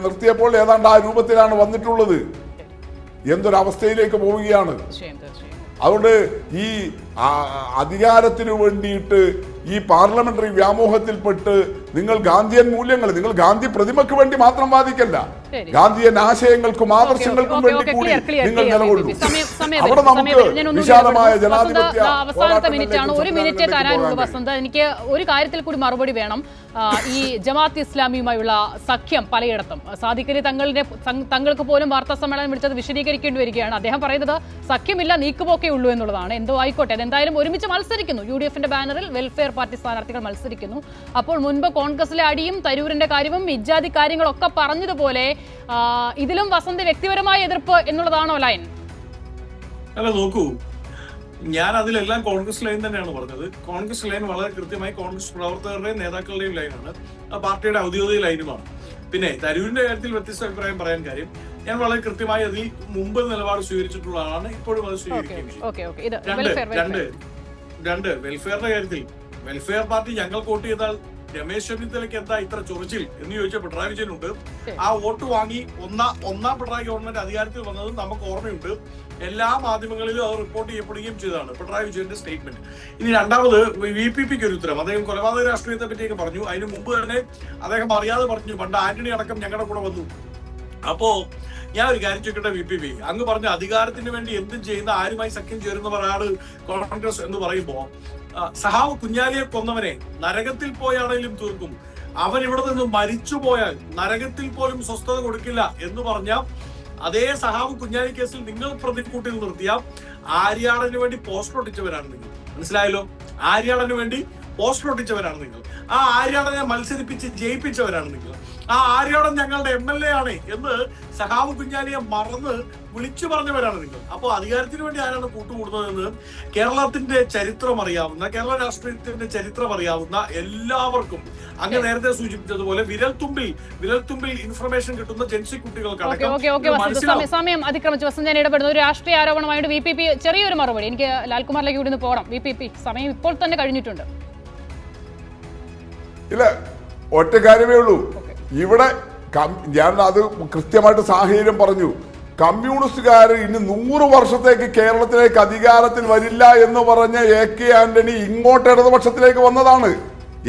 നിർത്തിയപ്പോൾ ഏതാണ്ട് ആ രൂപത്തിലാണ് വന്നിട്ടുള്ളത്. എന്തൊരവസ്ഥയിലേക്ക് പോവുകയാണ്. അതുകൊണ്ട് ഈ അധികാരത്തിനു വേണ്ടിയിട്ട് ഈ പാർലമെന്ററി വ്യാമോഹത്തിൽപ്പെട്ട് നിങ്ങൾ ഗാന്ധിയൻ മൂല്യങ്ങൾ, നിങ്ങൾ ഗാന്ധി പ്രതിമയ്ക്ക് വേണ്ടി മാത്രം വാദിക്കല്ല, ശരി. ഗാന്ധിയൻ ആശയങ്ങൾക്കും ആദർശങ്ങൾക്കും വേണ്ടി കൂടി നിങ്ങൾ നിലകൊള്ളൂ. അവിടെ നമുക്ക് വിശാലമായ ജനാധിപത്യ അവസാനത്തെ മിനിറ്റ് ആണ്, ഒരു മിനിറ്റ് തരാനുള്ളൂ വസന്ത്. എനിക്ക് ഒരു കാര്യത്തിൽ കൂടി മറുപടി വേണം. ഈ ജമാഅത്ത് ഇസ്ലാമിയുമായുള്ള സഖ്യം പലയിടത്തും സാദിഖ് അലി തങ്ങൾക്ക് പോലും വാർത്താ സമ്മേളനം വിളിച്ചത് വിശദീകരിക്കേണ്ടി വരികയാണ്. അദ്ദേഹം പറയുന്നത് സഖ്യമില്ല, നീക്കുപോക്കേ ഉള്ളൂ എന്നുള്ളതാണ്. എന്തോ ആയിക്കോട്ടെ, അതെന്തായാലും ഒരുമിച്ച് മത്സരിക്കുന്നു. UDFന്റെ ബാനറിൽ വെൽഫെയർ പാർട്ടി സ്ഥാനാർത്ഥികൾ മത്സരിക്കുന്നു. അപ്പോൾ മുൻപ് കോൺഗ്രസിലെ അടിയും തരൂരിന്റെ കാര്യവും ഇജ്ജാതി കാര്യങ്ങളൊക്കെ പറഞ്ഞതുപോലെ ഇതിലും വസന്ത് വ്യക്തിപരമായ എതിർപ്പ് എന്നുള്ളതാണോ ലൈൻ? അല്ല, നോക്കൂ, ഞാൻ അതിലെല്ലാം കോൺഗ്രസ് ലൈൻ തന്നെയാണ് പറഞ്ഞത്. കോൺഗ്രസ് ലൈൻ വളരെ കൃത്യമായി കോൺഗ്രസ് പ്രവർത്തകരുടെയും നേതാക്കളുടെയും ലൈനാണ്, പാർട്ടിയുടെ ഔദ്യോഗിക ലൈനുമാണ്. പിന്നെ തരൂരിന്റെ കാര്യത്തിൽ വ്യത്യസ്ത അഭിപ്രായം പറയാൻ കാര്യം, ഞാൻ വളരെ കൃത്യമായി അതിൽ മുമ്പ് നിലപാട് സ്വീകരിച്ചിട്ടുള്ള ആളാണ്, ഇപ്പോഴും അത് സ്വീകരിക്കുകയും ചെയ്യും. രണ്ട് വെൽഫെയറിന്റെ കാര്യത്തിൽ വെൽഫെയർ പാർട്ടി ഞങ്ങൾ വോട്ട് ചെയ്താൽ രമേശ് ചെന്നിത്തലയ്ക്ക് എന്താ ഇത്ര ചൊറിച്ചിൽ എന്ന് ചോദിച്ച പിണറായി വിജയനുണ്ട്. ആ വോട്ട് വാങ്ങി ഒന്നാം പിണറായി ഗവൺമെന്റ് അധികാരത്തിൽ വന്നത് നമുക്ക് ഓർമ്മയുണ്ട്. എല്ലാ മാധ്യമങ്ങളിലും അത് റിപ്പോർട്ട് ചെയ്യപ്പെടുകയും ചെയ്തതാണ് പിണറായി വിജയന്റെ സ്റ്റേറ്റ്മെന്റ്. ഇനി രണ്ടാമത് VPPക്ക് ഒരു ഉത്തരം. അദ്ദേഹം കൊലപാതക രാഷ്ട്രീയത്തെ പറ്റിയൊക്കെ പറഞ്ഞു. അതിന് മുമ്പ് തന്നെ അദ്ദേഹം അറിയാതെ പറഞ്ഞു, പണ്ട് ആന്റണി അടക്കം ഞങ്ങളുടെ കൂടെ വന്നു. അപ്പോ ഞാൻ ഒരു കാര്യം ചോദിക്കട്ടെ, VPP അങ്ങ് പറഞ്ഞ അധികാരത്തിന് വേണ്ടി എന്തും ചെയ്യുന്ന ആരുമായി സഖ്യം ചേരുന്നവരാണ് കോൺഗ്രസ് എന്ന് പറയുമ്പോ, സഹാവ് കുഞ്ഞാലിയെ കൊന്നവനെ നരകത്തിൽ പോയാണെങ്കിലും തീർക്കും, അവൻ ഇവിടെ നിന്ന് മരിച്ചു പോയാൽ നരകത്തിൽ പോലും സ്വസ്ഥത കൊടുക്കില്ല എന്ന് പറഞ്ഞ അതേ സഹാവ് കുഞ്ഞാലി കേസിൽ നിങ്ങൾ പ്രതിക്കൂട്ടിൽ നിർത്തിയ ആര്യാടന് വേണ്ടി പോസ്റ്റർ ഒട്ടിച്ചവരാണ് നിങ്ങൾ. മനസ്സിലായല്ലോ? ആര്യാടന് വേണ്ടി പോസ്റ്റർ ഒട്ടിച്ചവരാണ് നിങ്ങൾ. ആ ആര്യാടനെ മത്സരിപ്പിച്ച് ജയിപ്പിച്ചവരാണ് നിങ്ങൾ. ആ ആര്യാടൻ ഞങ്ങളുടെ MLA ആണ് എന്ന് സഹാവ് കുഞ്ഞാലിയെ മറന്ന് വിളിച്ചു പറഞ്ഞവരാണ് നിങ്ങൾ. അപ്പോൾ അധികാരത്തിന് വേണ്ടി ആരാണ് കൂട്ടുകൂടുന്നതെന്ന് കേരളത്തിന്റെ ചരിത്രം അറിയാവുന്ന, കേരള രാഷ്ട്രീയത്തിന്റെ ചരിത്രം അറിയാവുന്ന എല്ലാവർക്കും, അങ്ങ് നേരത്തെ സൂചിപ്പിച്ചതുപോലെ വിരൽത്തുമ്പിൽ ഇൻഫർമേഷൻ കിട്ടുന്ന ജെൻസി കുട്ടികൾക്ക് സമയം അതിക്രമിച്ചു. വസന്ത്, ഞാൻ ഇടപെടുന്നു. ഒരു രാഷ്ട്രീയ ആരോപണമായിട്ട് VPP ചെറിയൊരു മറുപടി. എനിക്ക് ലാൽകുമാറിലേക്ക് കൂടി പോകണം. VPP സമയം ഇപ്പോൾ തന്നെ കഴിഞ്ഞിട്ടുണ്ട്. ഇല്ല, ഒറ്റ കാര്യമേ ഉള്ളൂ. ഇവിടെ ഞാൻ അത് കൃത്യമായിട്ട് സാഹചര്യം പറഞ്ഞു. കമ്മ്യൂണിസ്റ്റുകാർ ഇനി 100 വർഷത്തേക്ക് കേരളത്തിലേക്ക് അധികാരത്തിൽ വരില്ല എന്ന് പറഞ്ഞ AK ആന്റണി ഇങ്ങോട്ട് ഇടതുപക്ഷത്തിലേക്ക് വന്നതാണ്.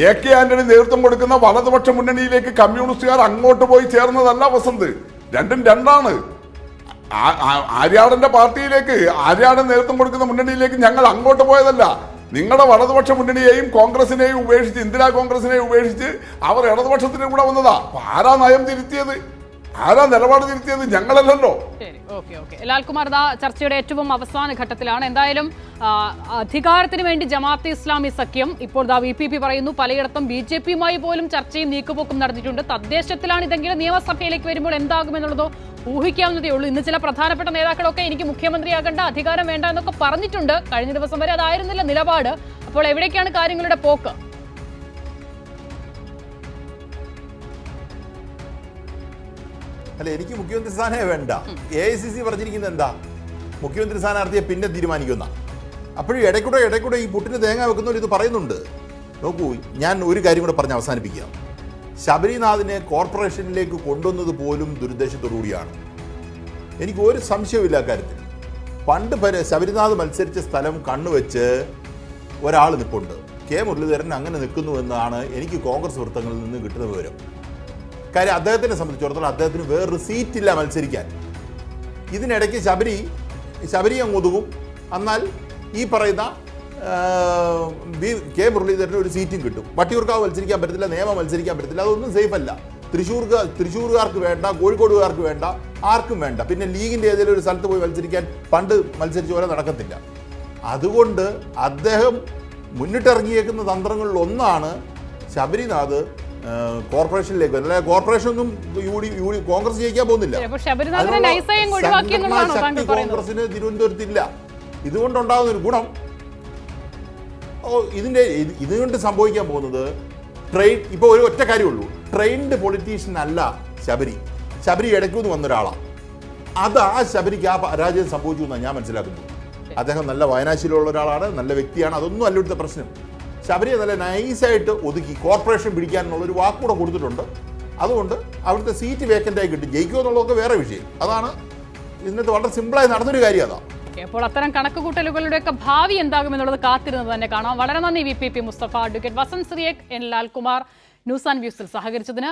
AK ആന്റണി നേതൃത്വം കൊടുക്കുന്ന വലതുപക്ഷ മുന്നണിയിലേക്ക് കമ്മ്യൂണിസ്റ്റുകാർ അങ്ങോട്ട് പോയി ചേർന്നതല്ല വസന്ത്. രണ്ടും രണ്ടാണ്. ആര്യാടന്റെ പാർട്ടിയിലേക്ക്, ആര്യാടൻ നേതൃത്വം കൊടുക്കുന്ന മുന്നണിയിലേക്ക് ഞങ്ങൾ അങ്ങോട്ട് പോയതല്ല. നിങ്ങളുടെ വലതുപക്ഷ മുന്നണിയെയും കോൺഗ്രസിനെയും ഉപേക്ഷിച്ച്, ഇന്ദിരാ കോൺഗ്രസിനെയും ഉപേക്ഷിച്ച് അവർ ഇടതുപക്ഷത്തിന് കൂടെ വന്നതാ. ആരാ നയം തിരുത്തിയത്? ആരാ നിലപാട് തിരുത്തിയത്? ഞങ്ങളല്ലല്ലോ. ലാൽകുമാർ, ചർച്ചയുടെ ഏറ്റവും അവസാന ഘട്ടത്തിലാണ്. എന്തായാലും അധികാരത്തിന് വേണ്ടി ജമാഅത്തെ ഇസ്ലാമി സഖ്യം ഇപ്പോൾ VPP പറയുന്നു. പലയിടത്തും BJPയുമായി പോലും ചർച്ചയും നീക്കുപോക്കും നടത്തിയിട്ടുണ്ട്. തദ്ദേശത്തിലാണ് ഇതെങ്കിലും നിയമസഭയിലേക്ക് വരുമ്പോൾ എന്താകുമെന്നുള്ളതോ ഊഹിക്കാവുന്നതേ ഉള്ളൂ. ഇന്ന് ചില പ്രധാനപ്പെട്ട നേതാക്കളൊക്കെ എനിക്ക് മുഖ്യമന്ത്രിയാകേണ്ട, അധികാരം വേണ്ട എന്നൊക്കെ പറഞ്ഞിട്ടുണ്ട്. കഴിഞ്ഞ ദിവസം വരെ അതായിരുന്നില്ല നിലപാട്. അപ്പോൾ എവിടേക്കാണ് കാര്യങ്ങളുടെ പോക്ക്? അല്ല, എനിക്ക് മുഖ്യമന്ത്രി സ്ഥാനമേ വേണ്ട. AICC പറഞ്ഞിരിക്കുന്നത് എന്താ? മുഖ്യമന്ത്രി സ്ഥാനാർത്ഥിയെ പിന്നെ തീരുമാനിക്കുന്ന. അപ്പോഴും ഇടയ്ക്കൂടെ ഈ പുട്ടിന് തേങ്ങ വെക്കുന്നവർ ഇത് പറയുന്നുണ്ട്. നോക്കൂ, ഞാൻ ഒരു കാര്യം കൂടെ പറഞ്ഞ് അവസാനിപ്പിക്കാം. ശബരിനാഥിനെ കോർപ്പറേഷനിലേക്ക് കൊണ്ടുവന്നത് പോലും ദുരുദ്ദേശത്തോടുകൂടിയാണ്. എനിക്ക് ഒരു സംശയമില്ല കാര്യത്തിൽ. പണ്ട് ശബരിനാഥ് മത്സരിച്ച സ്ഥലം കണ്ണുവെച്ച് ഒരാൾ നിൽപ്പുണ്ട്. K. മുരളീധരൻ അങ്ങനെ നിൽക്കുന്നുവെന്നാണ് എനിക്ക് കോൺഗ്രസ് വൃത്തങ്ങളിൽ നിന്ന് കിട്ടുന്ന വിവരം. കാര്യം അദ്ദേഹത്തിനെ സംബന്ധിച്ചിടത്തോളം അദ്ദേഹത്തിന് വേറൊരു സീറ്റില്ല മത്സരിക്കാൻ. ഇതിനിടയ്ക്ക് ശബരി അങ്ങ് ഒതുകും. എന്നാൽ ഈ പറയുന്ന K. മുരളീധരന് ഒരു സീറ്റും കിട്ടും. വട്ടിയൂർക്കാവ് മത്സരിക്കാൻ പറ്റത്തില്ല, നിയമം മത്സരിക്കാൻ പറ്റത്തില്ല. അതൊന്നും സേഫ് അല്ല. തൃശ്ശൂർകാർക്ക് വേണ്ട, കോഴിക്കോടുകാർക്ക് വേണ്ട, ആർക്കും വേണ്ട. പിന്നെ ലീഗിൻ്റെ ഏതെങ്കിലും ഒരു സ്ഥലത്ത് പോയി മത്സരിക്കാൻ പണ്ട് മത്സരിച്ച പോലെ നടക്കത്തില്ല. അതുകൊണ്ട് അദ്ദേഹം മുന്നിട്ടിറങ്ങിയേക്കുന്ന തന്ത്രങ്ങളിൽ ഒന്നാണ് ശബരിനാഥ് കോർപ്പറേഷനിലേക്ക്. അല്ലെ, കോർപ്പറേഷനൊന്നും കോൺഗ്രസ് ജയിക്കാൻ പോകുന്നില്ല. കോൺഗ്രസിന് തിരുവനന്തപുരത്തില്ല. ഇതുകൊണ്ടുണ്ടാകുന്ന ഒരു ഗുണം, ഇതുകൊണ്ട് സംഭവിക്കാൻ പോകുന്നത് ഇപ്പോൾ ഒരു ഒറ്റ കാര്യമുള്ളൂ. ട്രെയിൻഡ് പൊളിറ്റീഷ്യൻ അല്ല ശബരി ഇടയ്ക്കൂന്ന് വന്ന ഒരാളാണ്. അത് ആ ശബരിക്ക് ആ പരാജയം സംഭവിച്ചു എന്നാണ് ഞാൻ മനസ്സിലാക്കുന്നത്. അദ്ദേഹം നല്ല വായനാശീലമുള്ള ഒരാളാണ്, നല്ല വ്യക്തിയാണ്. അതൊന്നും അല്ല ഇവിടുത്തെ പ്രശ്നം. ശബരിയെ നല്ല നൈസായിട്ട് ഒതുക്കി കോർപ്പറേഷൻ പിടിക്കാനുള്ളൊരു വാക്കുകൂടെ കൊടുത്തിട്ടുണ്ട്. അതുകൊണ്ട് അവിടുത്തെ സീറ്റ് വേക്കൻ്റായി കിട്ടും. ജയിക്കുമോ എന്നുള്ളതൊക്കെ വേറെ വിഷയം. അതാണ് ഇന്നത്തെ വളരെ സിമ്പിളായി നടന്നൊരു കാര്യം. അതാണ്. അപ്പോൾ അത്തരം കണക്കുകൂട്ടലുകളുടെയൊക്കെ ഭാവി എന്താകുമെന്നുള്ളത് കാത്തിരുന്നത് തന്നെ കാണാം. വളരെ നന്ദി VPP Mustafa, advocate Vasanth Cyriac, N. Lalkumar news and വ്യൂസിൽ സഹകരിച്ചതിന്.